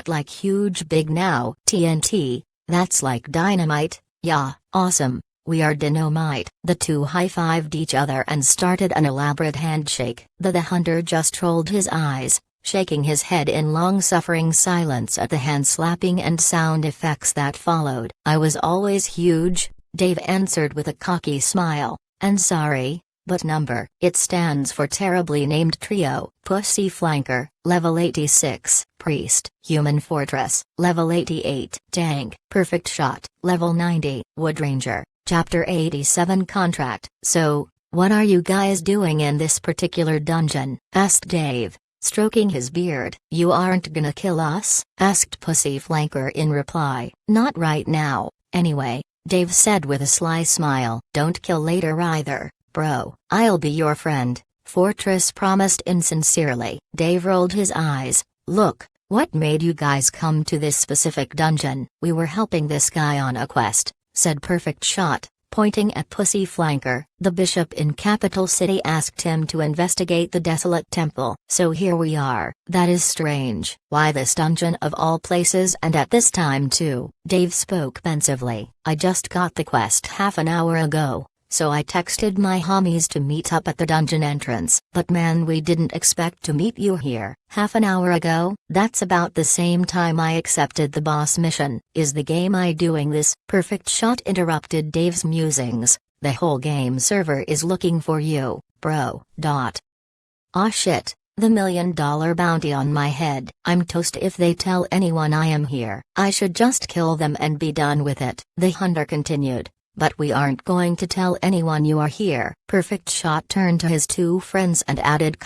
like huge big now? TNT, that's like dynamite. Yeah, awesome. We are dynamite. The two high-fived each other and started an elaborate handshake. The hunter just rolled his eyes, shaking his head in long-suffering silence at the hand-slapping and sound effects that followed. I was always huge, Dave answered with a cocky smile, and sorry, but number. It stands for terribly named trio. Pussy Flanker, level 86. Priest, Human Fortress, level 88. Tank, Perfect Shot, level 90. Wood Ranger, Chapter 87 Contract. So, what are you guys doing in this particular dungeon? Asked Dave, stroking his beard. You aren't gonna kill us? Asked Pussy Flanker in reply. Not right now, anyway, Dave said with a sly smile. Don't kill later either, bro. I'll be your friend, Fortress promised insincerely. Dave rolled his eyes. Look, what made you guys come to this specific dungeon? We were helping this guy on a quest, said Perfect Shot, pointing at Pussy Flanker. The bishop in Capital City asked him to investigate the desolate temple. So here we are. That is strange. Why this dungeon of all places and at this time too? Dave spoke pensively. I just got the quest half an hour ago, so I texted my homies to meet up at the dungeon entrance. But man, we didn't expect to meet you here. Half an hour ago? That's about the same time I accepted the boss mission. Is the game I doing this? Perfect Shot interrupted Dave's musings. The whole game server is looking for you, bro. Aw shit, the $1 million bounty on my head. I'm toast if they tell anyone I am here. I should just kill them and be done with it. The hunter continued. But we aren't going to tell anyone you are here. Perfect Shot turned to his 2 friends and added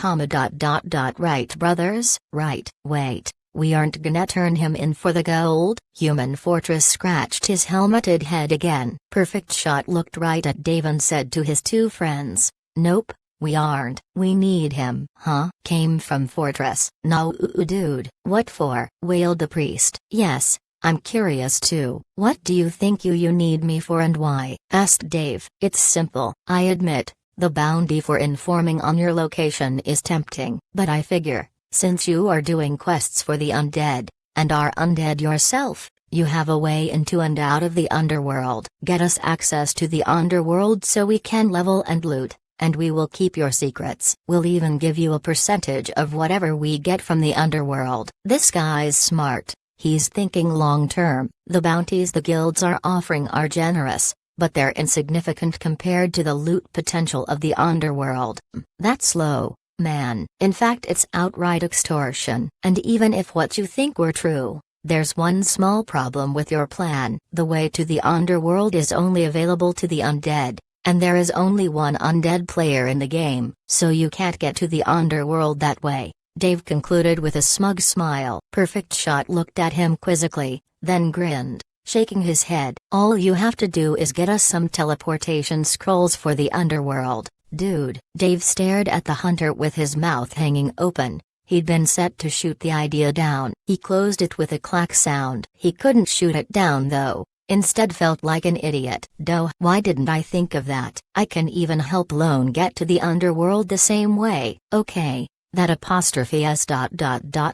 Right brothers? Right. Wait, we aren't gonna turn him in for the gold? Human Fortress scratched his helmeted head again. Perfect Shot looked right at Dave and said to his 2 friends, nope, we aren't. We need him. Huh? Came from Fortress. No dude. What for? Wailed the priest. Yes, I'm curious too. What do you think you need me for and why? Asked Dave. It's simple. I admit, the bounty for informing on your location is tempting. But I figure, since you are doing quests for the undead, and are undead yourself, you have a way into and out of the underworld. Get us access to the underworld so we can level and loot, and we will keep your secrets. We'll even give you a percentage of whatever we get from the underworld. This guy's smart. He's thinking long-term. The bounties the guilds are offering are generous, but they're insignificant compared to the loot potential of the underworld. That's low, man. In fact, it's outright extortion. And even if what you think were true, there's one small problem with your plan. The way to the underworld is only available to the undead, and there is only one undead player in the game, so you can't get to the underworld that way, Dave concluded with a smug smile. Perfect Shot looked at him quizzically, then grinned, shaking his head. All you have to do is get us some teleportation scrolls for the underworld, dude. Dave stared at the hunter with his mouth hanging open. He'd been set to shoot the idea down. He closed it with a clack sound. He couldn't shoot it down though. Instead felt like an idiot. Duh, why didn't I think of that? I can even help Lone get to the underworld the same way. Okay, That apostrophe s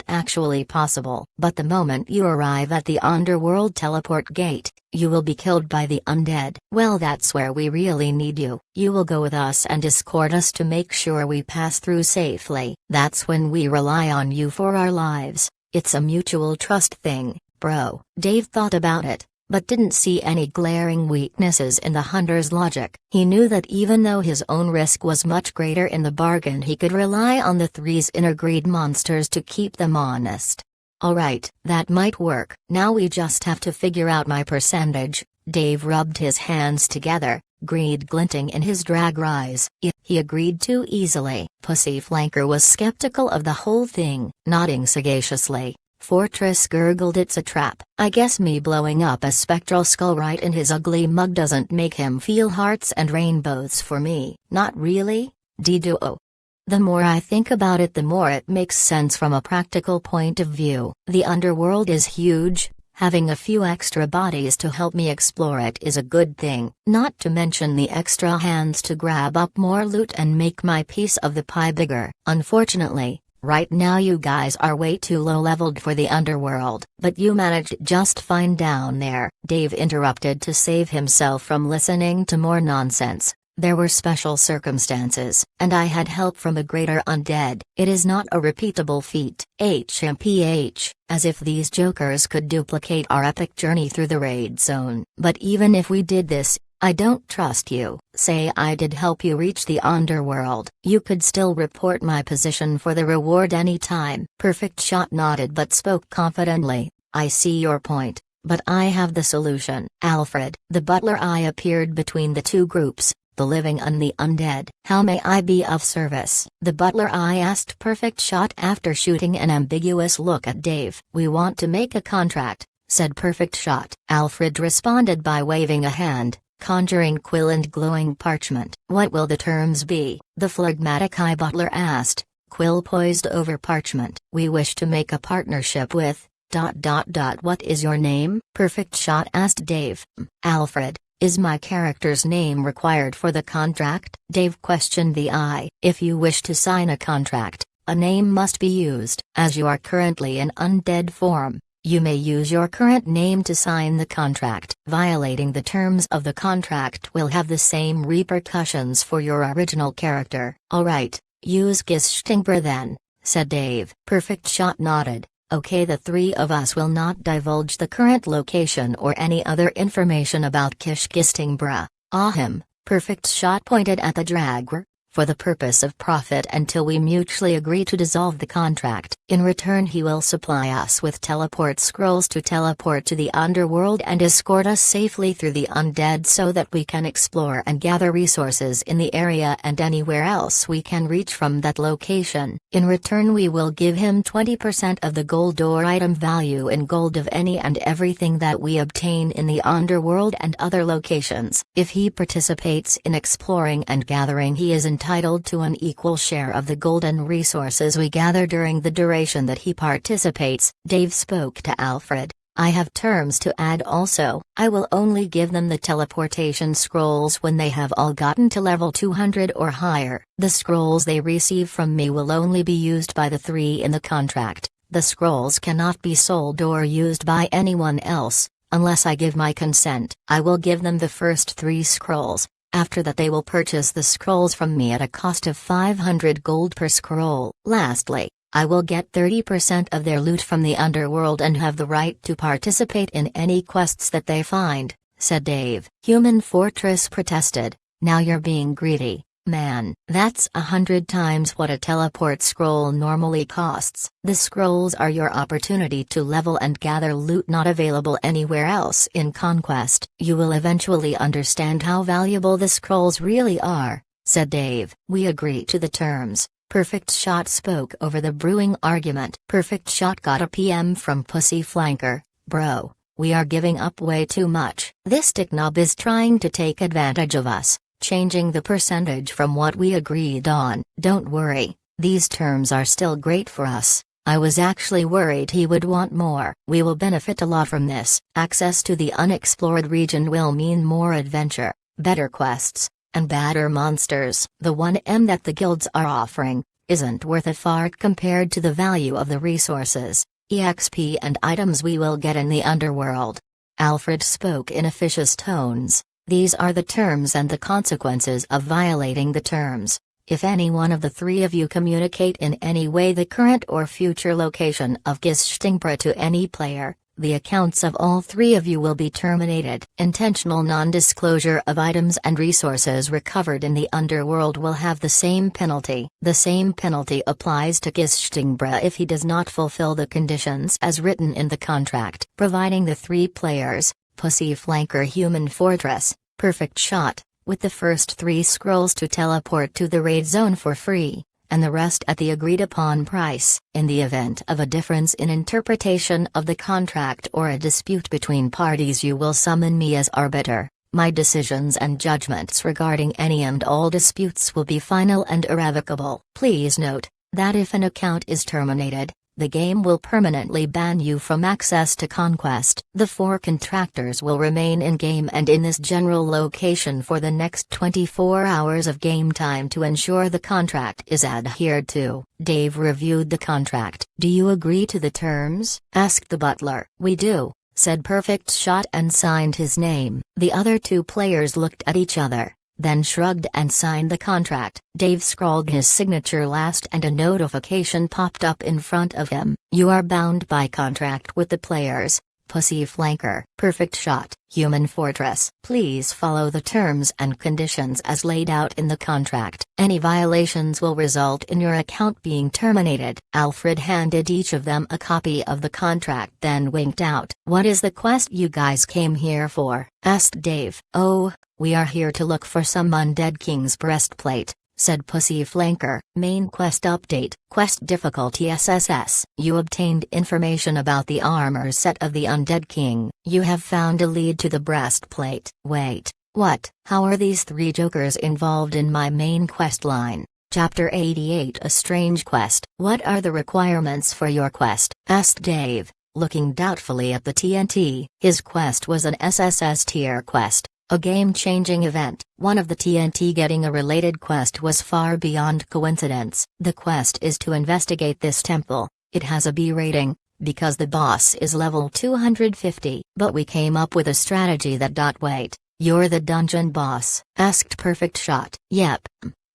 actually possible. But the moment you arrive at the underworld teleport gate, you will be killed by the undead. Well, that's where we really need you. You will go with us and escort us to make sure we pass through safely. That's when we rely on you for our lives. It's a mutual trust thing, bro. Dave thought about it, but didn't see any glaring weaknesses in the hunter's logic. He knew that even though his own risk was much greater in the bargain, he could rely on the three's inner greed monsters to keep them honest. Alright, that might work. Now we just have to figure out my percentage. Dave rubbed his hands together, greed glinting in his drag eyes. He agreed too easily. Pussy Flanker was skeptical of the whole thing, nodding sagaciously. Fortress gurgled, it's a trap. I guess me blowing up a spectral skull right in his ugly mug doesn't make him feel hearts and rainbows for me. Not really? Diduo. The more I think about it, the more it makes sense from a practical point of view. The underworld is huge. Having a few extra bodies to help me explore it is a good thing, not to mention the extra hands to grab up more loot and make my piece of the pie bigger. Unfortunately, right now you guys are way too low-leveled for the underworld. But you managed just fine down there. Dave interrupted to save himself from listening to more nonsense. There were special circumstances, and I had help from a greater undead. It is not a repeatable feat. HMPH, as if these jokers could duplicate our epic journey through the raid zone. But even if we did this, I don't trust you. Say I did help you reach the underworld. You could still report my position for the reward anytime. Perfect Shot nodded but spoke confidently. I see your point, but I have the solution. Alfred, the butler eye appeared between the two groups, the living and the undead. How may I be of service? The butler eye asked Perfect Shot after shooting an ambiguous look at Dave. We want to make a contract, said Perfect Shot. Alfred responded by waving a hand, conjuring quill and glowing parchment. What will the terms be? The phlegmatic eye butler asked, quill poised over parchment. We wish to make a partnership with... What is your name? Perfect Shot asked Dave. Alfred. Is my character's name required for the contract? Dave questioned the eye. If you wish to sign a contract, a name must be used. As you are currently in undead form, you may use your current name to sign the contract. Violating the terms of the contract will have the same repercussions for your original character. Alright, use Gistingbra then, said Dave. Perfect Shot nodded. Okay, the three of us will not divulge the current location or any other information about Gistingbra. Ahem, Perfect Shot pointed at the dragger, for the purpose of profit until we mutually agree to dissolve the contract. In return he will supply us with teleport scrolls to teleport to the underworld and escort us safely through the undead so that we can explore and gather resources in the area and anywhere else we can reach from that location. In return we will give him 20% of the gold or item value in gold of any and everything that we obtain in the underworld and other locations. If he participates in exploring and gathering, he is entitled to an equal share of the gold and resources we gather during the duration that he participates. Dave spoke to Alfred. I have terms to add also. I will only give them the teleportation scrolls when they have all gotten to level 200 or higher. The scrolls they receive from me will only be used by the three in the contract. The scrolls cannot be sold or used by anyone else, unless I give my consent. I will give them the first 3 scrolls. After that they will purchase the scrolls from me at a cost of 500 gold per scroll. Lastly, I will get 30% of their loot from the underworld and have the right to participate in any quests that they find, said Dave. Human Fortress protested. Now you're being greedy, man. That's 100 times what a teleport scroll normally costs. The scrolls are your opportunity to level and gather loot not available anywhere else in Conquest. You will eventually understand how valuable the scrolls really are, said Dave. We agree to the terms. Perfect Shot spoke over the brewing argument. Perfect Shot got a PM from Pussy Flanker. Bro, we are giving up way too much. This dicknob is trying to take advantage of us, changing the percentage from what we agreed on. Don't worry, these terms are still great for us. I was actually worried he would want more. We will benefit a lot from this. Access to the unexplored region will mean more adventure, better quests, and badder monsters. The 1M that the guilds are offering, isn't worth a fart compared to the value of the resources, EXP and items we will get in the underworld. Alfred spoke in officious tones. These are the terms and the consequences of violating the terms. If any one of the three of you communicate in any way the current or future location of Gistingpra to any player, the accounts of all three of you will be terminated. Intentional non-disclosure of items and resources recovered in the underworld will have the same penalty. The same penalty applies to Gistingpra if he does not fulfill the conditions as written in the contract, providing the three players, Pussy Flanker Human Fortress, Perfect Shot, with the first 3 scrolls to teleport to the raid zone for free, and the rest at the agreed-upon price. In the event of a difference in interpretation of the contract or a dispute between parties, you will summon me as arbiter. My decisions and judgments regarding any and all disputes will be final and irrevocable. Please note that if an account is terminated, the game will permanently ban you from access to Conquest. The 4 contractors will remain in-game and in this general location for the next 24 hours of game time to ensure the contract is adhered to. Dave reviewed the contract. "Do you agree to the terms?" asked the butler. "We do," said Perfect Shot and signed his name. The other 2 players looked at each other, then shrugged and signed the contract. Dave scrawled his signature last and a notification popped up in front of him. "You are bound by contract with the players, Pussy Flanker, Perfect Shot, Human Fortress. Please follow the terms and conditions as laid out in the contract. Any violations will result in your account being terminated." Alfred handed each of them a copy of the contract then winked out. "What is the quest you guys came here for?" asked Dave. "Oh, we are here to look for some Undead King's breastplate," said Pussy Flanker. "Main quest update. Quest difficulty SSS. You obtained information about the armor set of the Undead King. You have found a lead to the breastplate." "Wait, what? How are these 3 jokers involved in my main quest line?" Chapter 88 A Strange Quest. "What are the requirements for your quest?" asked Dave, looking doubtfully at the TNT. His quest was an SSS tier quest. A game-changing event. One of the TNT getting a related quest was far beyond coincidence. The quest is to investigate this temple. It has a B rating, because the boss is level 250. "But we came up with a strategy that wait, you're the dungeon boss?" asked Perfect Shot. "Yep.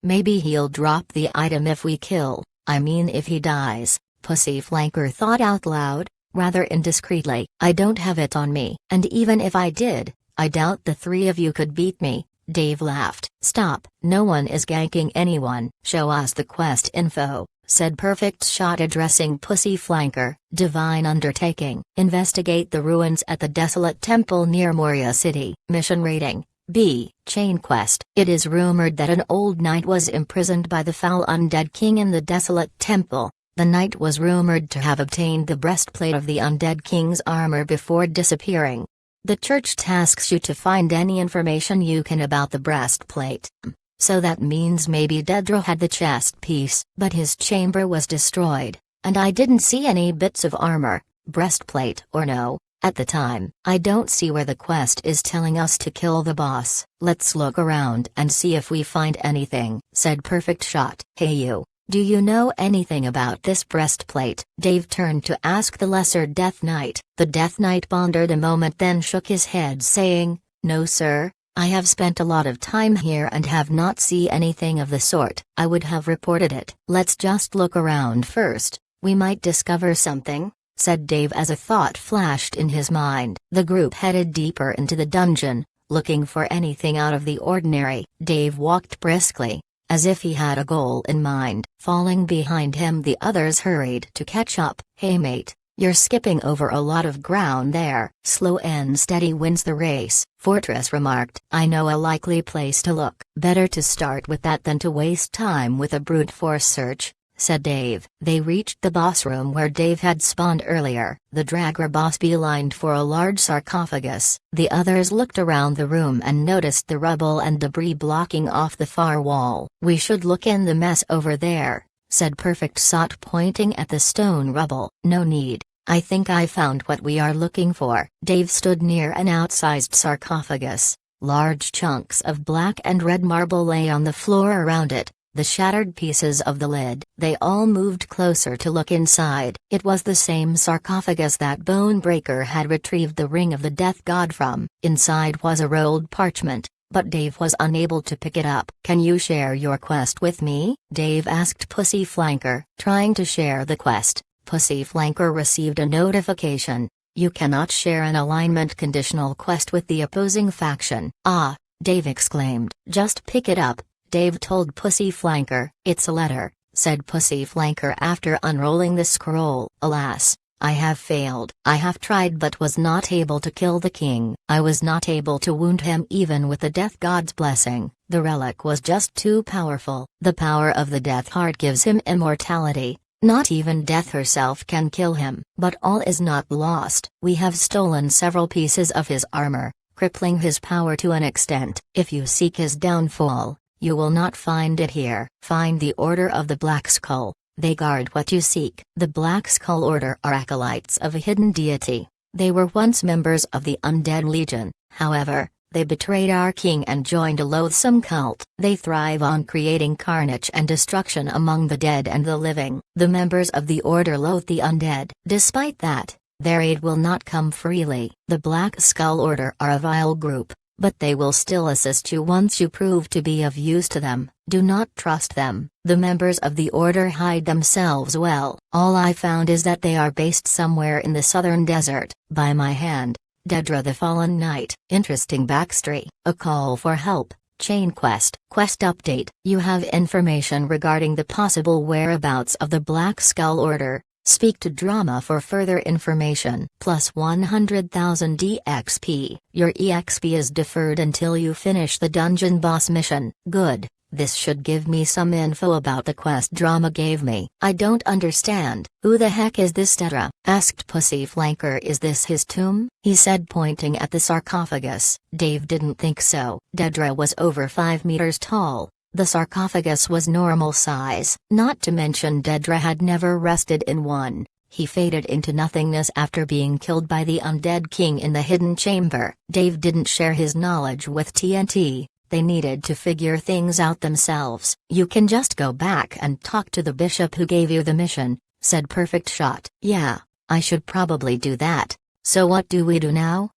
Maybe he'll drop the item if we kill, if he dies," Pussy Flanker thought out loud, rather indiscreetly. "I don't have it on me. And even if I did, I doubt the 3 of you could beat me." Dave laughed. "Stop, no one is ganking anyone." "Show us the quest info," said Perfect Shot addressing Pussy Flanker. "Divine undertaking. Investigate the ruins at the desolate temple near Moria City. Mission rating, B. Chain quest. It is rumored that an old knight was imprisoned by the foul Undead King in the desolate temple. The knight was rumored to have obtained the breastplate of the Undead King's armor before disappearing. The church tasks you to find any information you can about the breastplate. So that means maybe Dedra had the chest piece, but his chamber was destroyed, and I didn't see any bits of armor, breastplate or no, at the time. I don't see where the quest is telling us to kill the boss." "Let's look around and see if we find anything," said Perfect Shot. "Hey you. Do you know anything about this breastplate?" Dave turned to ask the Lesser Death Knight. The Death Knight pondered a moment then shook his head saying, "No sir, I have spent a lot of time here and have not seen anything of the sort. I would have reported it." "Let's just look around first, we might discover something," said Dave as a thought flashed in his mind. The group headed deeper into the dungeon, looking for anything out of the ordinary. Dave walked briskly, as if he had a goal in mind. Falling behind him, the others hurried to catch up. "Hey mate, you're skipping over a lot of ground there." "Slow and steady wins the race," Fortress remarked. "I know a likely place to look." "Better to start with that than to waste time with a brute force search," said Dave. They reached the boss room where Dave had spawned earlier. The Dragger boss beelined for a large sarcophagus. The others looked around the room and noticed the rubble and debris blocking off the far wall. "We should look in the mess over there," said Perfect Shot pointing at the stone rubble. "No need, I think I found what we are looking for." Dave stood near an outsized sarcophagus. Large chunks of black and red marble lay on the floor around it, the shattered pieces of the lid. They all moved closer to look inside. It was the same sarcophagus that Bonebreaker had retrieved the ring of the death god from. Inside was a rolled parchment, but Dave was unable to pick it up. "Can you share your quest with me?" Dave asked Pussy Flanker. Trying to share the quest, Pussy Flanker received a notification. "You cannot share an alignment conditional quest with the opposing faction." "Ah," Dave exclaimed. "Just pick it up," Dave told Pussy Flanker. "It's a letter," said Pussy Flanker after unrolling the scroll. "Alas, I have failed. I have tried but was not able to kill the king. I was not able to wound him even with the death god's blessing. The relic was just too powerful. The power of the death heart gives him immortality. Not even death herself can kill him. But all is not lost. We have stolen several pieces of his armor, crippling his power to an extent. If you seek his downfall, you will not find it here. Find the Order of the Black Skull. They guard what you seek." The Black Skull Order are acolytes of a hidden deity. They were once members of the Undead Legion, however, they betrayed our king and joined a loathsome cult. They thrive on creating carnage and destruction among the dead and the living. The members of the Order loathe the undead. Despite that, their aid will not come freely. The Black Skull Order are a vile group, but they will still assist you once you prove to be of use to them. Do not trust them. The members of the Order hide themselves well. All I found is that they are based somewhere in the southern desert. By my hand, Dedra the Fallen Knight. Interesting backstory. A call for help. Chain quest. Quest update. You have information regarding the possible whereabouts of the Black Skull Order. Speak to Drama for further information. Plus 100,000 EXP. Your EXP is deferred until you finish the dungeon boss mission. Good. This should give me some info about the quest Drama gave me. "I don't understand. Who the heck is this Dedra?" asked Pussy Flanker. "Is this his tomb?" he said, pointing at the sarcophagus. Dave didn't think so. Dedra was over 5 meters tall. The sarcophagus was normal size. Not to mention Dedra had never rested in one. He faded into nothingness after being killed by the undead king in the hidden chamber. Dave didn't share his knowledge with TNT. They needed to figure things out themselves. "You can just go back and talk to the bishop who gave you the mission," said Perfect Shot. "Yeah, I should probably do that. So what do we do now?"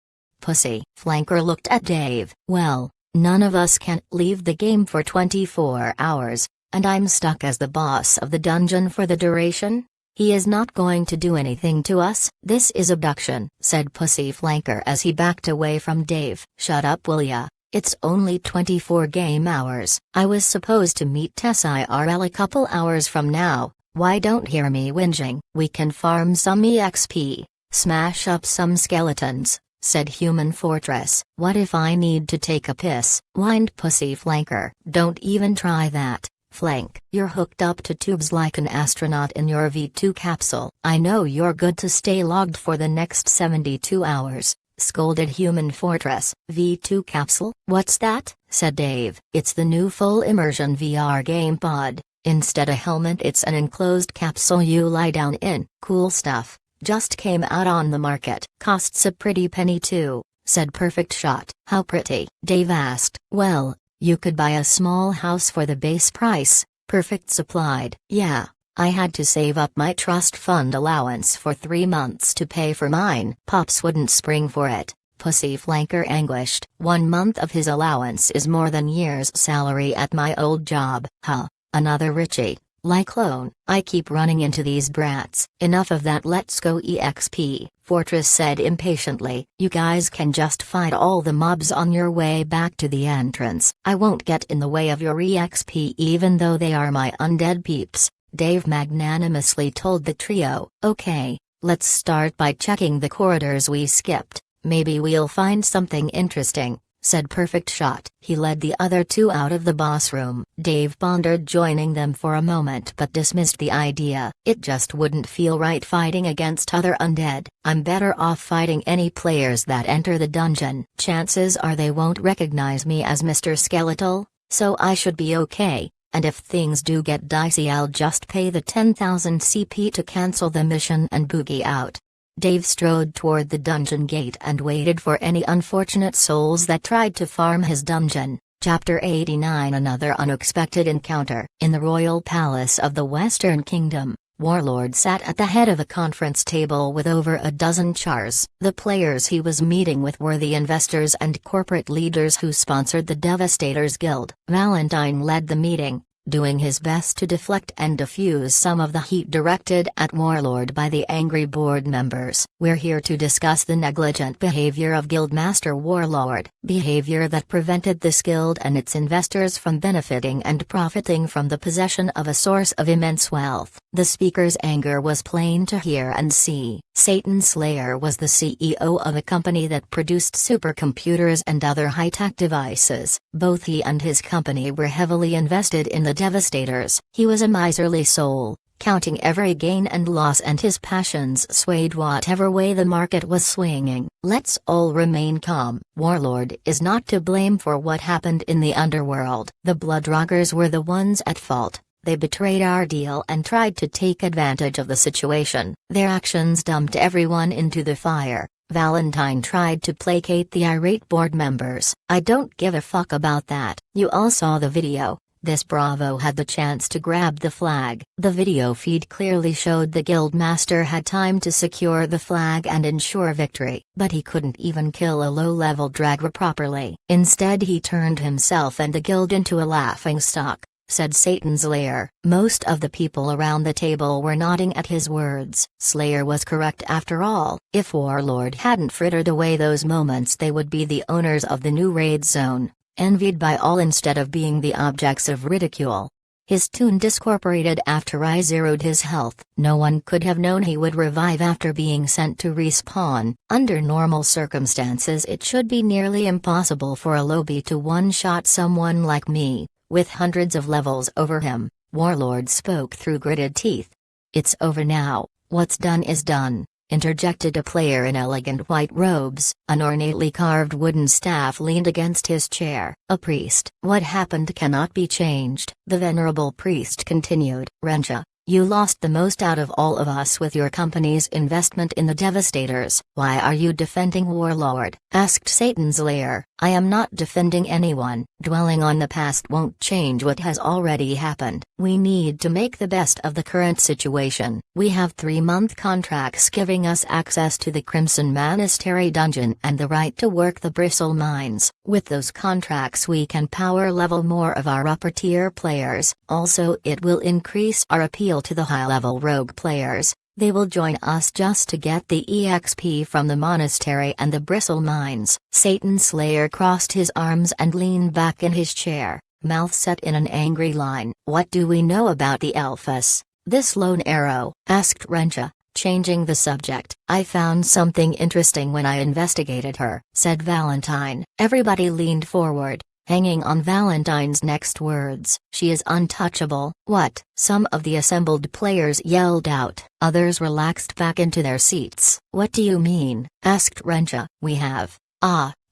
Pussy Flanker looked at Dave. "Well, none of us can leave the game for 24 hours, and I'm stuck as the boss of the dungeon for the duration. He is not going to do anything to us." "This is abduction," said Pussy Flanker as he backed away from Dave. "Shut up, will ya? It's only 24 game hours. I was supposed to meet Tess IRL a couple hours from now. Why don't hear me whinging?" "We can farm some EXP, smash up some skeletons," said Human Fortress. "What if I need to take a piss?" whined Pussy Flanker. "Don't even try that, Flank. You're hooked up to tubes like an astronaut in your V2 capsule. I know you're good to stay logged for the next 72 hours. Scolded Human Fortress. "V2 capsule? What's that?" said Dave. "It's the new full immersion VR game pod. Instead a helmet, it's an enclosed capsule you lie down in. Cool stuff. Just came out on the market. Costs a pretty penny too," said Perfect Shot. "How pretty?" Dave asked. "Well, you could buy a small house for the base price," Perfect supplied. "Yeah. I had to save up my trust fund allowance for 3 months to pay for mine." "Pops wouldn't spring for it," Pussy Flanker anguished. "1 month of his allowance is more than year's salary at my old job." "Huh, another Richie. Like clone. I keep running into these brats." "Enough of that, let's go EXP," Fortress said impatiently. "You guys can just fight all the mobs on your way back to the entrance. I won't get in the way of your EXP even though they are my undead peeps," Dave magnanimously told the trio. "Okay, let's start by checking the corridors we skipped. Maybe we'll find something interesting," said Perfect Shot. He led the other two out of the boss room. Dave pondered joining them for a moment but dismissed the idea. "It just wouldn't feel right fighting against other undead. I'm better off fighting any players that enter the dungeon. Chances are they won't recognize me as Mr. Skeletal, so I should be okay. And if things do get dicey, I'll just pay the 10,000 CP to cancel the mission and boogie out." Dave strode toward the dungeon gate and waited for any unfortunate souls that tried to farm his dungeon. Chapter 89 Another unexpected encounter. In the royal palace of the Western Kingdom, Warlord sat at the head of a conference table with over a dozen chars. The players he was meeting with were the investors and corporate leaders who sponsored the Devastators Guild. Valentine led the meeting, doing his best to deflect and diffuse some of the heat directed at Warlord by the angry board members. We're here to discuss the negligent behavior of Guildmaster Warlord, behavior that prevented this guild and its investors from benefiting and profiting from the possession of a source of immense wealth. The speaker's anger was plain to hear and see. Satan Slayer was the CEO of a company that produced supercomputers and other high-tech devices. Both he and his company were heavily invested in the Devastators. He was a miserly soul, counting every gain and loss, and his passions swayed whatever way the market was swinging. Let's all remain calm. Warlord is not to blame for what happened in the underworld. The Bloodroggers were the ones at fault. They betrayed our deal and tried to take advantage of the situation. Their actions dumped everyone into the fire. Valentine tried to placate the irate board members. I don't give a fuck about that. You all saw the video. This Bravo had the chance to grab the flag. The video feed clearly showed the Guildmaster had time to secure the flag and ensure victory, but he couldn't even kill a low-level dragger properly. Instead he turned himself and the guild into a laughingstock, said Satan Slayer. Most of the people around the table were nodding at his words. Slayer was correct after all. If Warlord hadn't frittered away those moments, they would be the owners of the new raid zone, envied by all instead of being the objects of ridicule. His tune discorporated after I zeroed his health. No one could have known he would revive after being sent to respawn. Under normal circumstances it should be nearly impossible for a lobby to one-shot someone like me, with hundreds of levels over him. Warlord spoke through gritted teeth. It's over now. What's done is done, interjected a player in elegant white robes. An ornately carved wooden staff leaned against his chair. A priest. What happened cannot be changed. The venerable priest continued. Rencha, you lost the most out of all of us with your company's investment in the Devastators. Why are you defending Warlord? Asked Satan Slayer. I am not defending anyone. Dwelling on the past won't change what has already happened. We need to make the best of the current situation. We have 3-month contracts giving us access to the Crimson Monastery dungeon and the right to work the Bristle mines. With those contracts we can power level more of our upper tier players. Also it will increase our appeal to the high-level rogue players. They will join us just to get the EXP from the monastery and the Bristle mines. Satan Slayer crossed his arms and leaned back in his chair, mouth set in an angry line. What do we know about the Alphas? This lone arrow? Asked Rencha, changing the subject. I found something interesting when I investigated her, said Valentine. Everybody leaned forward, hanging on Valentine's next words. She is untouchable. What? Some of the assembled players yelled out. Others relaxed back into their seats. What do you mean? Asked Rencha. We have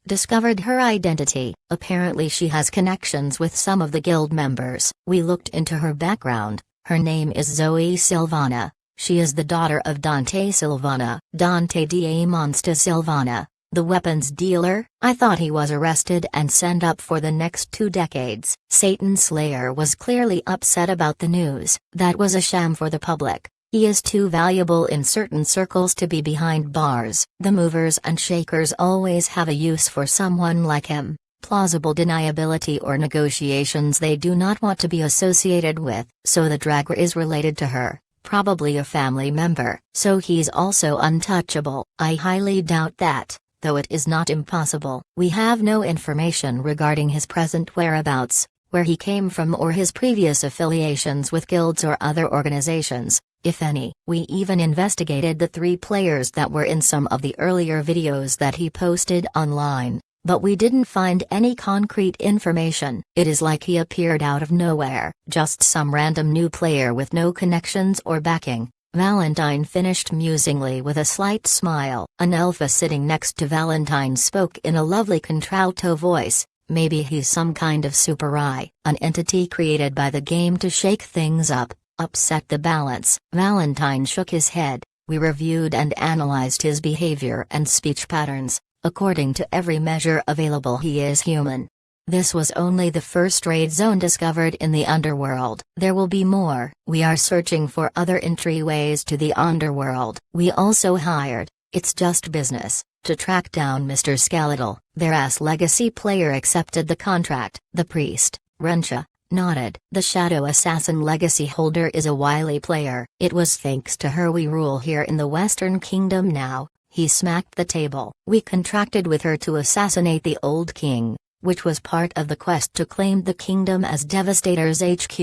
discovered her identity. Apparently she has connections with some of the guild members. We looked into her background. Her name is Zoe Silvana. She is the daughter of Dante Silvana. Dante Monsta Silvana, the weapons dealer. I thought he was arrested and sent up for the next 2 decades. Satan Slayer was clearly upset about the news. That was a sham for the public. He is too valuable in certain circles to be behind bars. The movers and shakers always have a use for someone like him. Plausible deniability or negotiations they do not want to be associated with. So the dragger is related to her, probably a family member. So he's also untouchable. I highly doubt that, though it is not impossible. We have no information regarding his present whereabouts, where he came from, or his previous affiliations with guilds or other organizations, if any. We even investigated the 3 players that were in some of the earlier videos that he posted online, but we didn't find any concrete information. It is like he appeared out of nowhere, just some random new player with no connections or backing. Valentine finished musingly with a slight smile. An alpha sitting next to Valentine spoke in a lovely contralto voice. Maybe he's some kind of super eye, an entity created by the game to shake things up, upset the balance. Valentine shook his head. We reviewed and analyzed his behavior and speech patterns. According to every measure available, he is human. This was only the first raid zone discovered in the underworld. There will be more. We are searching for other entryways to the underworld. We also hired, it's just business, to track down Mr. Skeletal. Their legacy player accepted the contract. The priest, Rensha, nodded. The Shadow Assassin legacy holder is a wily player. It was thanks to her we rule here in the Western Kingdom now. He smacked the table. We contracted with her to assassinate the old king, which was part of the quest to claim the kingdom as Devastator's HQ.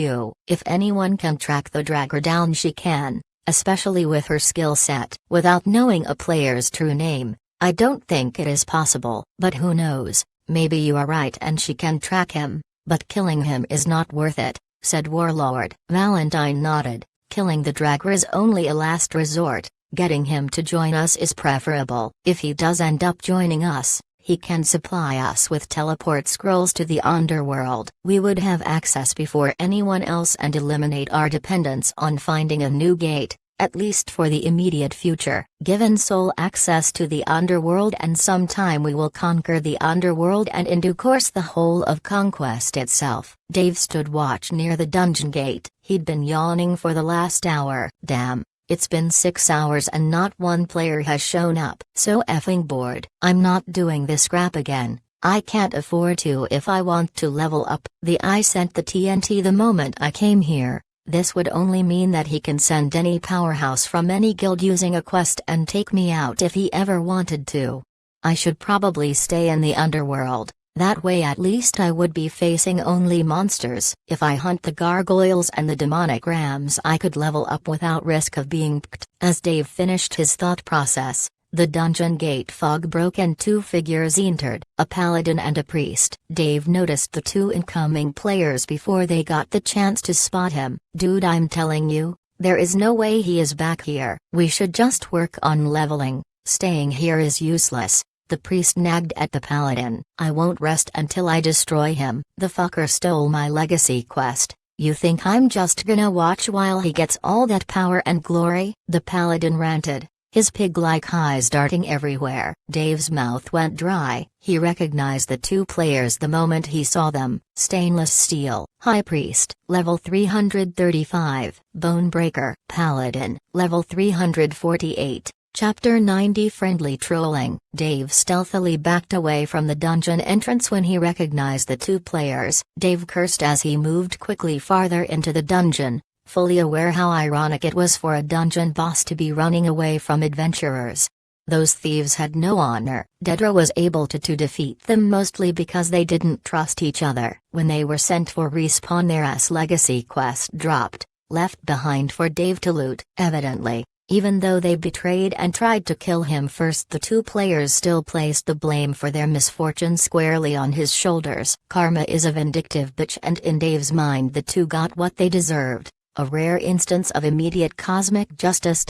If anyone can track the Dragger down, she can, especially with her skill set. Without knowing a player's true name, I don't think it is possible, but who knows, maybe you are right and she can track him, but killing him is not worth it, said Warlord. Valentine nodded. Killing the Dragger is only a last resort, getting him to join us is preferable. If he does end up joining us, he can supply us with teleport scrolls to the underworld. We would have access before anyone else and eliminate our dependence on finding a new gate, at least for the immediate future. Given sole access to the underworld, and sometime we will conquer the underworld and in due course the whole of Conquest itself. Dave stood watch near the dungeon gate. He'd been yawning for the last hour. Damn. It's been 6 hours and not one player has shown up. So effing bored. I'm not doing this crap again. I can't afford to if I want to level up. I sent the TNT the moment I came here. This would only mean that he can send any powerhouse from any guild using a quest and take me out if he ever wanted to. I should probably stay in the underworld. That way at least I would be facing only monsters. If I hunt the gargoyles and the demonic rams, I could level up without risk of being picked. As Dave finished his thought process, the dungeon gate fog broke and 2 figures entered, a paladin and a priest. Dave noticed the 2 incoming players before they got the chance to spot him. Dude, I'm telling you, there is no way he is back here. We should just work on leveling. Staying here is useless. The priest nagged at the paladin. I won't rest until I destroy him. The fucker stole my legacy quest. You think I'm just gonna watch while he gets all that power and glory? The paladin ranted, his pig-like eyes darting everywhere. Dave's mouth went dry. He recognized the 2 players the moment he saw them. Stainless Steel, High Priest, level 335. Bonebreaker, Paladin, level 348. Chapter 90 Friendly Trolling. Dave stealthily backed away from the dungeon entrance when he recognized the 2 players. Dave cursed as he moved quickly farther into the dungeon, fully aware how ironic it was for a dungeon boss to be running away from adventurers. Those thieves had no honor. Dedra was able to defeat them mostly because they didn't trust each other. When they were sent for respawn, their legacy quest dropped, left behind for Dave to loot. Evidently, even though they betrayed and tried to kill him first, the 2 players still placed the blame for their misfortune squarely on his shoulders. Karma is a vindictive bitch, and in Dave's mind the 2 got what they deserved. A rare instance of immediate cosmic justice.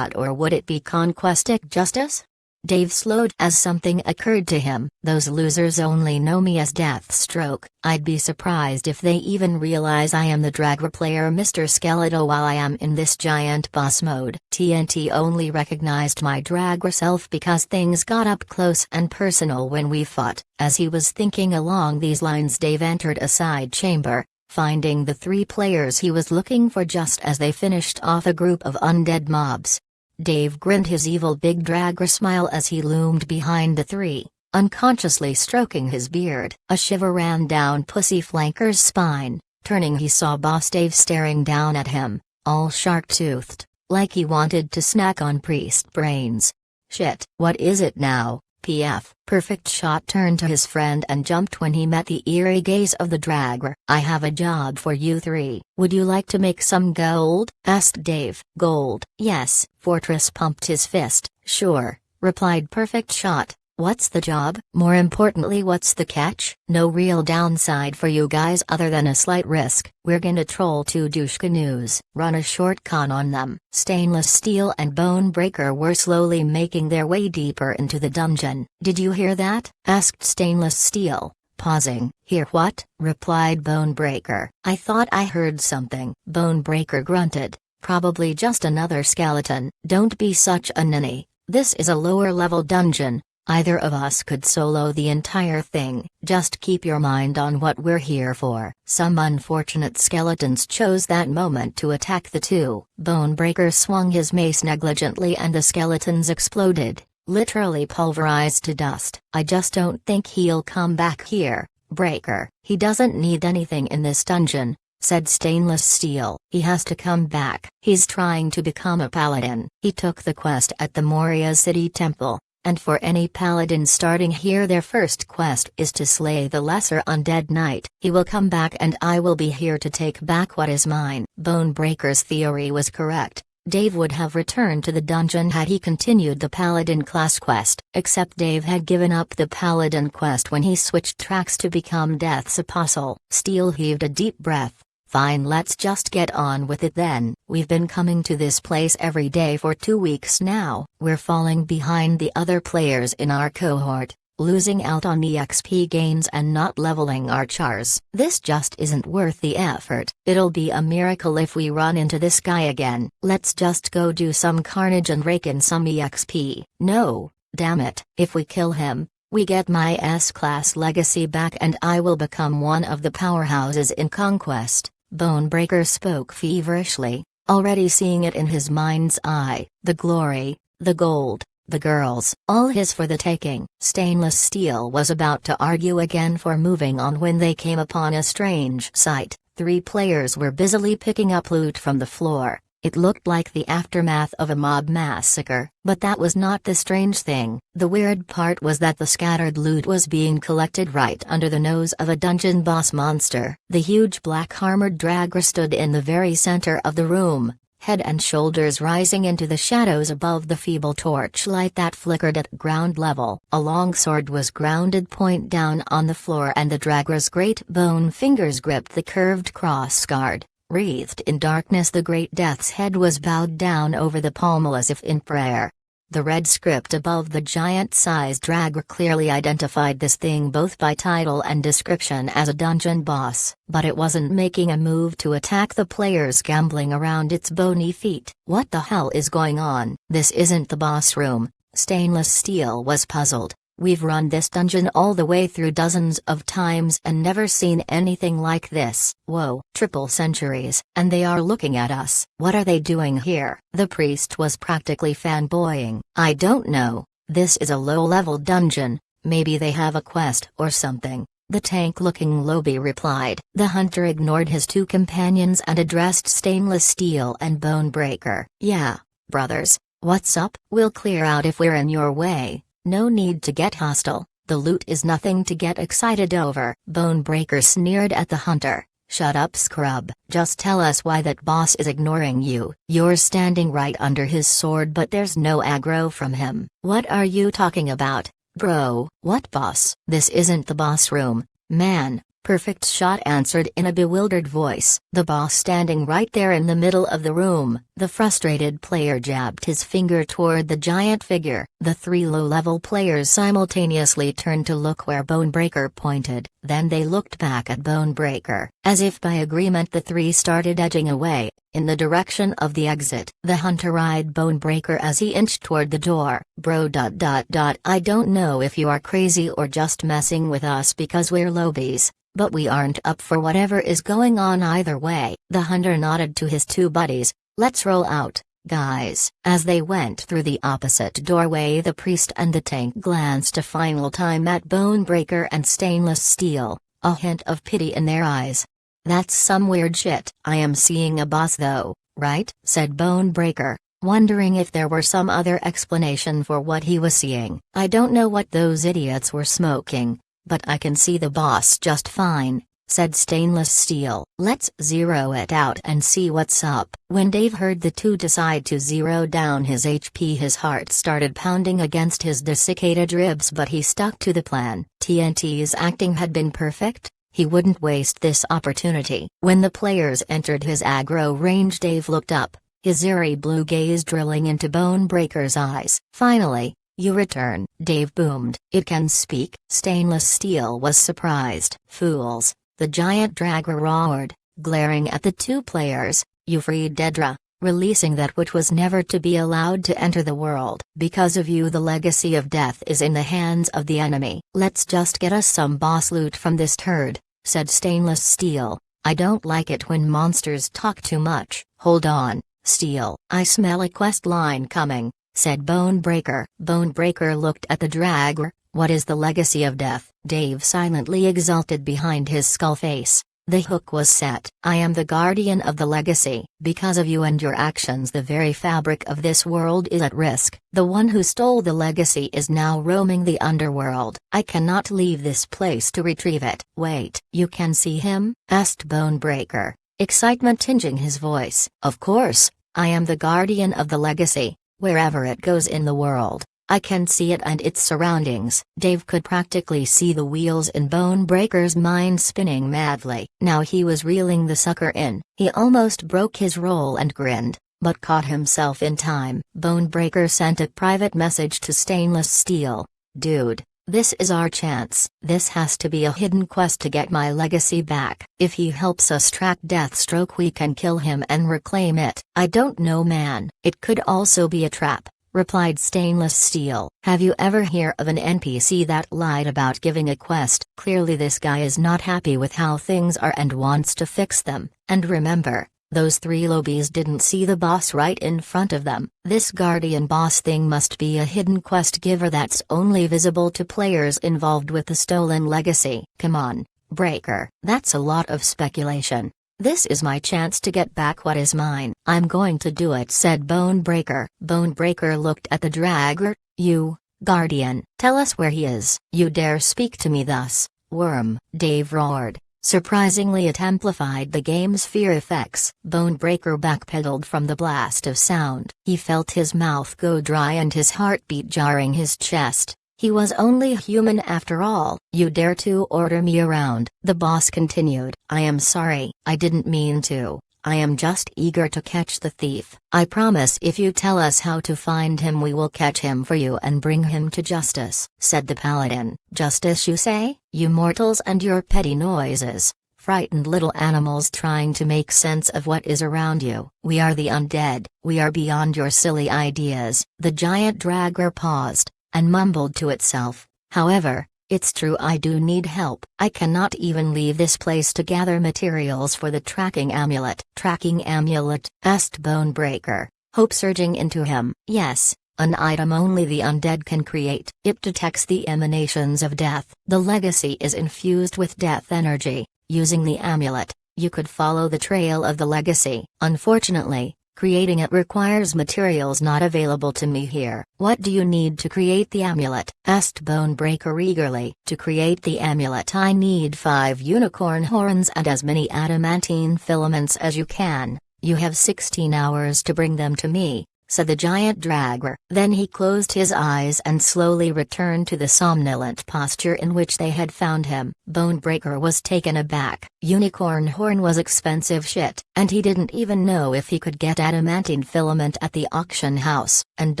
Or would it be conquestic justice? Dave slowed as something occurred to him. Those losers only know me as Deathstroke. I'd be surprised if they even realize I am the Dragger player Mr. Skeletal while I am in this giant boss mode. TNT only recognized my Dragger self because things got up close and personal when we fought. As he was thinking along these lines, Dave entered a side chamber, finding the 3 players he was looking for just as they finished off a group of undead mobs. Dave grinned his evil big Dragger smile as he loomed behind the 3, unconsciously stroking his beard. A shiver ran down Pussy Flanker's spine. Turning, he saw Boss Dave staring down at him, all shark-toothed, like he wanted to snack on priest brains. Shit, what is it now, PF? Perfect Shot turned to his friend and jumped when he met the eerie gaze of the Dragger. I have a job for you 3. Would you like to make some gold? Asked Dave. Gold? Yes. Fortress pumped his fist. Sure, replied Perfect Shot. What's the job? More importantly, what's the catch? No real downside for you guys other than a slight risk. We're gonna troll 2 douche canoes, run a short con on them. Stainless Steel and Bonebreaker were slowly making their way deeper into the dungeon. Did you hear that? Asked Stainless Steel, pausing. Hear what? Replied Bonebreaker. I thought I heard something. Bonebreaker grunted. Probably just another skeleton. Don't be such a ninny. This is a lower level dungeon. Either of us could solo the entire thing. Just keep your mind on what we're here for. Some unfortunate skeletons chose that moment to attack the two. Bonebreaker swung his mace negligently and the skeletons exploded, literally pulverized to dust. I just don't think he'll come back here, Breaker. He doesn't need anything in this dungeon, said Stainless Steel. He has to come back. He's trying to become a paladin. He took the quest at the Moria City Temple, and for any paladin starting here their first quest is to slay the lesser undead knight. He will come back and I will be here to take back what is mine. Bonebreaker's theory was correct. Dave would have returned to the dungeon had he continued the paladin class quest, except Dave had given up the paladin quest when he switched tracks to become Death's apostle. Steel heaved a deep breath. Fine, let's just get on with it then. We've been coming to this place every day for 2 weeks now. We're falling behind the other players in our cohort, losing out on EXP gains and not leveling our chars. This just isn't worth the effort. It'll be a miracle if we run into this guy again. Let's just go do some carnage and rake in some EXP. No, damn it. If we kill him, we get my S-class legacy back and I will become one of the powerhouses in Conquest. Bonebreaker spoke feverishly, already seeing it in his mind's eye. The glory, the gold, the girls, all his for the taking. Stainless Steel was about to argue again for moving on when they came upon a strange sight. 3 players were busily picking up loot from the floor. It looked like the aftermath of a mob massacre, but that was not the strange thing. The weird part was that the scattered loot was being collected right under the nose of a dungeon boss monster. The huge black armored dragger stood in the very center of the room, head and shoulders rising into the shadows above the feeble torchlight that flickered at ground level. A long sword was grounded point down on the floor and the dragger's great bone fingers gripped the curved crossguard. Wreathed in darkness, the great death's head was bowed down over the pommel as if in prayer. The red script above the giant-sized dragger clearly identified this thing both by title and description as a dungeon boss, but it wasn't making a move to attack the players gambling around its bony feet. What the hell is going on? This isn't the boss room. Stainless Steel was puzzled. We've run this dungeon all the way through dozens of times and never seen anything like this. Whoa, triple centuries, and they are looking at us. What are they doing here? The priest was practically fanboying. I don't know. This is a low-level dungeon. Maybe they have a quest or something. The tank-looking Lobby replied. The hunter ignored his 2 companions and addressed Stainless Steel and Bonebreaker. Yeah, brothers, what's up? We'll clear out if we're in your way. No need to get hostile, the loot is nothing to get excited over. Bonebreaker sneered at the hunter. Shut up, scrub. Just tell us why that boss is ignoring you. You're standing right under his sword but there's no aggro from him. What are you talking about, bro? What boss? This isn't the boss room, man. Perfect Shot answered in a bewildered voice. The boss standing right there in the middle of the room. The frustrated player jabbed his finger toward the giant figure. The 3 low-level players simultaneously turned to look where Bonebreaker pointed. Then they looked back at Bonebreaker. As if by agreement the 3 started edging away, in the direction of the exit. The hunter eyed Bonebreaker as he inched toward the door. Bro. I don't know if you are crazy or just messing with us because we're lobies, but we aren't up for whatever is going on either way. The hunter nodded to his 2 buddies. Let's roll out, guys. As they went through the opposite doorway, the priest and the tank glanced a final time at Bonebreaker and Stainless Steel, a hint of pity in their eyes. That's some weird shit. I am seeing a boss though, right? Said Bonebreaker, wondering if there were some other explanation for what he was seeing. I don't know what those idiots were smoking, but I can see the boss just fine, said Stainless Steel. Let's zero it out and see what's up. When Dave heard the 2 decide to zero down his HP, his heart started pounding against his desiccated ribs, but he stuck to the plan. TNT's acting had been perfect. He wouldn't waste this opportunity. When the players entered his aggro range, Dave looked up, his eerie blue gaze drilling into Bonebreaker's eyes. Finally, you return, Dave boomed. It can speak? Stainless Steel was surprised. Fools, the giant dragger roared, glaring at the 2 players. You freed Dedra, releasing that which was never to be allowed to enter the world. Because of you, the legacy of death is in the hands of the enemy. Let's just get us some boss loot from this turd, said Stainless Steel. I don't like it when monsters talk too much. Hold on, Steel. I smell a quest line coming, said Bonebreaker. Bonebreaker looked at the dragger. What is the legacy of death? Dave silently exulted behind his skull face. The hook was set. I am the guardian of the legacy. Because of you and your actions, the very fabric of this world is at risk. The one who stole the legacy is now roaming the underworld. I cannot leave this place to retrieve it. Wait, you can see him? Asked Bonebreaker, excitement tinging his voice. Of course, I am the guardian of the legacy. Wherever it goes in the world, I can see it and its surroundings. Dave could practically see the wheels in Bonebreaker's mind spinning madly. Now he was reeling the sucker in. He almost broke his roll and grinned, but caught himself in time. Bonebreaker sent a private message to Stainless Steel. Dude, this is our chance. This has to be a hidden quest to get my legacy back. If he helps us track Deathstroke, we can kill him and reclaim it. I don't know, man. It could also be a trap, replied Stainless Steel. Have you ever heard of an NPC that lied about giving a quest? Clearly this guy is not happy with how things are and wants to fix them. And remember, those three lobies didn't see the boss right in front of them. This guardian boss thing must be a hidden quest giver that's only visible to players involved with the stolen legacy. Come on, Breaker. That's a lot of speculation. This is my chance to get back what is mine. I'm going to do it, said Bonebreaker. Bonebreaker looked at the dragger. You, guardian, tell us where he is. You dare speak to me thus, worm? Dave roared. Surprisingly, it amplified the game's fear effects. Bonebreaker backpedaled from the blast of sound. He felt his mouth go dry and his heartbeat jarring his chest. He was only human after all. You dare to order me around, the boss continued. I am sorry, I didn't mean to. I am just eager to catch the thief. I promise if you tell us how to find him, we will catch him for you and bring him to justice, said the paladin. Justice, you say? You mortals and your petty noises. Frightened little animals trying to make sense of what is around you. We are the undead. We are beyond your silly ideas. The giant dragger paused and mumbled to itself. However, it's true, I do need help. I cannot even leave this place to gather materials for the tracking amulet. Tracking amulet? Asked Bonebreaker, hope surging into him. Yes, an item only the undead can create. It detects the emanations of death. The legacy is infused with death energy. Using the amulet, you could follow the trail of the legacy. Unfortunately, creating it requires materials not available to me here. What do you need to create the amulet? Asked Bonebreaker eagerly. To create the amulet, I need 5 unicorn horns and as many adamantine filaments as you can. You have 16 hours to bring them to me, said the giant dragger. Then he closed his eyes and slowly returned to the somnolent posture in which they had found him. Bonebreaker was taken aback. Unicorn horn was expensive shit, and he didn't even know if he could get adamantine filament at the auction house. And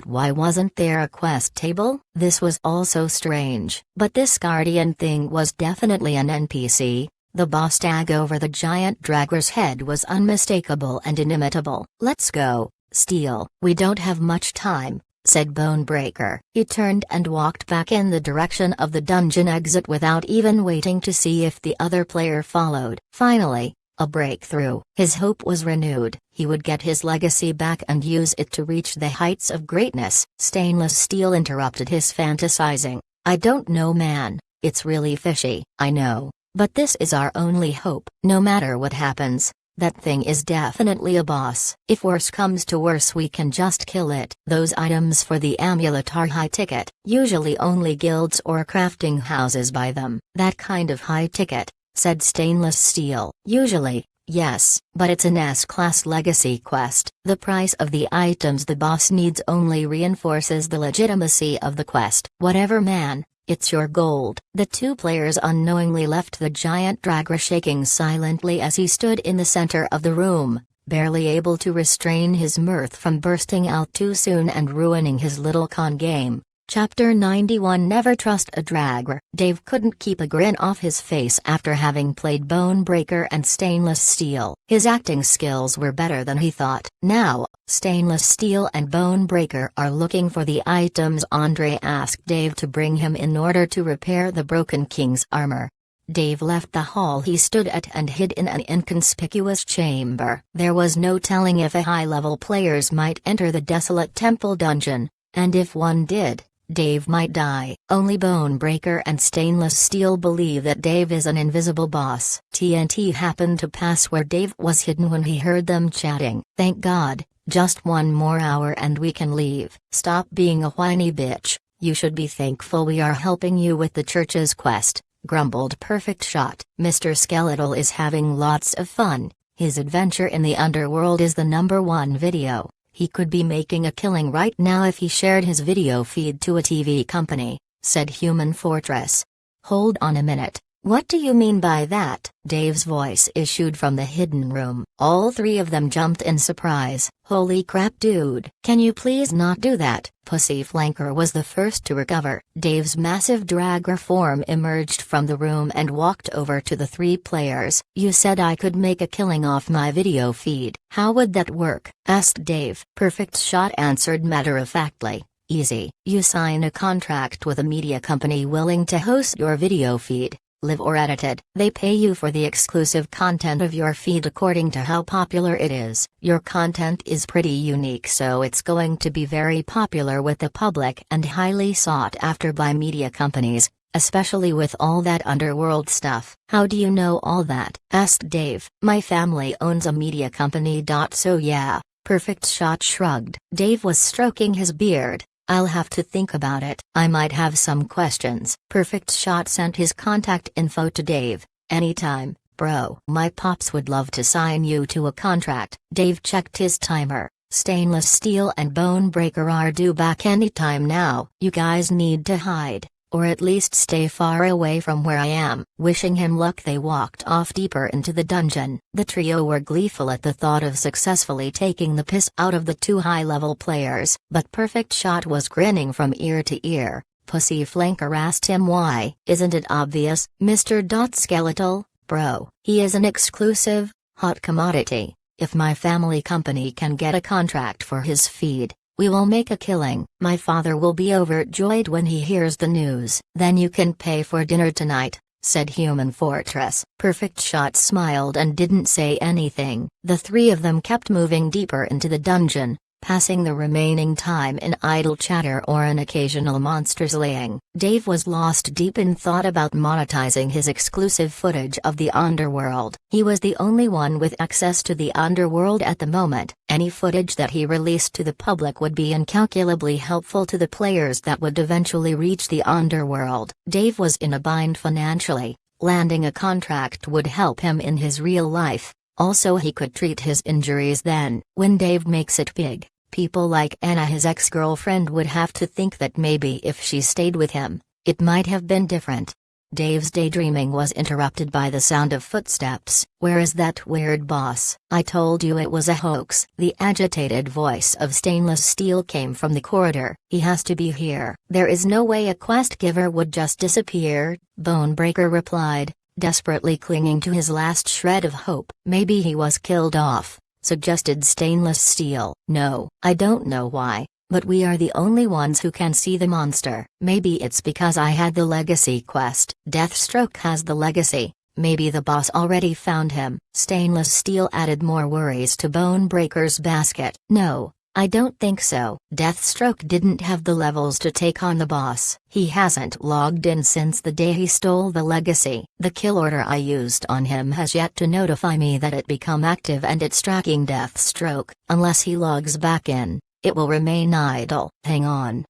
why wasn't there a quest table? This was also strange. But this guardian thing was definitely an NPC. The boss tag over the giant dragger's head was unmistakable and inimitable. Let's go, Steel. We don't have much time, said Bonebreaker. He turned and walked back in the direction of the dungeon exit without even waiting to see if the other player followed. Finally, a breakthrough. His hope was renewed. He would get his legacy back and use it to reach the heights of greatness. Stainless Steel interrupted his fantasizing. I don't know, man. It's really fishy. I know. But this is our only hope. No matter what happens, that thing is definitely a boss. If worse comes to worse, we can just kill it. Those items for the amulet are high ticket. Usually only guilds or crafting houses buy them. That kind of high ticket, said Stainless Steel. Usually, yes, but it's an S-class legacy quest. The price of the items the boss needs only reinforces the legitimacy of the quest. Whatever, man. It's your gold. The two players unknowingly left the giant dragger shaking silently as he stood in the center of the room, barely able to restrain his mirth from bursting out too soon and ruining his little con game. Chapter 91 Never Trust a Dragger. Dave couldn't keep a grin off his face after having played Bone Breaker and Stainless Steel. His acting skills were better than he thought. Now, Stainless Steel and Bone Breaker are looking for the items Andre asked Dave to bring him in order to repair the Broken King's armor. Dave left the hall he stood at and hid in an inconspicuous chamber. There was no telling if a high-level players might enter the desolate temple dungeon, and if one did, Dave might die. Only Bone Breaker and Stainless Steel believe that Dave is an invisible boss. TNT happened to pass where Dave was hidden when he heard them chatting. Thank God, just one more hour and we can leave. Stop being a whiny bitch, you should be thankful we are helping you with the church's quest, grumbled Perfect Shot. Mr. Skeletal is having lots of fun, his adventure in the underworld is the #1 video. He could be making a killing right now if he shared his video feed to a TV company, said Human Fortress. Hold on a minute, what do you mean by that? Dave's voice issued from the hidden room. All three of them jumped in surprise. Holy crap dude. Can you please not do that? Pussy Flanker was the first to recover. Dave's massive dragger form emerged from the room and walked over to the three players. You said I could make a killing off my video feed. How would that work? Asked Dave. Perfect Shot answered matter-of-factly. Easy. You sign a contract with a media company willing to host your video feed, live or edited. They pay you for the exclusive content of your feed according to how popular it is. Your content is pretty unique, so it's going to be very popular with the public and highly sought after by media companies, especially with all that underworld stuff. How do you know all that? Asked Dave. My family owns a media company. So yeah. Perfect Shot shrugged. Dave was stroking his beard. I'll have to think about it. I might have some questions. Perfect Shot sent his contact info to Dave. Anytime, bro. My pops would love to sign you to a contract. Dave checked his timer. Stainless Steel and Bone Breaker are due back anytime now. You guys need to hide, or at least stay far away from where I am. Wishing him luck, they walked off deeper into the dungeon. The trio were gleeful at the thought of successfully taking the piss out of the two high-level players, but Perfect Shot was grinning from ear to ear. Pussy Flanker asked him why. Isn't it obvious, Mr. Skeletal? Bro, he is an exclusive, hot commodity. If my family company can get a contract for his feed, we will make a killing. My father will be overjoyed when he hears the news. Then you can pay for dinner tonight, said Human Fortress. Perfect Shot smiled and didn't say anything. The three of them kept moving deeper into the dungeon, passing the remaining time in idle chatter or an occasional monster slaying. Dave was lost deep in thought about monetizing his exclusive footage of the underworld. He was the only one with access to the underworld at the moment. Any footage that he released to the public would be incalculably helpful to the players that would eventually reach the underworld. Dave was in a bind financially. Landing a contract would help him in his real life. Also, he could treat his injuries then. When Dave makes it big, people like Anna, his ex-girlfriend, would have to think that maybe if she stayed with him, it might have been different. Dave's daydreaming was interrupted by the sound of footsteps. Where is that weird boss? I told you it was a hoax. The agitated voice of Stainless Steel came from the corridor. He has to be here. There is no way a quest giver would just disappear, Bone Breaker replied, desperately clinging to his last shred of hope. Maybe he was killed off, suggested Stainless Steel. No, I don't know why, but we are the only ones who can see the monster. Maybe it's because I had the legacy quest. Deathstroke has the legacy. Maybe the boss already found him. Stainless Steel added more worries to Bone Breaker's basket. No, I don't think so. Deathstroke didn't have the levels to take on the boss. He hasn't logged in since the day he stole the legacy. The kill order I used on him has yet to notify me that it become active and it's tracking Deathstroke. Unless he logs back in, it will remain idle. Hang on.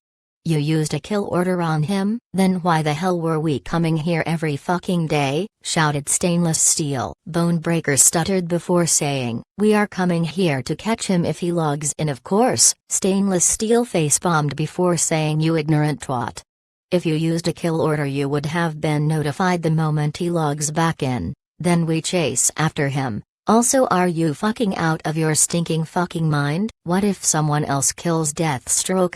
You used a kill order on him? Then why the hell were we coming here every fucking day? Shouted Stainless Steel. Bone Breaker stuttered before saying, we are coming here to catch him if he logs in, of course. Stainless Steel face-bombed before saying, you ignorant twat. If you used a kill order you would have been notified the moment he logs back in, then we chase after him. Also, are you fucking out of your stinking fucking mind? What if someone else kills Deathstroke?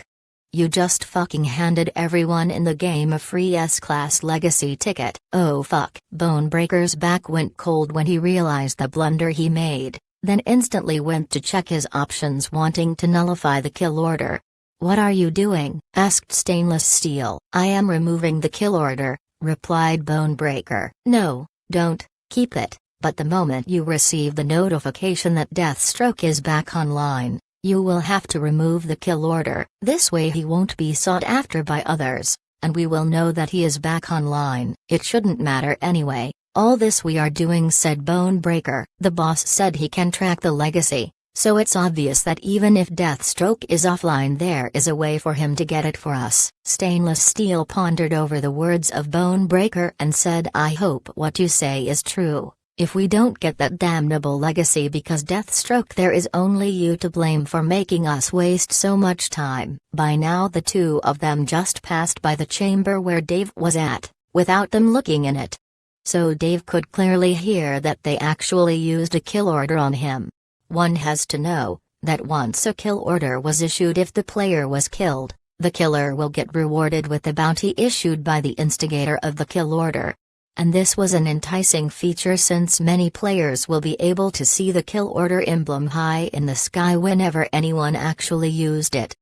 You just fucking handed everyone in the game a free S-Class Legacy ticket. Oh fuck. Bonebreaker's back went cold when he realized the blunder he made, then instantly went to check his options, wanting to nullify the kill order. "What are you doing?" asked Stainless Steel. "I am removing the kill order," replied Bonebreaker. "No, don't, keep it, but the moment you receive the notification that Deathstroke is back online, you will have to remove the kill order. This way he won't be sought after by others, and we will know that he is back online." "It shouldn't matter anyway, all this we are doing," said Bonebreaker. "The boss said he can track the legacy, so it's obvious that even if Deathstroke is offline there is a way for him to get it for us." Stainless Steel pondered over the words of Bonebreaker and said, "I hope what you say is true. If we don't get that damnable legacy because Deathstroke, there is only you to blame for making us waste so much time." By now the two of them just passed by the chamber where Dave was at, without them looking in it. So Dave could clearly hear that they actually used a kill order on him. One has to know that once a kill order was issued, if the player was killed, the killer will get rewarded with the bounty issued by the instigator of the kill order. And this was an enticing feature since many players will be able to see the kill order emblem high in the sky whenever anyone actually used it,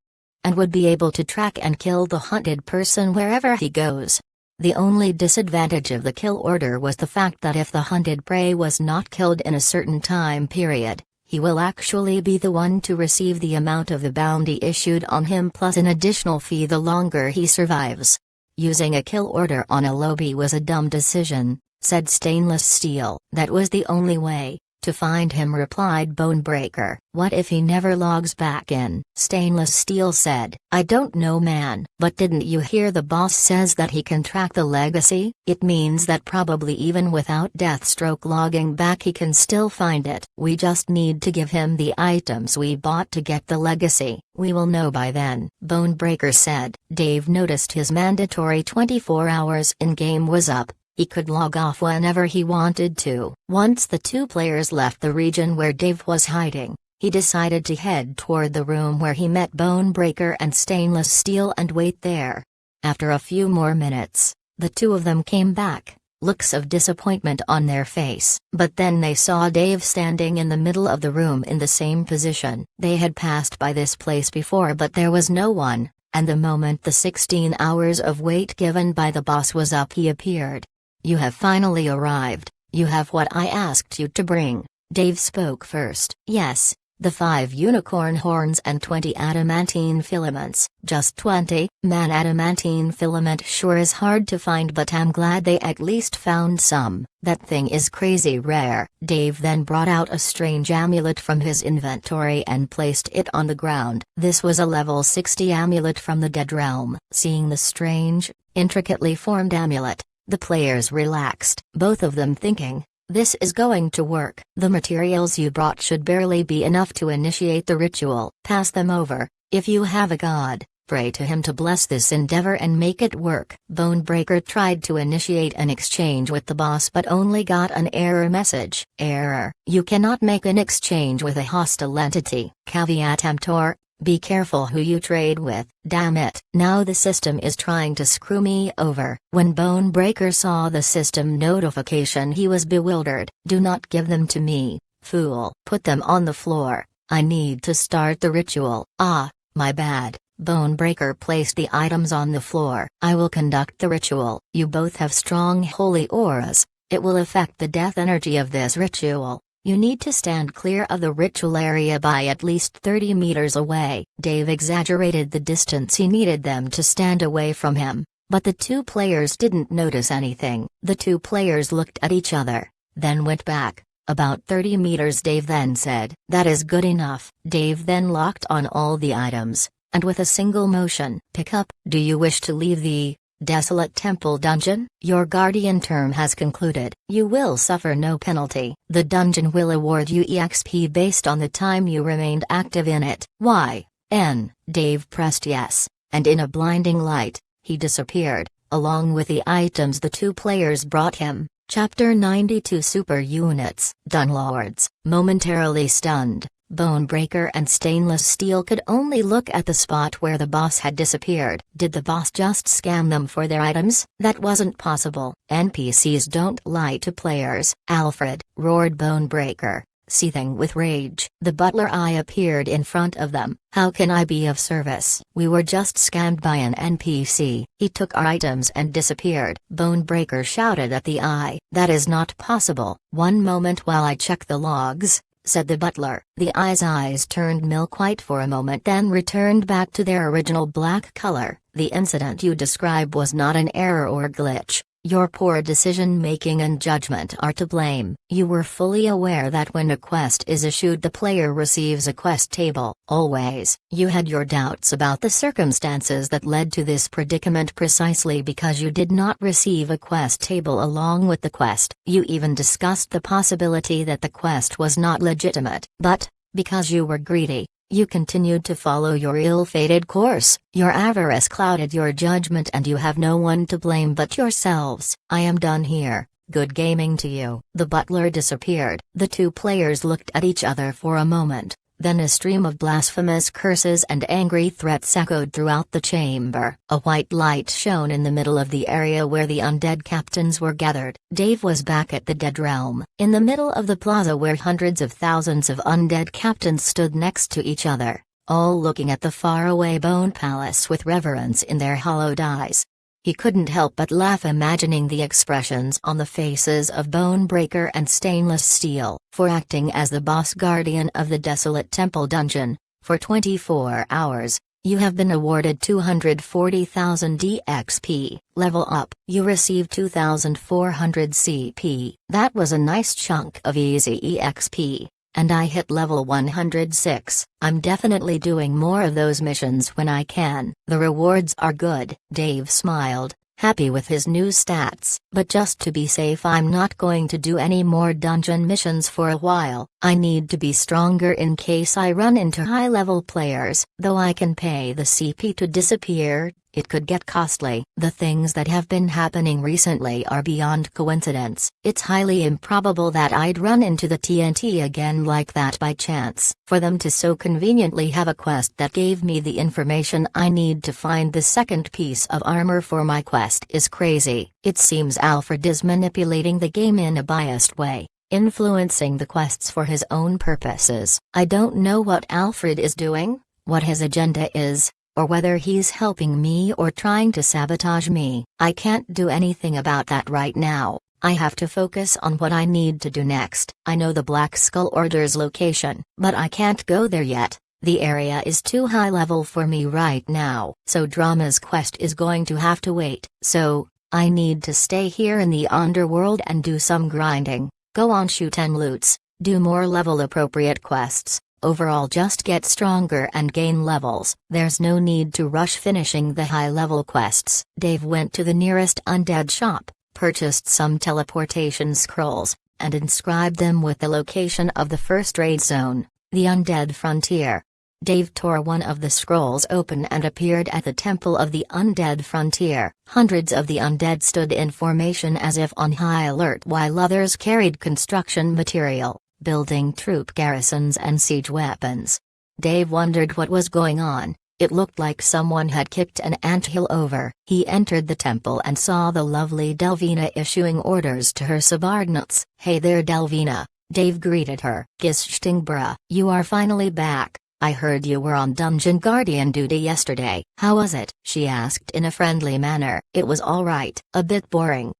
and would be able to track and kill the hunted person wherever he goes. The only disadvantage of the kill order was the fact that if the hunted prey was not killed in a certain time period, he will actually be the one to receive the amount of the bounty issued on him plus an additional fee the longer he survives. Using a kill order on a lobby was a dumb decision, said Stainless Steel. "That was the only way to find him," replied Bonebreaker. "What if he never logs back in?" Stainless Steel said, "I don't know, man, but didn't you hear the boss says that he can track the legacy? It means that probably even without Deathstroke logging back he can still find it. We just need to give him the items we bought to get the legacy. We will know by then," Bonebreaker said. Dave noticed his mandatory 24 hours in-game was up. He could log off whenever he wanted to. Once the two players left the region where Dave was hiding, he decided to head toward the room where he met Bonebreaker and Stainless Steel and wait there. After a few more minutes, the two of them came back, looks of disappointment on their face. But then they saw Dave standing in the middle of the room in the same position. They had passed by this place before but there was no one, and the moment the 16 hours of wait given by the boss was up he appeared. "You have finally arrived. You have what I asked you to bring." Dave spoke first. "Yes, the 5 unicorn horns and 20 adamantine filaments." "Just 20? Man, adamantine filament sure is hard to find, but I'm glad they at least found some. That thing is crazy rare." Dave then brought out a strange amulet from his inventory and placed it on the ground. This was a level 60 amulet from the Dead Realm. Seeing the strange, intricately formed amulet, the players relaxed, both of them thinking, "This is going to work." "The materials you brought should barely be enough to initiate the ritual. Pass them over. If you have a god, pray to him to bless this endeavor and make it work." Bonebreaker tried to initiate an exchange with the boss but only got an error message. "Error. You cannot make an exchange with a hostile entity. Caveat emptor. Be careful who you trade with." "Damn it. Now the system is trying to screw me over." When Bonebreaker saw the system notification he was bewildered. "Do not give them to me, fool." "Put them on the floor. I need to start the ritual." "Ah, my bad." Bonebreaker placed the items on the floor. "I will conduct the ritual." "You both have strong holy auras. It will affect the death energy of this ritual. You need to stand clear of the ritual area by at least 30 meters away." Dave exaggerated the distance he needed them to stand away from him, but the two players didn't notice anything. The two players looked at each other, then went back. "About 30 meters," Dave then said. "That is good enough." Dave then locked on all the items, and with a single motion, "Pick up." "Do you wish to leave the desolate temple dungeon?" "Your guardian term has concluded. You will suffer no penalty. The dungeon will award you EXP based on the time you remained active in it." "Why, N?" Dave pressed yes, and in a blinding light, he disappeared, along with the items the two players brought him. Chapter 92 Super Units. Dunlords, momentarily stunned, Bonebreaker and Stainless Steel could only look at the spot where the boss had disappeared. Did the boss just scam them for their items? That wasn't possible. NPCs don't lie to players. Alfred, roared Bonebreaker, seething with rage. The butler eye appeared in front of them. How can I be of service? We were just scammed by an NPC. He took our items and disappeared. Bonebreaker shouted at the eye. That is not possible. One moment while I check the logs, said the butler. The eye's eyes turned milk-white for a moment, then returned back to their original black color. The incident you describe was not an error or glitch. Your poor decision-making and judgment are to blame. You were fully aware that when a quest is issued, the player receives a quest table. Always. You had your doubts about the circumstances that led to this predicament precisely because you did not receive a quest table along with the quest. You even discussed the possibility that the quest was not legitimate. But, because you were greedy, you continued to follow your ill-fated course. Your avarice clouded your judgment and you have no one to blame but yourselves. I am done here. Good gaming to you. The butler disappeared. The two players looked at each other for a moment, then a stream of blasphemous curses and angry threats echoed throughout the chamber. A white light shone in the middle of the area where the undead captains were gathered. Dave was back at the Dead Realm, in the middle of the plaza where hundreds of thousands of undead captains stood next to each other, all looking at the faraway bone palace with reverence in their hollowed eyes. He couldn't help but laugh imagining the expressions on the faces of Bonebreaker and Stainless Steel. For acting as the boss guardian of the desolate temple dungeon, for 24 hours, you have been awarded 240,000 EXP. Level up. You received 2,400 CP. That was a nice chunk of easy EXP. And I hit level 106. I'm definitely doing more of those missions when I can. The rewards are good. Dave smiled, happy with his new stats. But just to be safe, I'm not going to do any more dungeon missions for a while. I need to be stronger in case I run into high-level players. Though I can pay the CP to disappear, it could get costly. The things that have been happening recently are beyond coincidence. It's highly improbable that I'd run into the TNT again like that by chance. For them to so conveniently have a quest that gave me the information I need to find the second piece of armor for my quest is crazy. It seems Alfred is manipulating the game in a biased way, influencing the quests for his own purposes. I don't know what Alfred is doing, what his agenda is, or whether he's helping me or trying to sabotage me. I can't do anything about that right now. I have to focus on what I need to do next. I know the Black Skull Order's location, but I can't go there yet. The area is too high level for me right now. So Drama's quest is going to have to wait. So, I need to stay here in the underworld and do some grinding, go on shoot and loots, do more level appropriate quests. Overall just get stronger and gain levels. There's no need to rush finishing the high-level quests. Dave went to the nearest undead shop, purchased some teleportation scrolls, and inscribed them with the location of the first raid zone, the undead frontier. Dave tore one of the scrolls open and appeared at the temple of the undead frontier. Hundreds of the undead stood in formation as if on high alert while others carried construction material, building troop garrisons and siege weapons. Dave wondered what was going on. It looked like someone had kicked an anthill over. He entered the temple and saw the lovely Delvina issuing orders to her subordinates. "Hey there Delvina," Dave greeted her. "Gisting bruh. You are finally back. I heard you were on Dungeon Guardian duty yesterday. How was it?" she asked in a friendly manner. "It was alright. A bit boring."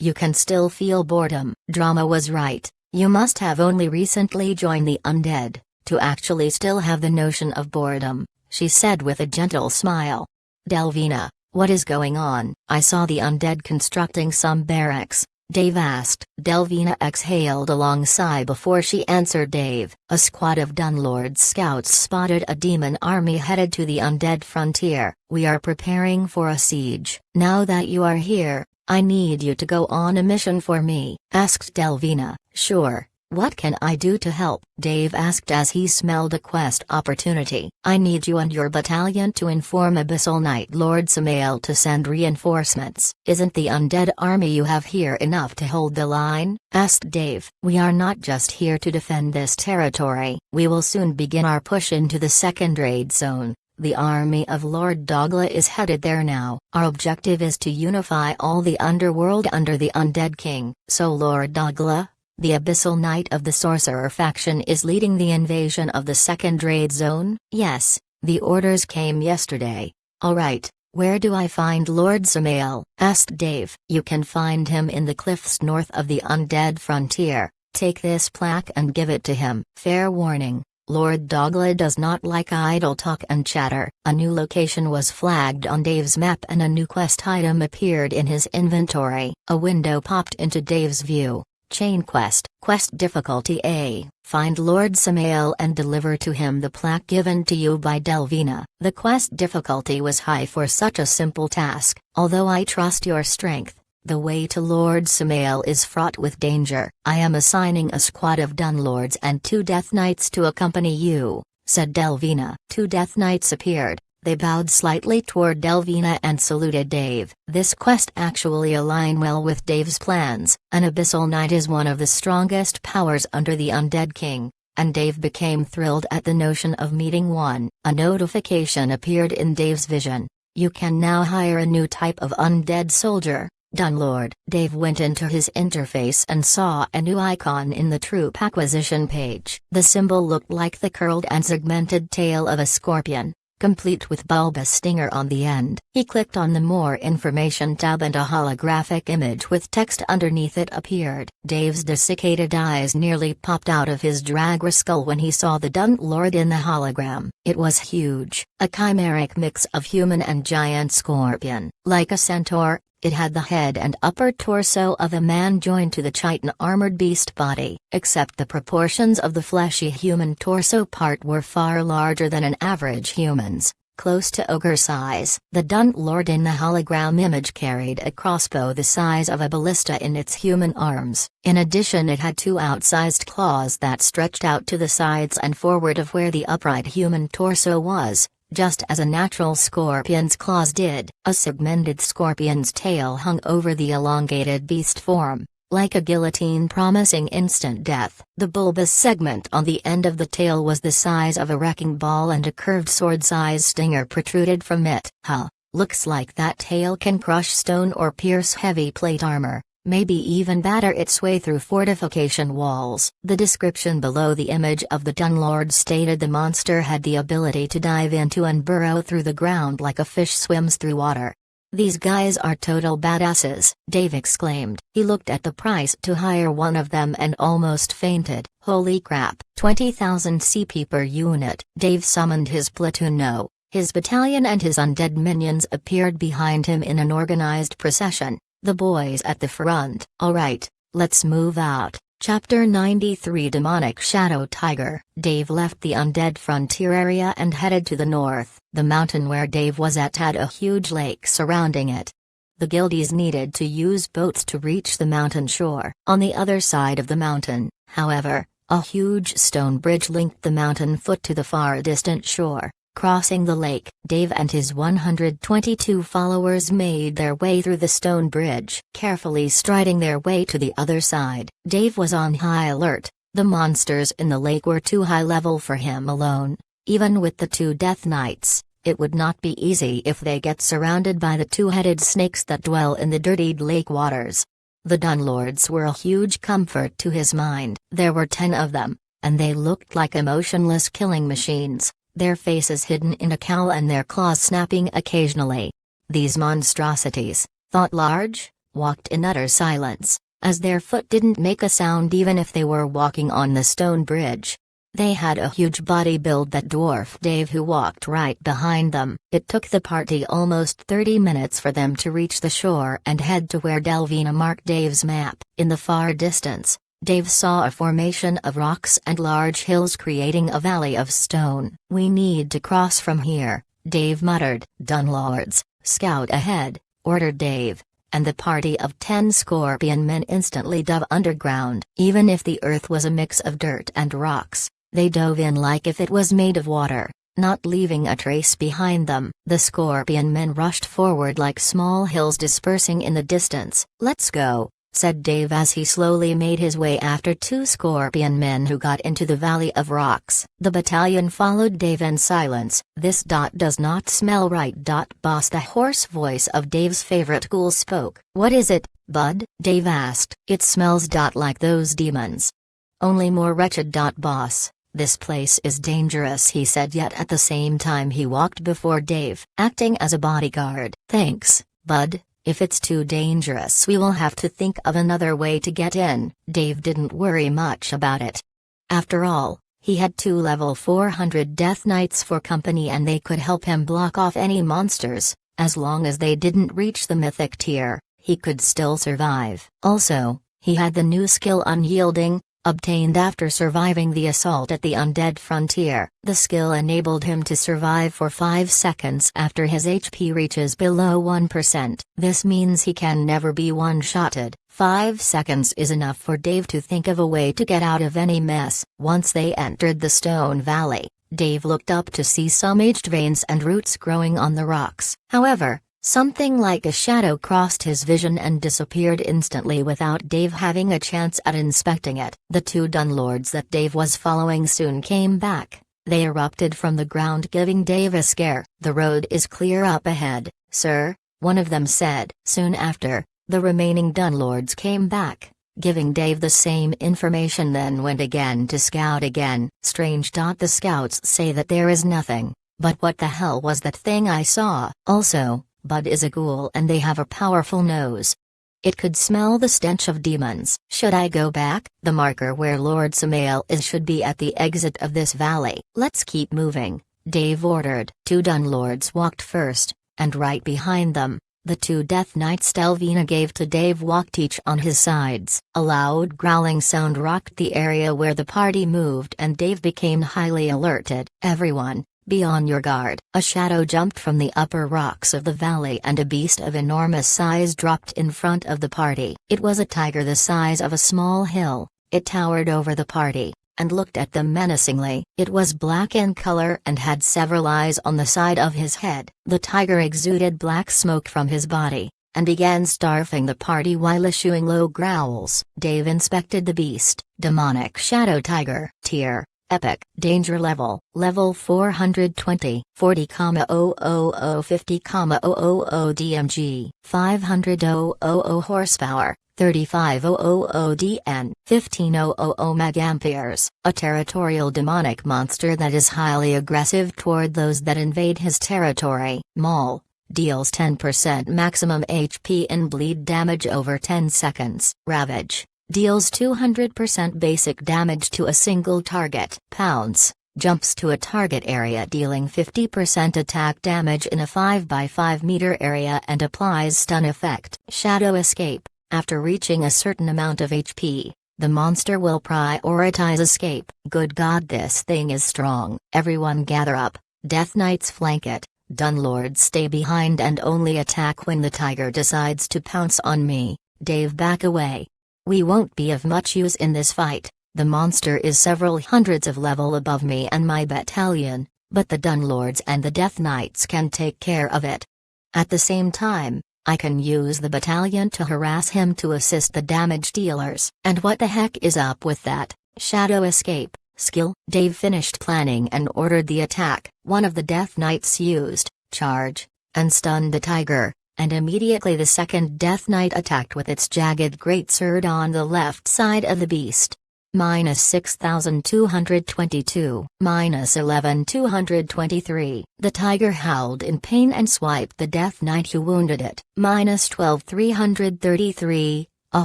"You can still feel boredom." Drama was right. You must have only recently joined the undead, to actually still have the notion of boredom, she said with a gentle smile. "Delvina, what is going on?" "I saw the undead constructing some barracks," Dave asked. Delvina exhaled a long sigh before she answered Dave. "A squad of Dunlord scouts spotted a demon army headed to the undead frontier. We are preparing for a siege. Now that you are here, I need you to go on a mission for me." asked Delvina. "Sure, "What can I do to help?" Dave asked as he smelled a quest opportunity. "I need you and your battalion to inform Abyssal Knight Lord Samael to send reinforcements." "Isn't the undead army you have here enough to hold the line?" asked Dave. "We are not just here to defend this territory. We will soon begin our push into the second raid zone. The army of Lord Dogla is headed there now. Our objective is to unify all the underworld under the Undead King." "So Lord Dogla, the Abyssal Knight of the Sorcerer faction, is leading the invasion of the second raid zone?" "Yes, the orders came yesterday." "Alright, where do I find Lord Samael?" asked Dave. "You can find him in the cliffs north of the undead frontier. Take this plaque and give it to him." Fair warning, Lord Dogla does not like idle talk and chatter. A new location was flagged on Dave's map and a new quest item appeared in his inventory. A window popped into Dave's view. Chain quest. Quest difficulty A. Find Lord Samael and deliver to him the plaque given to you by Delvina. The quest difficulty was high for such a simple task. "Although I trust your strength, the way to Lord Samael is fraught with danger. I am assigning a squad of Dunlords and 2 Death Knights to accompany you," said Delvina. 2 Death Knights appeared. They bowed slightly toward Delvina and saluted Dave. This quest actually aligned well with Dave's plans. An Abyssal Knight is one of the strongest powers under the Undead King, and Dave became thrilled at the notion of meeting one. A notification appeared in Dave's vision. "You can now hire a new type of undead soldier, Dunlord." Dave went into his interface and saw a new icon in the troop acquisition page. The symbol looked like the curled and segmented tail of a scorpion, complete with bulbous stinger on the end. He clicked on the More Information tab and a holographic image with text underneath it appeared. Dave's desiccated eyes nearly popped out of his Dragra skull when he saw the Dunlord in the hologram. It was huge, a chimeric mix of human and giant scorpion. Like a centaur, it had the head and upper torso of a man joined to the chitin armored beast body, except the proportions of the fleshy human torso part were far larger than an average human's, close to ogre size. The Dunlord in the hologram image carried a crossbow the size of a ballista in its human arms. In addition, it had 2 outsized claws that stretched out to the sides and forward of where the upright human torso was, just as a natural scorpion's claws did. A segmented scorpion's tail hung over the elongated beast form, like a guillotine promising instant death. The bulbous segment on the end of the tail was the size of a wrecking ball and a curved sword-sized stinger protruded from it. "Huh, looks like that tail can crush stone or pierce heavy plate armor. Maybe even batter its way through fortification walls." The description below the image of the Dunlord stated the monster had the ability to dive into and burrow through the ground like a fish swims through water. "These guys are total badasses," Dave exclaimed. He looked at the price to hire one of them and almost fainted. "Holy crap, 20,000 CP per unit." Dave summoned his platoon. No, his battalion and his undead minions appeared behind him in an organized procession. The boys at the front. "Alright, let's move out." Chapter 93 Demonic Shadow Tiger. Dave left the undead frontier area and headed to the north. The mountain where Dave was at had a huge lake surrounding it. The guildies needed to use boats to reach the mountain shore. On the other side of the mountain, however, a huge stone bridge linked the mountain foot to the far distant shore. Crossing the lake, Dave and his 122 followers made their way through the stone bridge. Carefully striding their way to the other side, Dave was on high alert. The monsters in the lake were too high level for him alone. Even with the 2 Death Knights, it would not be easy if they get surrounded by the 2-headed snakes that dwell in the dirtied lake waters. The Dunlords were a huge comfort to his mind. There were 10 of them, and they looked like emotionless killing machines, their faces hidden in a cowl and their claws snapping occasionally. These monstrosities, thought large, walked in utter silence, as their foot didn't make a sound even if they were walking on the stone bridge. They had a huge body build that dwarfed Dave, who walked right behind them. It took the party almost 30 minutes for them to reach the shore and head to where Delvina marked Dave's map. In the far distance, Dave saw a formation of rocks and large hills creating a valley of stone. "We need to cross from here," Dave muttered. "Dunlords, scout ahead," ordered Dave, and the party of 10 scorpion men instantly dove underground. Even if the earth was a mix of dirt and rocks, they dove in like if it was made of water, not leaving a trace behind them. The scorpion men rushed forward like small hills dispersing in the distance. "Let's go," said Dave as he slowly made his way after 2 scorpion men who got into the valley of rocks. The battalion followed Dave in silence. "This does not smell right, boss." The hoarse voice of Dave's favorite ghoul spoke. "What is it, bud?" Dave asked. "It smells like those demons. Only more wretched, boss. This place is dangerous," he said, yet at the same time he walked before Dave, acting as a bodyguard. "Thanks, bud. If it's too dangerous, we will have to think of another way to get in." Dave didn't worry much about it. After all, he had 2 level 400 Death Knights for company and they could help him block off any monsters. As long as they didn't reach the mythic tier, he could still survive. Also, he had the new skill Unyielding, obtained after surviving the assault at the undead frontier. The skill enabled him to survive for 5 seconds after his HP reaches below 1%. This means he can never be one-shotted. 5 seconds is enough for Dave to think of a way to get out of any mess. Once they entered the stone valley, Dave looked up to see some aged veins and roots growing on the rocks. However, something like a shadow crossed his vision and disappeared instantly without Dave having a chance at inspecting it. The 2 dunlords that Dave was following soon came back. They erupted from the ground, giving Dave a scare. "The road is clear up ahead, sir," one of them said. Soon after, the remaining dunlords came back, giving Dave the same information, then went again to scout again. "Strange. The scouts say that there is nothing, but what the hell was that thing I saw? Also, Bud is a ghoul and they have a powerful nose. It could smell the stench of demons." "Should I go back?" "The marker where Lord Samael is should be at the exit of this valley." "Let's keep moving," Dave ordered. 2 dunlords walked first, and right behind them, the 2 Death Knights Stelvina gave to Dave walked each on his sides. A loud growling sound rocked the area where the party moved and Dave became highly alerted. "Everyone, be on your guard." A shadow jumped from the upper rocks of the valley and a beast of enormous size dropped in front of the party. It was a tiger the size of a small hill. It towered over the party, and looked at them menacingly. It was black in color and had several eyes on the side of his head. The tiger exuded black smoke from his body, and began starving the party while issuing low growls. Dave inspected the beast. Demonic Shadow Tiger. Tier: Epic. Danger level: Level 420. 40,000 50,000 DMG. 500,000 horsepower. 35,000 DN. 15,000 megamperes. A territorial demonic monster that is highly aggressive toward those that invade his territory. Maul: deals 10% maximum HP and bleed damage over 10 seconds. Ravage: deals 200% basic damage to a single target. Pounce: jumps to a target area dealing 50% attack damage in a 5x5 meter area and applies stun effect. Shadow Escape: after reaching a certain amount of HP, the monster will prioritize escape. Good God, this thing is strong. Everyone gather up. Death Knights flank it. Dunlords stay behind and only attack when the tiger decides to pounce on me. Dave, back away. We won't be of much use in this fight. The monster is several hundreds of level above me and my battalion, but the Dunlords and the Death Knights can take care of it. At the same time, I can use the battalion to harass him to assist the damage dealers. And what the heck is up with that Shadow Escape skill? Dave finished planning and ordered the attack. One of the Death Knights used Charge and stunned the tiger, and immediately the second Death Knight attacked with its jagged greatsword on the left side of the beast. -6,222. -11,223. The tiger howled in pain and swiped the Death Knight who wounded it. -12,333. A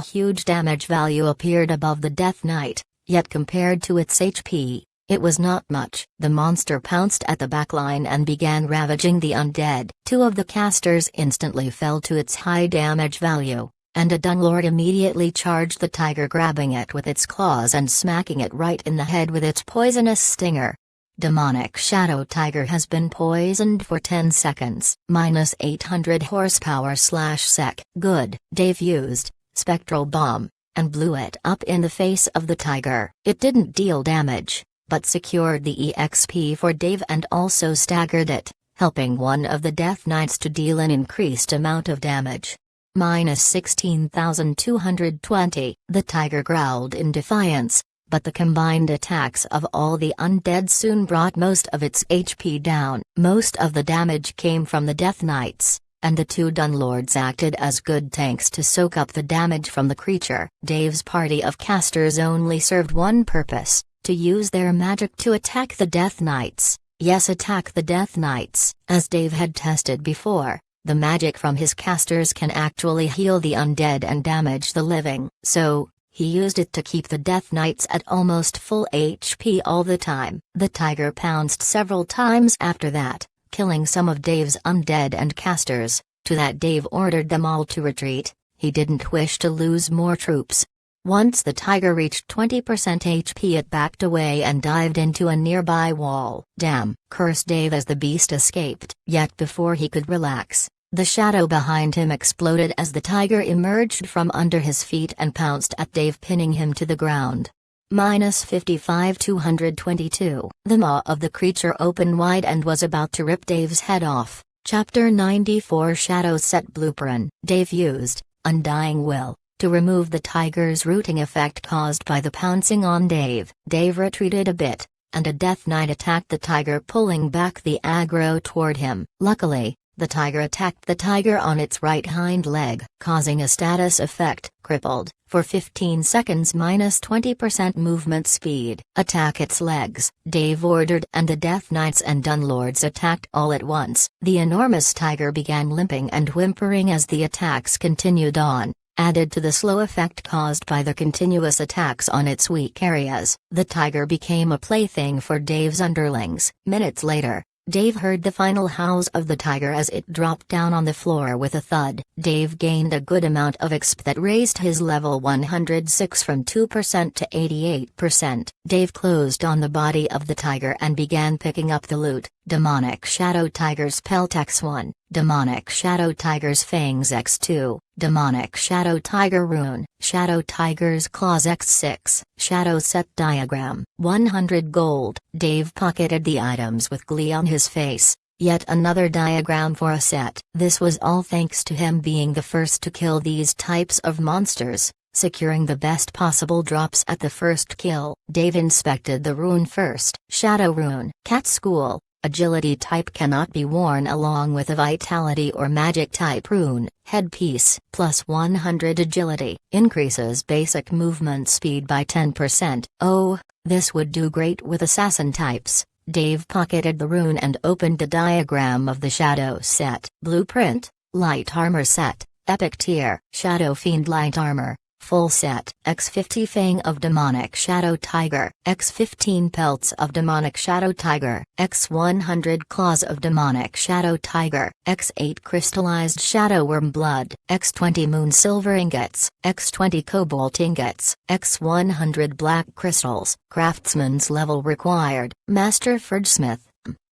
huge damage value appeared above the Death Knight, yet compared to its HP, it was not much. The monster pounced at the backline and began ravaging the undead. 2 of the casters instantly fell to its high damage value, and a Dunlord immediately charged the tiger, grabbing it with its claws and smacking it right in the head with its poisonous stinger. Demonic Shadow Tiger has been poisoned for 10 seconds. Minus 800 horsepower/sec. Good. Dave used Spectral Bomb and blew it up in the face of the tiger. It didn't deal damage, but secured the EXP for Dave and also staggered it, helping one of the Death Knights to deal an increased amount of damage. Minus 16,220. The tiger growled in defiance, but the combined attacks of all the undead soon brought most of its HP down. Most of the damage came from the Death Knights, and the two Dunlords acted as good tanks to soak up the damage from the creature. Dave's party of casters only served one purpose: to use their magic to attack the Death Knights. Yes, attack the Death Knights. As Dave had tested before, the magic from his casters can actually heal the undead and damage the living. So, he used it to keep the Death Knights at almost full HP all the time. The tiger pounced several times after that, killing some of Dave's undead and casters. To that Dave ordered them all to retreat. He didn't wish to lose more troops. Once the tiger reached 20% HP, it backed away and dived into a nearby wall. Damn, cursed Dave as the beast escaped. Yet before he could relax, the shadow behind him exploded as the tiger emerged from under his feet and pounced at Dave, pinning him to the ground. Minus 55,222. The maw of the creature opened wide and was about to rip Dave's head off. Chapter 94 Shadow Set Blueprint. Dave used Undying Will to remove the tiger's rooting effect caused by the pouncing on Dave. Dave retreated a bit, and a Death Knight attacked the tiger, pulling back the aggro toward him. Luckily, the tiger attacked the tiger on its right hind leg, causing a status effect, crippled, for 15 seconds. Minus 20% movement speed. Attack its legs, Dave ordered, and the Death Knights and Dunlords attacked all at once. The enormous tiger began limping and whimpering as the attacks continued on, added to the slow effect caused by the continuous attacks on its weak areas. The tiger became a plaything for Dave's underlings. Minutes later, Dave heard the final howls of the tiger as it dropped down on the floor with a thud. Dave gained a good amount of XP that raised his level 106 from 2% to 88%. Dave closed on the body of the tiger and began picking up the loot. Demonic Shadow Tiger's Pelt X1, Demonic Shadow Tiger's Fangs X2, Demonic Shadow Tiger Rune, Shadow Tiger's Claws X6, Shadow Set Diagram, 100 gold. Dave pocketed the items with glee on his face. Yet another diagram for a set. This was all thanks to him being the first to kill these types of monsters, securing the best possible drops at the first kill. Dave inspected the rune first. Shadow Rune, Cat School. Agility type cannot be worn along with a vitality or magic type rune. Headpiece plus 100 agility. Increases basic movement speed by 10%. Oh, this would do great with assassin types. Dave pocketed the rune and opened the diagram of the Shadow Set. Blueprint, Light Armor Set, Epic Tier. Shadow Fiend Light Armor, Full Set. X50 Fang of Demonic Shadow Tiger, X15 Pelts of Demonic Shadow Tiger, X100 Claws of Demonic Shadow Tiger, X8 Crystallized Shadow Worm Blood, X20 Moon Silver Ingots, X20 Cobalt Ingots, X100 Black Crystals. Craftsman's level required. Master Forgesmith.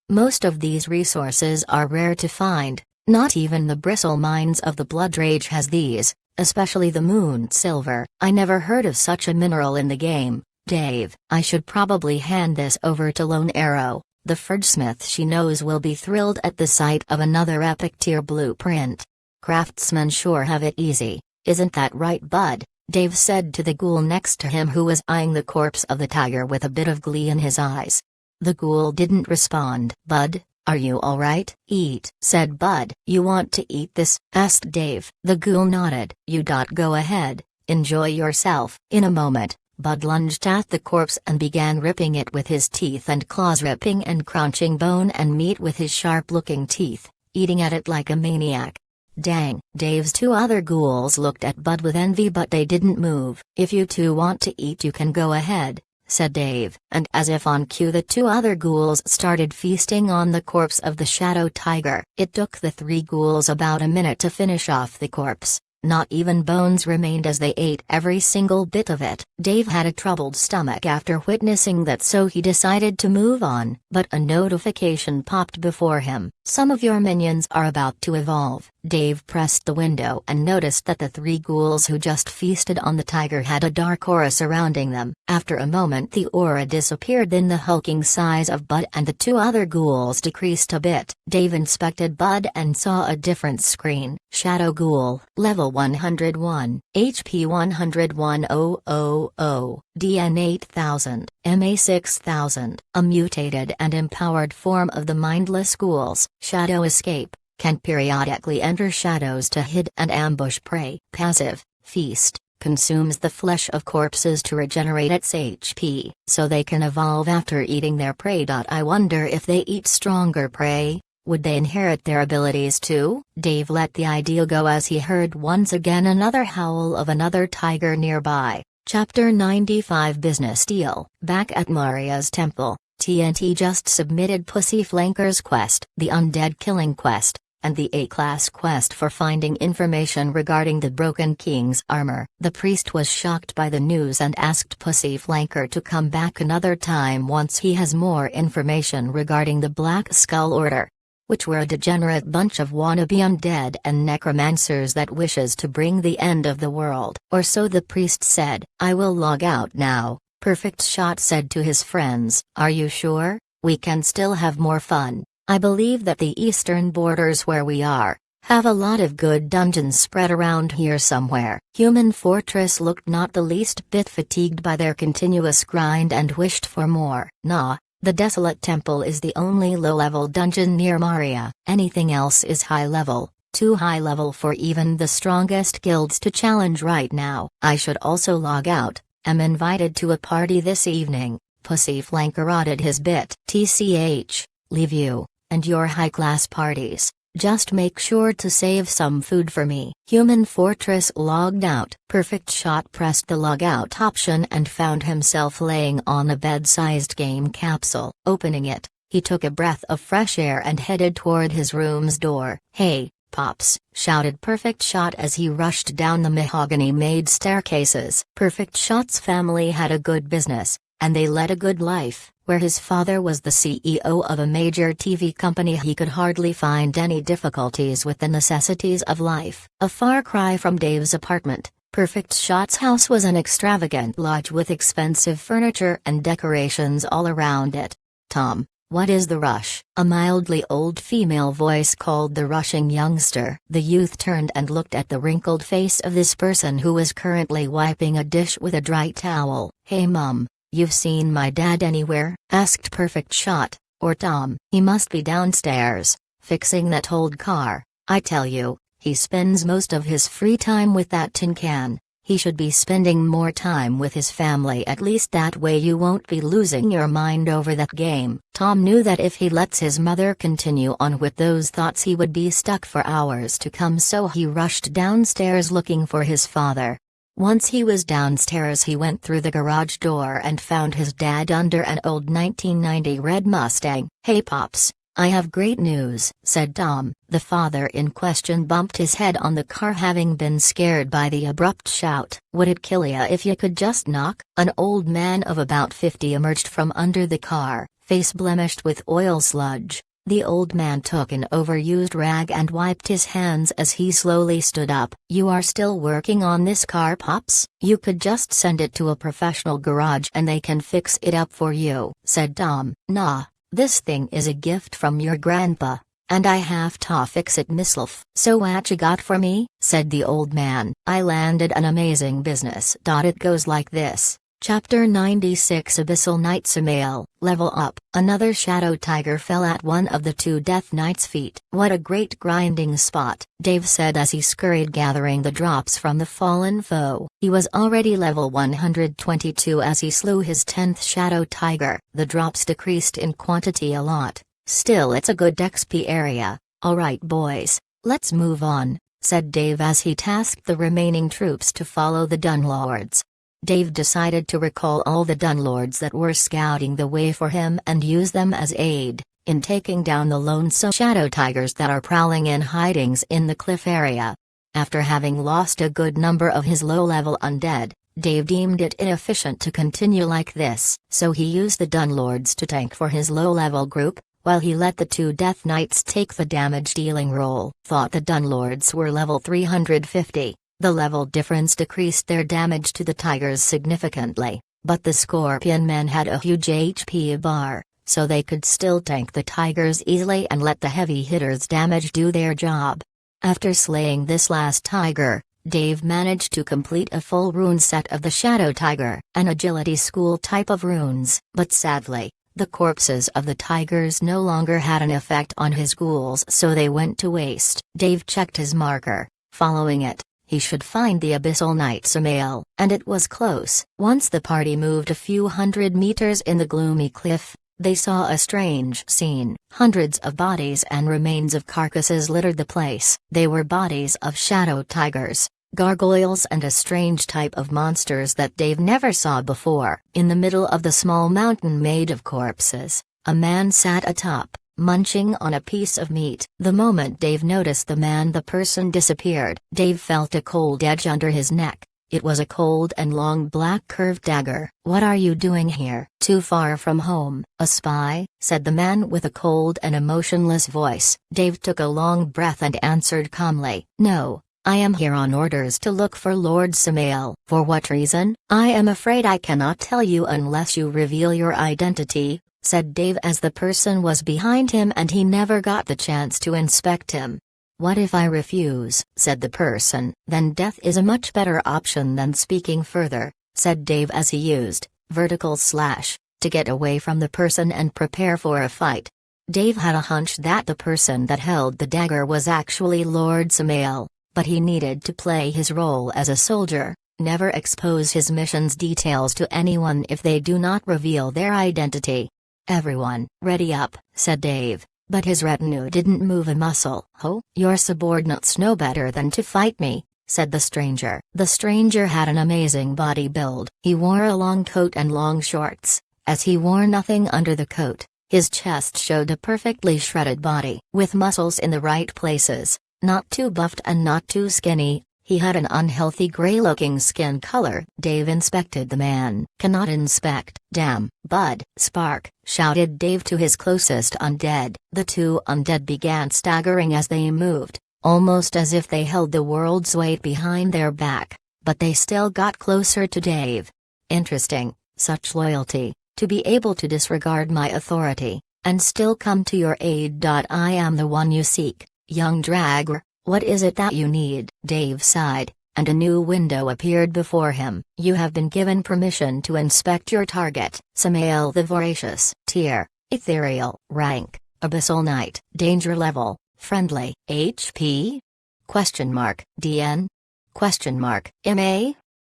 Most of these resources are rare to find. Not even the Bristle Mines of the Blood Rage has these, especially the Moon Silver. I never heard of such a mineral in the game. Dave, I should probably hand this over to Lone Arrow. The Forgesmith she knows will be thrilled at the sight of another epic tier blueprint. Craftsmen sure have it easy, isn't that right, bud? Dave said to the ghoul next to him, who was eyeing the corpse of the tiger with a bit of glee in his eyes. The ghoul didn't respond. Bud, are you alright? Eat, said Bud. You want to eat this? Asked Dave. The ghoul nodded. You go ahead, enjoy yourself. In a moment, Bud lunged at the corpse and began ripping it with his teeth and claws, ripping and crunching bone and meat with his sharp-looking teeth, eating at it like a maniac. Dang. Dave's two other ghouls looked at Bud with envy, but they didn't move. If you two want to eat, you can go ahead, said Dave, and as if on cue the two other ghouls started feasting on the corpse of the Shadow Tiger. It took the three ghouls about a minute to finish off the corpse. Not even bones remained as they ate every single bit of it. Dave had a troubled stomach after witnessing that, so he decided to move on. But a notification popped before him. Some of your minions are about to evolve. Dave pressed the window and noticed that the 3 ghouls who just feasted on the tiger had a dark aura surrounding them. After a moment the aura disappeared, then the hulking size of Bud and the 2 other ghouls decreased a bit. Dave inspected Bud and saw a different screen. Shadow Ghoul, level 101, HP 101,000, DN 8000, MA 6000, a mutated and empowered form of the mindless ghouls. Shadow Escape, can periodically enter shadows to hide and ambush prey. Passive, Feast, consumes the flesh of corpses to regenerate its HP, so they can evolve after eating their prey. I wonder if they eat stronger prey, would they inherit their abilities too? Dave let the idea go as he heard once again another howl of another tiger nearby. Chapter 95 Business Deal. Back at Maria's temple, TNT just submitted Pussy Flanker's quest, the Undead Killing Quest, and the A-Class quest for finding information regarding the Broken King's armor. The priest was shocked by the news and asked Pussy Flanker to come back another time once he has more information regarding the Black Skull Order, which were a degenerate bunch of wannabe undead and necromancers that wishes to bring the end of the world. Or so the priest said. I will log out now, Perfect Shot said to his friends. Are you sure? We can still have more fun. I believe that the eastern borders where we are have a lot of good dungeons spread around here somewhere. Human Fortress looked not the least bit fatigued by their continuous grind and wished for more. Nah, the Desolate Temple is the only low-level dungeon near Maria. Anything else is high-level, too high-level for even the strongest guilds to challenge right now. I should also log out. Am invited to a party this evening. Pussy Flanker added his bit. TCH, leave you and your high-class parties. Just make sure to save some food for me. Human Fortress logged out. Perfect Shot pressed the logout option and found himself laying on a bed-sized game capsule. Opening it, he took a breath of fresh air and headed toward his room's door. Hey, Pops, shouted Perfect Shot as he rushed down the mahogany-made staircases. Perfect Shot's family had a good business, and they led a good life. Where his father was the CEO of a major TV company, he could hardly find any difficulties with the necessities of life. A far cry from Dave's apartment, Perfect Shot's house was an extravagant lodge with expensive furniture and decorations all around it. Tom, what is the rush? A mildly old female voice called the rushing youngster. The youth turned and looked at the wrinkled face of this person who was currently wiping a dish with a dry towel. Hey Mum, you've seen my dad anywhere? Asked Perfect Shot. Or Tom. He must be downstairs, fixing that old car. I tell you, he spends most of his free time with that tin can. He should be spending more time with his family, at least that way you won't be losing your mind over that game. Tom knew that if he lets his mother continue on with those thoughts he would be stuck for hours to come, so he rushed downstairs looking for his father. Once he was downstairs, he went through the garage door and found his dad under an old 1990 red Mustang. Hey Pops, I have great news, said Tom. The father in question bumped his head on the car, having been scared by the abrupt shout. Would it kill ya if you could just knock? An old man of about 50 emerged from under the car, face blemished with oil sludge. The old man took an overused rag and wiped his hands as he slowly stood up. You are still working on this car, Pops? You could just send it to a professional garage and they can fix it up for you, said Tom. Nah, this thing is a gift from your grandpa, and I have to fix it myself. So what you got for me? Said the old man. I landed an amazing business. It goes like this. Chapter 96 Abyssal Nightmare, level up. Another shadow tiger fell at one of the 2 Death Knight's feet. What a great grinding spot, Dave said as he scurried gathering the drops from the fallen foe. He was already level 122 as he slew his 10th shadow tiger. The drops decreased in quantity a lot. Still, it's a good XP area. Alright boys, let's move on, said Dave as he tasked the remaining troops to follow the Dunlords. Dave decided to recall all the Dunlords that were scouting the way for him and use them as aid in taking down the lonesome shadow tigers that are prowling in hidings in the cliff area. After having lost a good number of his low-level undead, Dave deemed it inefficient to continue like this, so he used the Dunlords to tank for his low-level group, while he let the two Death Knights take the damage-dealing role. Thought the Dunlords were level 350, the level difference decreased their damage to the Tigers significantly, but the Scorpion men had a huge HP bar, so they could still tank the Tigers easily and let the heavy hitters' damage do their job. After slaying this last Tiger, Dave managed to complete a full rune set of the Shadow Tiger, an agility school type of runes, but sadly, the corpses of the tigers no longer had an effect on his ghouls, so they went to waste. Dave checked his marker. Following it, he should find the Abyssal Knight Samael, and it was close. Once the party moved a few hundred meters in the gloomy cliff, they saw a strange scene. Hundreds of bodies and remains of carcasses littered the place. They were bodies of shadow tigers, gargoyles and a strange type of monsters that Dave never saw before. In the middle of the small mountain made of corpses, a man sat atop, munching on a piece of meat. The moment Dave noticed the person disappeared. Dave felt a cold edge under his neck. It was a cold and long black curved dagger. "What are you doing here?" "Too far from home." "A spy?" said the man with a cold and emotionless voice. Dave took a long breath and answered calmly, "No, I am here on orders to look for Lord Samael." "For what reason?" "I am afraid I cannot tell you unless you reveal your identity," said Dave as the person was behind him and he never got the chance to inspect him. "What if I refuse?" said the person. "Then death is a much better option than speaking further," said Dave as he used vertical slash to get away from the person and prepare for a fight. Dave had a hunch that the person that held the dagger was actually Lord Samael, but he needed to play his role as a soldier, never expose his mission's details to anyone if they do not reveal their identity. "Everyone, ready up," said Dave. But his retinue didn't move a muscle. "Oh, your subordinates know better than to fight me," said the stranger. The stranger had an amazing body build. He wore a long coat and long shorts, as he wore nothing under the coat. His chest showed a perfectly shredded body, with muscles in the right places, not too buffed and not too skinny. He had an unhealthy gray-looking skin color. Dave inspected the man. "Cannot inspect." "Damn, Bud." "Spark," shouted Dave to his closest undead. The two undead began staggering as they moved, almost as if they held the world's weight behind their back, but they still got closer to Dave. "Interesting, such loyalty, to be able to disregard my authority, and still come to your aid. I am the one you seek, young dragger. What is it that you need?" Dave sighed, and a new window appeared before him. "You have been given permission to inspect your target." Samael the Voracious. Tier, Ethereal. Rank, Abyssal Knight. Danger level, Friendly. HP? Question mark. DN? Question mark. MA?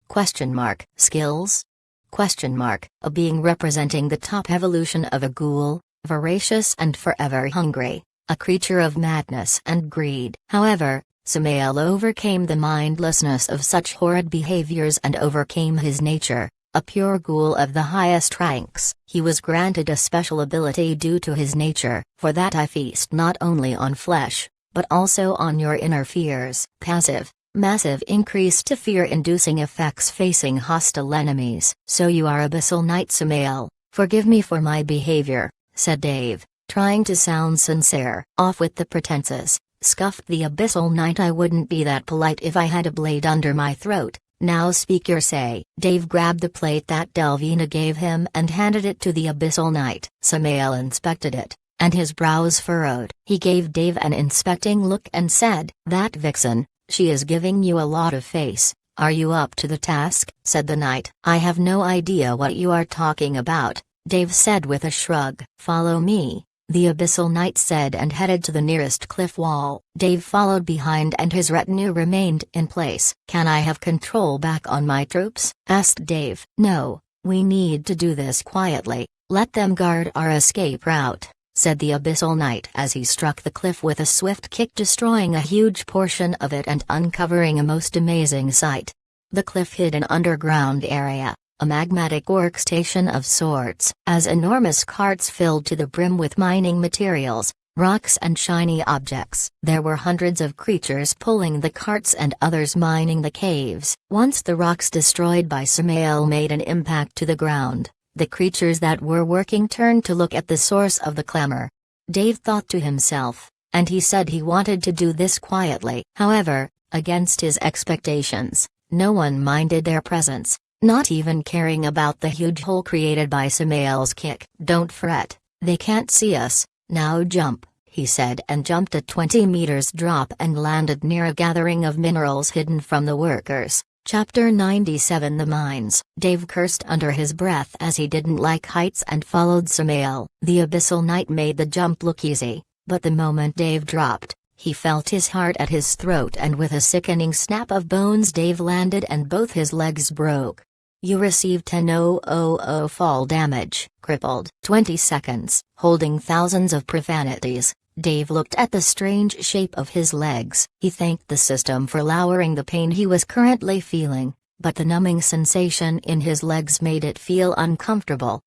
Question mark. Skills? Question mark. A being representing the top evolution of a ghoul, voracious and forever hungry. A creature of madness and greed. However, Samael overcame the mindlessness of such horrid behaviors and overcame his nature, a pure ghoul of the highest ranks. He was granted a special ability due to his nature. "For that I feast not only on flesh, but also on your inner fears." Passive, massive increase to fear-inducing effects facing hostile enemies. "So you are Abyssal Knight Samael. Forgive me for my behavior," said Dave, trying to sound sincere. "Off with the pretenses," scuffed the Abyssal Knight. "I wouldn't be that polite if I had a blade under my throat. Now speak your say." Dave grabbed the plate that Delvina gave him and handed it to the Abyssal Knight. Samael inspected it, and his brows furrowed. He gave Dave an inspecting look and said, "That vixen, she is giving you a lot of face. Are you up to the task?" said the knight. "I have no idea what you are talking about," Dave said with a shrug. "Follow me," the Abyssal Knight said and headed to the nearest cliff wall. Dave followed behind and his retinue remained in place. "Can I have control back on my troops?" asked Dave. "No, we need to do this quietly. Let them guard our escape route," said the Abyssal Knight as he struck the cliff with a swift kick, destroying a huge portion of it and uncovering a most amazing sight. The cliff hid an underground area, a magmatic workstation of sorts. As enormous carts filled to the brim with mining materials, rocks and shiny objects. There were hundreds of creatures pulling the carts and others mining the caves. Once the rocks destroyed by Samael made an impact to the ground, the creatures that were working turned to look at the source of the clamor. Dave thought to himself, and he said he wanted to do this quietly. However, against his expectations, no one minded their presence, not even caring about the huge hole created by Samael's kick. "Don't fret, they can't see us, now jump," he said, and jumped a 20 meters drop and landed near a gathering of minerals hidden from the workers. Chapter 97 The Mines. Dave cursed under his breath as he didn't like heights and followed Samael. The Abyssal Knight made the jump look easy, but the moment Dave dropped, he felt his heart at his throat, and with a sickening snap of bones Dave landed and both his legs broke. You received 10,000 fall damage. Crippled. 20 seconds. Holding thousands of profanities, Dave looked at the strange shape of his legs. He thanked the system for lowering the pain he was currently feeling, but the numbing sensation in his legs made it feel uncomfortable.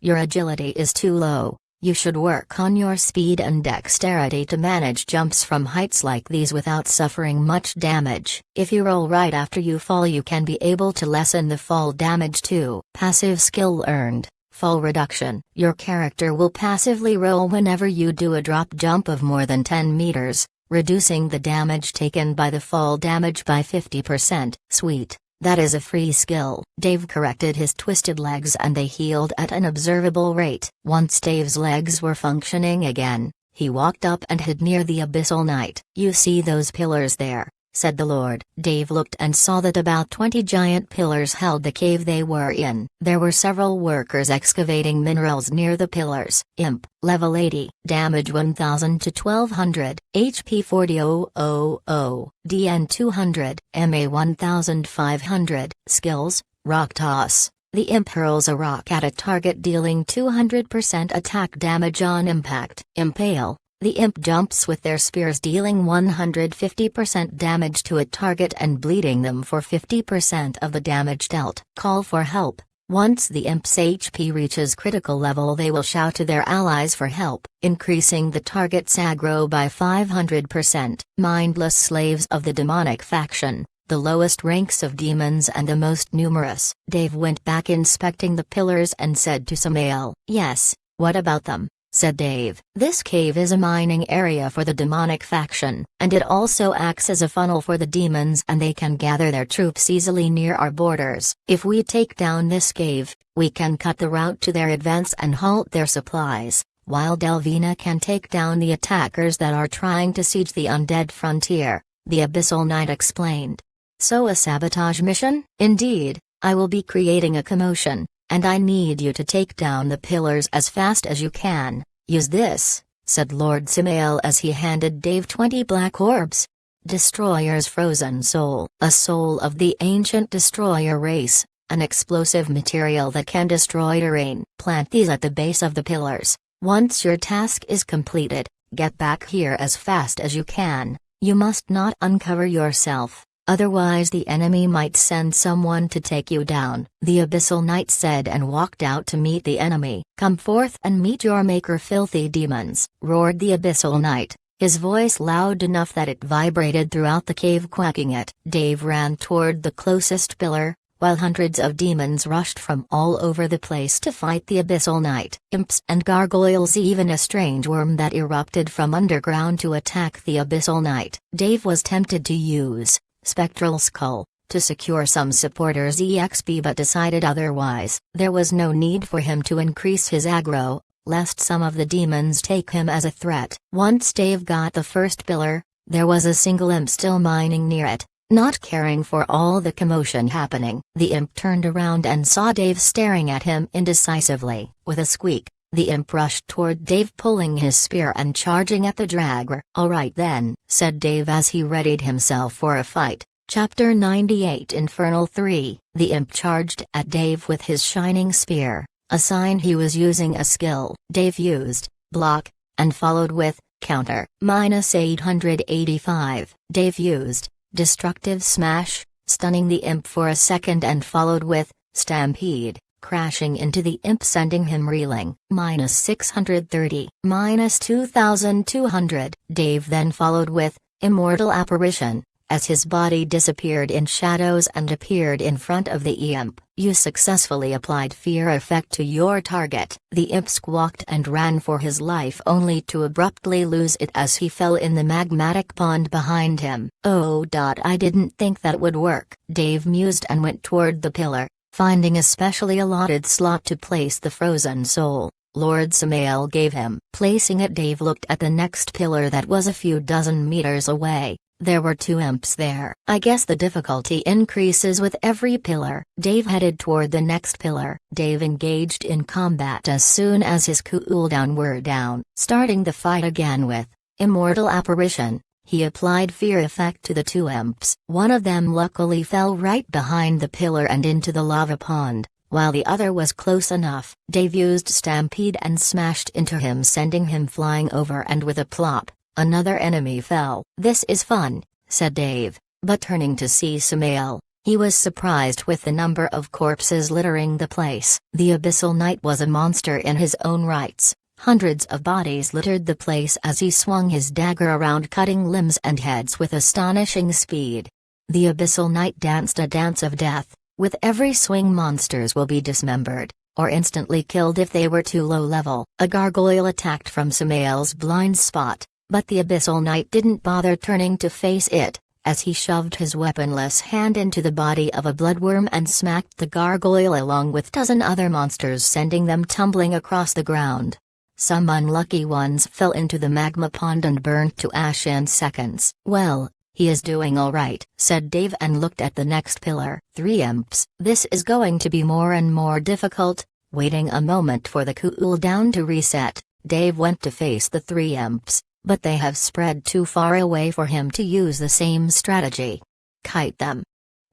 Your agility is too low. You should work on your speed and dexterity to manage jumps from heights like these without suffering much damage. If you roll right after you fall, you can be able to lessen the fall damage too. Passive skill earned. Fall reduction. Your character will passively roll whenever you do a drop jump of more than 10 meters, reducing the damage taken by the fall damage by 50%. Sweet. That is a free skill. Dave corrected his twisted legs and they healed at an observable rate. Once Dave's legs were functioning again, he walked up and hid near the Abyssal Knight. "You see those pillars there?" said the Lord. Dave looked and saw that about 20 giant pillars held the cave they were in. There were several workers excavating minerals near the pillars. Imp. Level 80. Damage 1000 to 1200. HP 40,000. DN 200. MA 1500. Skills. Rock Toss. The imp hurls a rock at a target, dealing 200% attack damage on impact. Impale. The imp jumps with their spears, dealing 150% damage to a target and bleeding them for 50% of the damage dealt. Call for help. Once the imp's HP reaches critical level, they will shout to their allies for help, increasing the target's aggro by 500%. Mindless slaves of the demonic faction, the lowest ranks of demons and the most numerous. Dave went back inspecting the pillars and said to Samael, "Yes, what about them?" said Dave. "This cave is a mining area for the demonic faction, and it also acts as a funnel for the demons, and they can gather their troops easily near our borders. If we take down this cave, we can cut the route to their advance and halt their supplies, while Delvina can take down the attackers that are trying to siege the undead frontier," the Abyssal Knight explained. "So a sabotage mission?" "Indeed, I will be creating a commotion, and I need you to take down the pillars as fast as you can. Use this," said Lord Samael as he handed Dave 20 black orbs. Destroyer's Frozen Soul. A soul of the ancient destroyer race, an explosive material that can destroy terrain. Plant these at the base of the pillars. Once your task is completed, get back here as fast as you can. You must not uncover yourself, otherwise the enemy might send someone to take you down," the Abyssal Knight said, and walked out to meet the enemy. "Come forth and meet your maker, filthy demons," roared the Abyssal Knight, his voice loud enough that it vibrated throughout the cave, quacking it. Dave ran toward the closest pillar, while hundreds of demons rushed from all over the place to fight the Abyssal Knight. Imps and gargoyles, even a strange worm that erupted from underground to attack the Abyssal Knight. Dave was tempted to use Spectral Skull to secure some supporters' EXP, but decided otherwise. There was no need for him to increase his aggro, lest some of the demons take him as a threat. Once Dave got the first pillar, there was a single imp still mining near it, not caring for all the commotion happening. The imp turned around and saw Dave staring at him indecisively. With a squeak, the imp rushed toward Dave, pulling his spear and charging at the dragger. "All right then," said Dave as he readied himself for a fight. Chapter 98 Infernal 3. The imp charged at Dave with his shining spear, a sign he was using a skill. Dave used block, and followed with counter. -885. Dave used destructive smash, stunning the imp for a second, and followed with stampede, crashing into the imp, sending him reeling. -630. -2200. Dave then followed with Immortal Apparition, as his body disappeared in shadows and appeared in front of the imp. You successfully applied fear effect to your target. The imp squawked and ran for his life, only to abruptly lose it as he fell in the magmatic pond behind him. I didn't think that would work, Dave mused and went toward the pillar, finding a specially allotted slot to place the frozen soul Lord Samael gave him. Placing it, Dave looked at the next pillar that was a few dozen meters away. There were 2 imps there. I guess the difficulty increases with every pillar. Dave headed toward the next pillar. Dave engaged in combat as soon as his cooldown were down. Starting the fight again with Immortal Apparition, he applied fear effect to the 2 imps. One of them luckily fell right behind the pillar and into the lava pond, while the other was close enough. Dave used Stampede and smashed into him, sending him flying over, and with a plop, another enemy fell. "This is fun," said Dave, but turning to see Samael, he was surprised with the number of corpses littering the place. The Abyssal Knight was a monster in his own rights. Hundreds of bodies littered the place as he swung his dagger around, cutting limbs and heads with astonishing speed. The Abyssal Knight danced a dance of death. With every swing, monsters will be dismembered, or instantly killed if they were too low level. A gargoyle attacked from Samael's blind spot, but the Abyssal Knight didn't bother turning to face it, as he shoved his weaponless hand into the body of a bloodworm and smacked the gargoyle along with 12 other monsters, sending them tumbling across the ground. Some unlucky ones fell into the magma pond and burned to ash in seconds. "Well, he is doing all right," said Dave and looked at the next pillar. 3 imps. This is going to be more and more difficult. Waiting a moment for the cooldown to reset, Dave went to face the 3 imps, but they have spread too far away for him to use the same strategy. "Kite them,"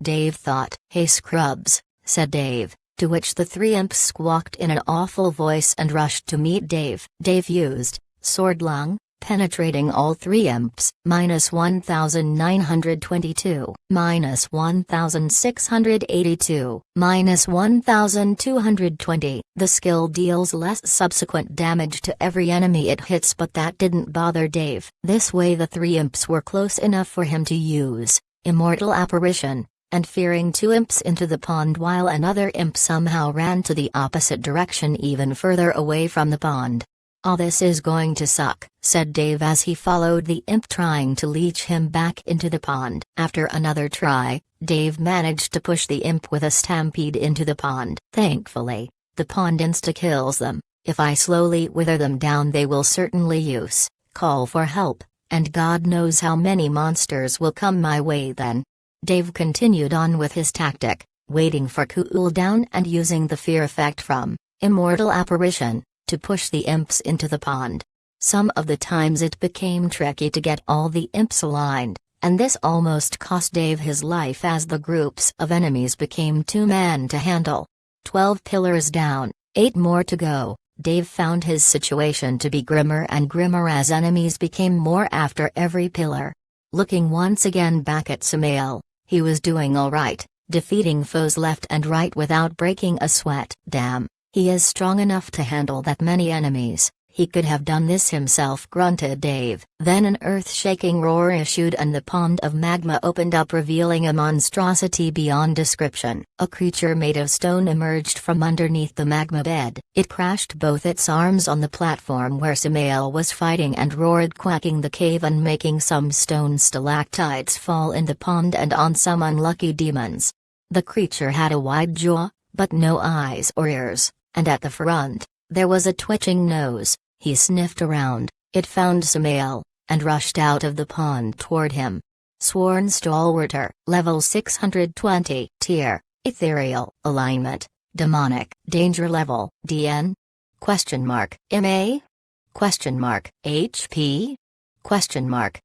Dave thought. "Hey scrubs," said Dave, to which the 3 imps squawked in an awful voice and rushed to meet Dave. Dave used Sword Lung, penetrating all 3 imps. -1922, -1682, -1220. The skill deals less subsequent damage to every enemy it hits, but that didn't bother Dave. This way the 3 imps were close enough for him to use Immortal Apparition, and fearing 2 imps into the pond while another imp somehow ran to the opposite direction, even further away from the pond. "Oh, this is going to suck," said Dave as he followed the imp, trying to leech him back into the pond. After another try, Dave managed to push the imp with a stampede into the pond. "Thankfully, the pond insta-kills them. If I slowly wither them down, they will certainly call for help, and God knows how many monsters will come my way then." Dave continued on with his tactic, waiting for cooldown and using the fear effect from Immortal Apparition to push the imps into the pond. Some of the times it became tricky to get all the imps aligned, and this almost cost Dave his life as the groups of enemies became too many to handle. 12 pillars down, 8 more to go. Dave found his situation to be grimmer and grimmer as enemies became more after every pillar. Looking once again back at Samael, he was doing all right, defeating foes left and right without breaking a sweat. "Damn, he is strong enough to handle that many enemies. He could have done this himself," grunted Dave. Then an earth-shaking roar issued and the pond of magma opened up, revealing a monstrosity beyond description. A creature made of stone emerged from underneath the magma bed. It crashed both its arms on the platform where Samael was fighting and roared, quacking the cave and making some stone stalactites fall in the pond and on some unlucky demons. The creature had a wide jaw, but no eyes or ears, and at the front, there was a twitching nose. He sniffed around, it found Samael, and rushed out of the pond toward him. Sworn Stalwarter, level 620. Tier, Ethereal. Alignment, Demonic. Danger level, DN? MA? HP?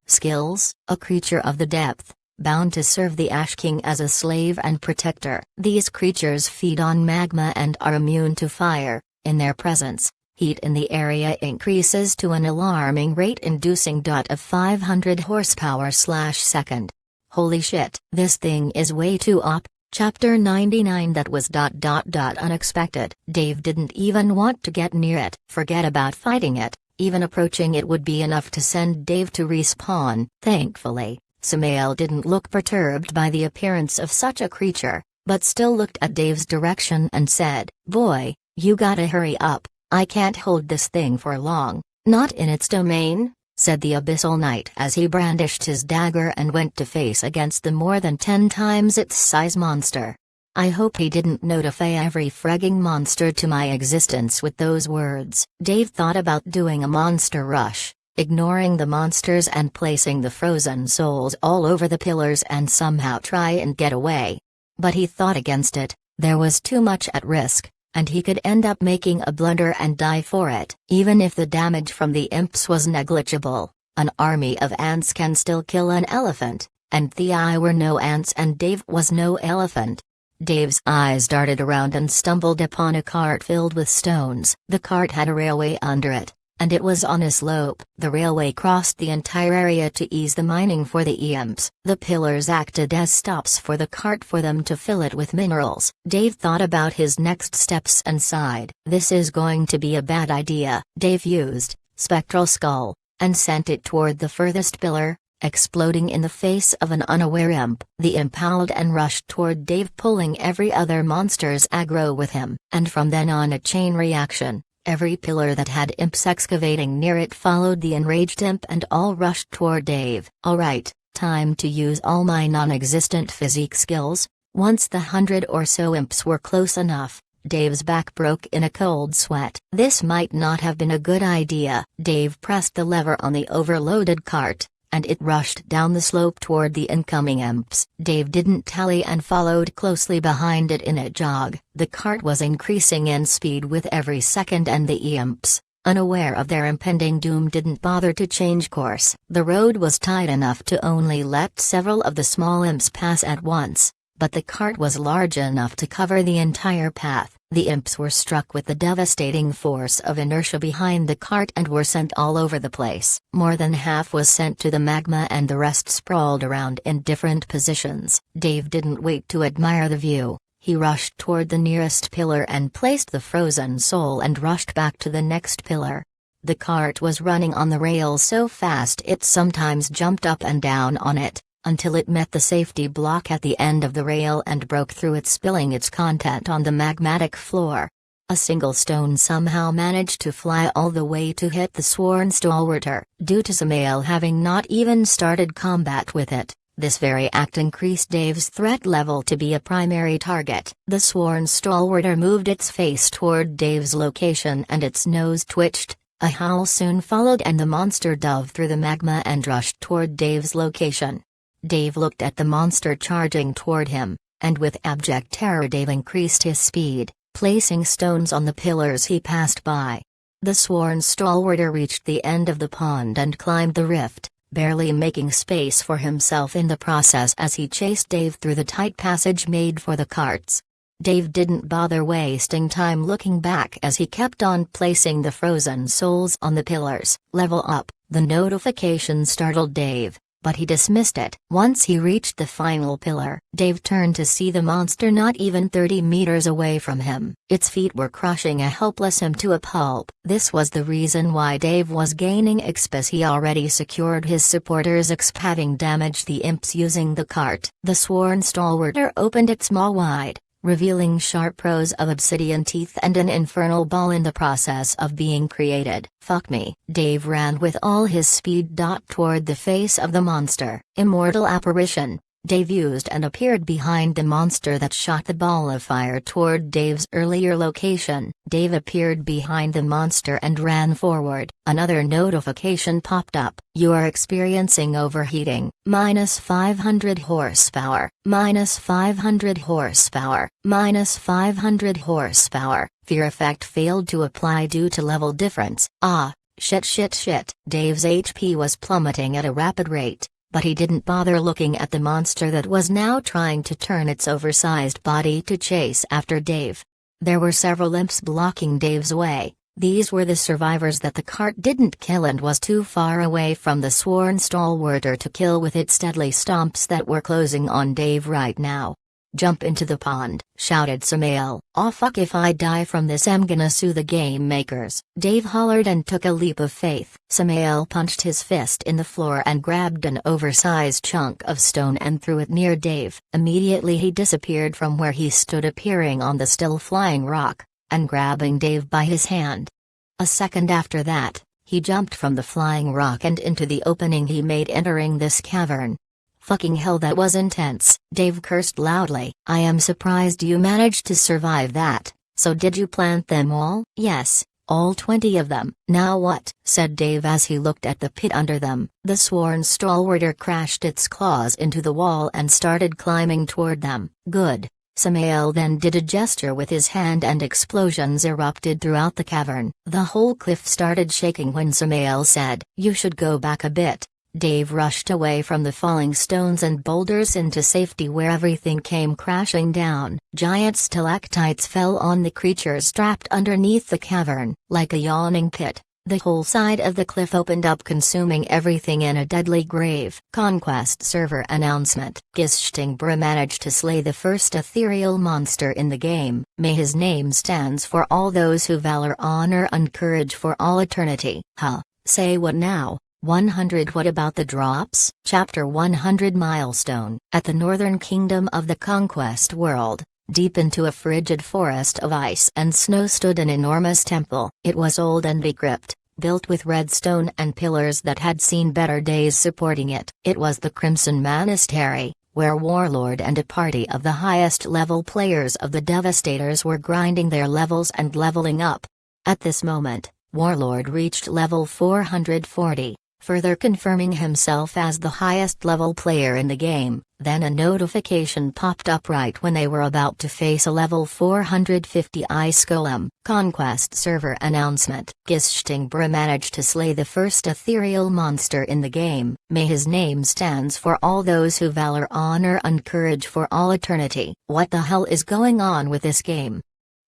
Skills, a creature of the depth, bound to serve the Ash King as a slave and protector. These creatures feed on magma and are immune to fire. In their presence, heat in the area increases to an alarming rate, inducing of 500 horsepower/second. Holy shit, this thing is way too OP. Chapter 99. That was unexpected. Dave didn't even want to get near it. Forget about fighting it, even approaching it would be enough to send Dave to respawn. Thankfully, Samael didn't look perturbed by the appearance of such a creature, but still looked at Dave's direction and said, "Boy, you gotta hurry up, I can't hold this thing for long." "Not in its domain," said the Abyssal Knight as he brandished his dagger and went to face against the more than 10 times its size monster. I hope he didn't notify every fragging monster to my existence with those words. Dave thought about doing a monster rush, ignoring the monsters and placing the frozen souls all over the pillars and somehow try and get away. But he thought against it. There was too much at risk, and he could end up making a blunder and die for it. Even if the damage from the imps was negligible, an army of ants can still kill an elephant, and Thea were no ants and Dave was no elephant. Dave's eyes darted around and stumbled upon a cart filled with stones. The cart had a railway under it, and it was on a slope. The railway crossed the entire area to ease the mining for the imps. The pillars acted as stops for the cart for them to fill it with minerals. Dave thought about his next steps and sighed. This is going to be a bad idea. Dave used Spectral Skull, and sent it toward the furthest pillar, exploding in the face of an unaware imp. The imp howled and rushed toward Dave, pulling every other monster's aggro with him. And from then on, a chain reaction. Every pillar that had imps excavating near it followed the enraged imp and all rushed toward Dave. Alright, time to use all my non-existent physique skills. Once the 100 or so imps were close enough, Dave's back broke in a cold sweat. This might not have been a good idea. Dave pressed the lever on the overloaded cart, and it rushed down the slope toward the incoming imps. Dave didn't tally and followed closely behind it in a jog. The cart was increasing in speed with every second, and the imps, unaware of their impending doom, didn't bother to change course. The road was tight enough to only let several of the small imps pass at once, but the cart was large enough to cover the entire path. The imps were struck with the devastating force of inertia behind the cart and were sent all over the place. More than half was sent to the magma and the rest sprawled around in different positions. Dave didn't wait to admire the view. He rushed toward the nearest pillar and placed the frozen soul and rushed back to the next pillar. The cart was running on the rails so fast it sometimes jumped up and down on it, until it met the safety block at the end of the rail and broke through it, spilling its content on the magmatic floor. A single stone somehow managed to fly all the way to hit the sworn stalwarter. Due to Samael having not even started combat with it, this very act increased Dave's threat level to be a primary target. The sworn stalwarter moved its face toward Dave's location and its nose twitched. A howl soon followed and the monster dove through the magma and rushed toward Dave's location. Dave looked at the monster charging toward him, and with abject terror Dave increased his speed, placing stones on the pillars he passed by. The sworn stalwarter reached the end of the pond and climbed the rift, barely making space for himself in the process as he chased Dave through the tight passage made for the carts. Dave didn't bother wasting time looking back as he kept on placing the frozen souls on the pillars. Level up, the notification startled Dave, but he dismissed it. Once he reached the final pillar, Dave turned to see the monster not even 30 meters away from him. Its feet were crushing a helpless imp to a pulp. This was the reason why Dave was gaining XP, as he already secured his supporters' XP, having damaged the imps using the cart. The sworn stalwarter opened its maw wide, revealing sharp rows of obsidian teeth and an infernal ball in the process of being created. Fuck me. Dave ran with all his speed toward the face of the monster. Immortal apparition. Dave used and appeared behind the monster that shot the ball of fire toward Dave's earlier location. Dave appeared behind the monster and ran forward. Another notification popped up. You are experiencing overheating. -500 horsepower. -500 horsepower. -500 horsepower. Fear effect failed to apply due to level difference. Ah, shit. Dave's HP was plummeting at a rapid rate, but he didn't bother looking at the monster that was now trying to turn its oversized body to chase after Dave. There were several imps blocking Dave's way. These were the survivors that the cart didn't kill and was too far away from the sworn stalwarter to kill with its deadly stomps that were closing on Dave right now. "Jump into the pond," shouted Samael. "Aw fuck, if I die from this I'm gonna sue the game makers," Dave hollered and took a leap of faith. Samael punched his fist in the floor and grabbed an oversized chunk of stone and threw it near Dave. Immediately he disappeared from where he stood, appearing on the still flying rock, and grabbing Dave by his hand. A second after that, he jumped from the flying rock and into the opening he made entering this cavern. "Fucking hell, that was intense," Dave cursed loudly. "I am surprised you managed to survive that. So did you plant them all?" "Yes, all 20 of them." "Now what?" said Dave as he looked at the pit under them. The sworn stalwarter crashed its claws into the wall and started climbing toward them. "Good." Samael then did a gesture with his hand and explosions erupted throughout the cavern. The whole cliff started shaking when Samael said, "You should go back a bit." Dave rushed away from the falling stones and boulders into safety where everything came crashing down. Giant stalactites fell on the creatures trapped underneath the cavern. Like a yawning pit, the whole side of the cliff opened up, consuming everything in a deadly grave. Conquest server announcement. Gistingbra managed to slay the first ethereal monster in the game. May his name stands for all those who valor, honor and courage for all eternity. Huh, say what now? 100. What about the drops? Chapter 100 Milestone. At the northern kingdom of the conquest world, deep into a frigid forest of ice and snow, stood an enormous temple. It was old and decrepit, built with red stone and pillars that had seen better days supporting it. It was the Crimson Monastery, where Warlord and a party of the highest level players of the Devastators were grinding their levels and leveling up. At this moment, Warlord reached level 440. Further confirming himself as the highest level player in the game. Then a notification popped up right when they were about to face a level 450 ice golem. Conquest server announcement. Gistingbra managed to slay the first ethereal monster in the game. May his name stands for all those who valor, honor and courage for all eternity. What the hell is going on with this game?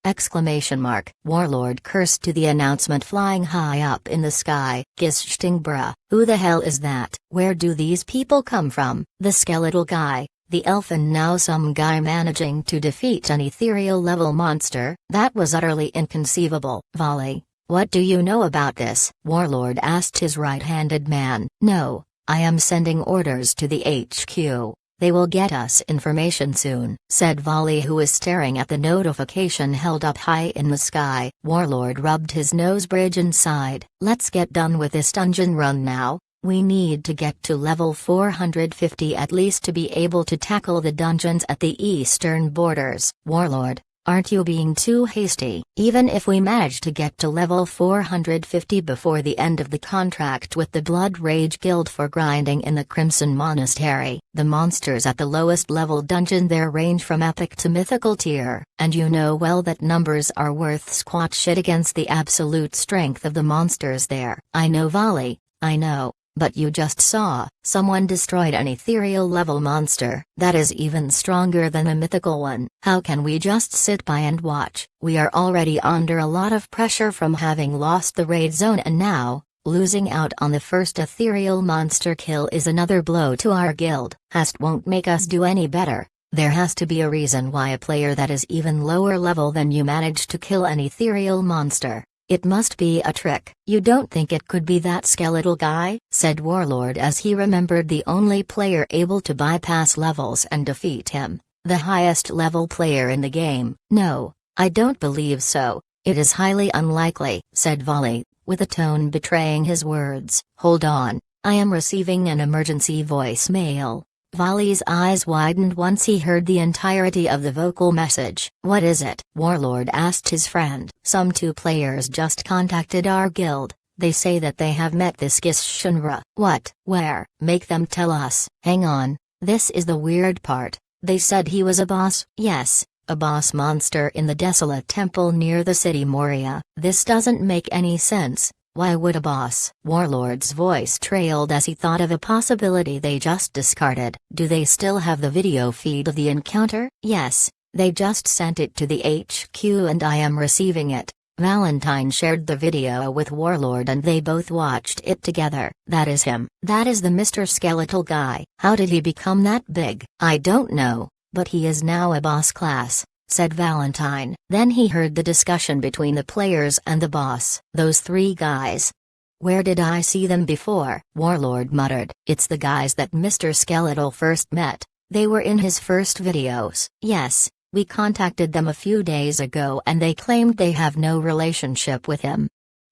Exclamation mark. Warlord cursed to the announcement flying high up in the sky. Gistingbra, who the hell is that? Where do these people come from? The skeletal guy, the elf, and now some guy managing to defeat an ethereal level monster? That was utterly inconceivable. Volley, what do you know about this? Warlord asked his right-handed man. No, I am sending orders to the HQ. They will get us information soon, said Volley, who was staring at the notification held up high in the sky. Warlord rubbed his nose bridge and sighed. Let's get done with this dungeon run now. We need to get to level 450 at least to be able to tackle the dungeons at the eastern borders. Warlord, aren't you being too hasty? Even if we manage to get to level 450 before the end of the contract with the Blood Rage Guild for grinding in the Crimson Monastery, the monsters at the lowest level dungeon there range from epic to mythical tier, and you know well that numbers are worth squat shit against the absolute strength of the monsters there. I know, Volley, I know. But you just saw, someone destroyed an ethereal level monster that is even stronger than a mythical one. How can we just sit by and watch? We are already under a lot of pressure from having lost the raid zone, and now, losing out on the first ethereal monster kill is another blow to our guild. Hast won't make us do any better. There has to be a reason why a player that is even lower level than you managed to kill an ethereal monster. It must be a trick. You don't think it could be that skeletal guy? Said Warlord as he remembered the only player able to bypass levels and defeat him, the highest level player in the game. No, I don't believe so. It is highly unlikely, said Volley, with a tone betraying his words. Hold on, I am receiving an emergency voicemail. Volley's eyes widened once he heard the entirety of the vocal message. What is it? Warlord asked his friend. Some 2 players just contacted our guild. They say that they have met this Gistingbra. What? Where? Make them tell us. Hang on, this is the weird part. They said he was a boss. Yes, a boss monster in the desolate temple near the city Moria. This doesn't make any sense. Why would a boss? Warlord's voice trailed as he thought of a possibility they just discarded. Do they still have the video feed of the encounter? Yes, they just sent it to the HQ and I am receiving it. Valentine shared the video with Warlord and they both watched it together. That is him. That is the Mr. Skeletal guy. How did he become that big? I don't know. But he is now a boss class, said Valentine. Then he heard the discussion between the players and the boss. Those three guys. Where did I see them before? Warlord muttered. It's the guys that Mr. Skeletal first met. They were in his first videos. Yes, we contacted them a few days ago and they claimed they have no relationship with him.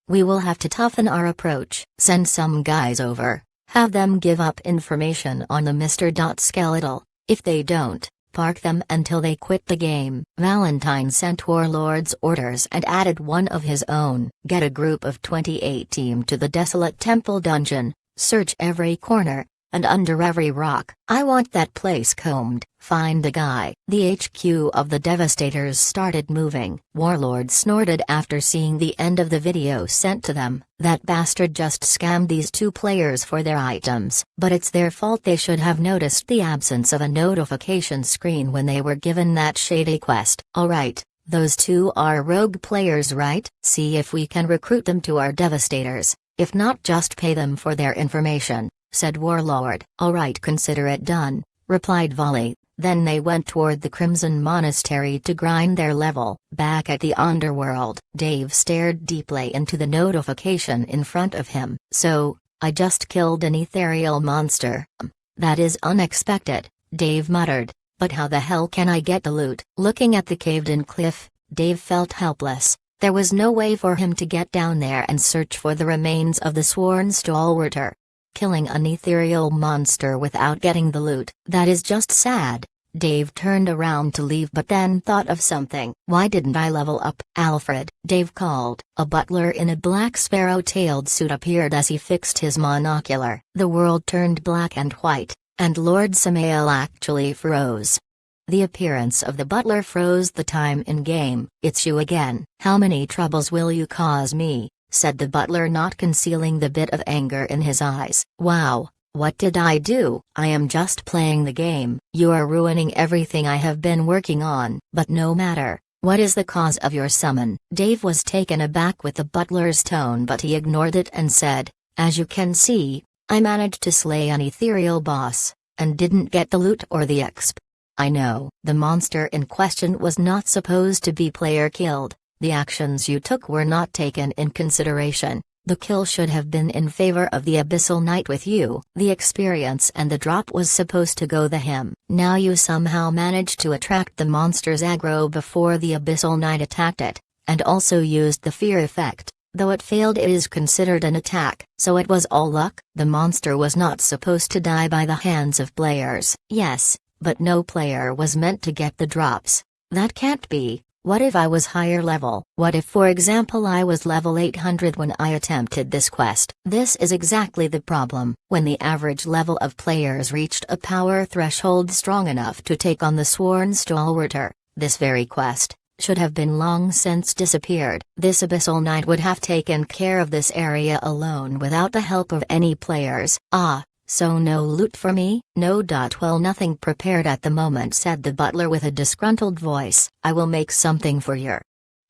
We will have to toughen our approach. Send some guys over. Have them give up information on the Mr. Skeletal. If they don't, park them until they quit the game. Valentine sent Warlord's orders and added one of his own. Get a group of 28 team to the desolate temple dungeon, search every corner, and under every rock. I want that place combed. Find the guy. The HQ of the Devastators started moving. Warlord snorted after seeing the end of the video sent to them. That bastard just scammed these two players for their items. But it's their fault. They should have noticed the absence of a notification screen when they were given that shady quest. Alright, those two are rogue players, right? See if we can recruit them to our Devastators. If not, just pay them for their information, said Warlord. Alright, consider it done, replied Volley. Then they went toward the Crimson Monastery to grind their level. Back at the underworld, Dave stared deeply into the notification in front of him. So, I just killed an ethereal monster. That is unexpected, Dave muttered, but how the hell can I get the loot? Looking at the caved-in cliff, Dave felt helpless. There was no way for him to get down there and search for the remains of the sworn stalwarter. Killing an ethereal monster without getting the loot. That is just sad. Dave turned around to leave but then thought of something. Why didn't I level up? Alfred, Dave called. A butler in a black sparrow-tailed suit appeared as he fixed his monocular. The world turned black and white, and Lord Samael actually froze. The appearance of the butler froze the time in game. It's you again. How many troubles will you cause me? Said the butler, not concealing the bit of anger in his eyes. Wow, what did I do? I am just playing the game. You are ruining everything I have been working on. But no matter. What is the cause of your summon? Dave was taken aback with the butler's tone, but he ignored it and said, as you can see, I managed to slay an ethereal boss, and didn't get the loot or the exp. I know. The monster in question was not supposed to be player killed. The actions you took were not taken in consideration. The kill should have been in favor of the Abyssal Knight with you. The experience and the drop was supposed to go the him. Now you somehow managed to attract the monster's aggro before the Abyssal Knight attacked it, and also used the fear effect. Though it failed, it is considered an attack. So it was all luck? The monster was not supposed to die by the hands of players. Yes, but no player was meant to get the drops. That can't be. What if I was higher level? What if, for example, I was level 800 when I attempted this quest? This is exactly the problem. When the average level of players reached a power threshold strong enough to take on the sworn stalwarter, this very quest should have been long since disappeared. This Abyssal Knight would have taken care of this area alone without the help of any players. Ah. So no loot for me? No. Well, nothing prepared at the moment, said the butler with a disgruntled voice. I will make something for your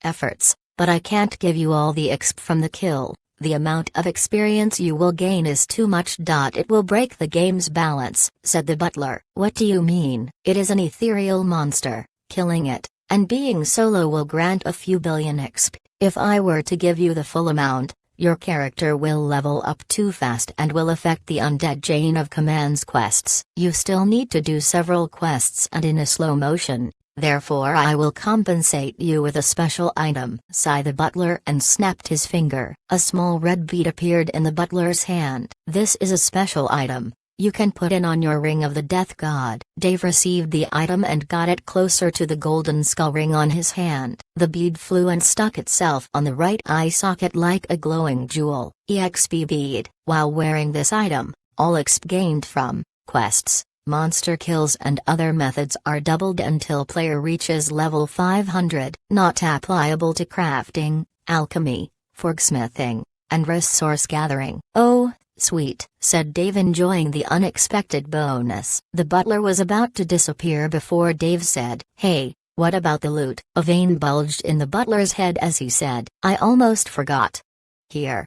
efforts, but I can't give you all the exp from the kill. The amount of experience you will gain is too much. It will break the game's balance, said the butler. What do you mean? It is an ethereal monster. Killing it, and being solo will grant a few billion exp. If I were to give you the full amount, your character will level up too fast and will affect the undead chain of commands quests. You still need to do several quests and in a slow motion, therefore I will compensate you with a special item. Sighed the butler and snapped his finger. A small red bead appeared in the butler's hand. This is a special item. You can put it on your ring of the death god. Dave received the item and got it closer to the golden skull ring on his hand. The bead flew and stuck itself on the right eye socket like a glowing jewel. EXP bead. While wearing this item, all exp gained from quests, monster kills and other methods are doubled until player reaches level 500. Not applicable to crafting, alchemy, forgsmithing, and resource gathering. Oh, sweet, said Dave, enjoying the unexpected bonus. The butler was about to disappear before Dave said, hey, what about the loot? A vein bulged in the butler's head as he said, I almost forgot. Here.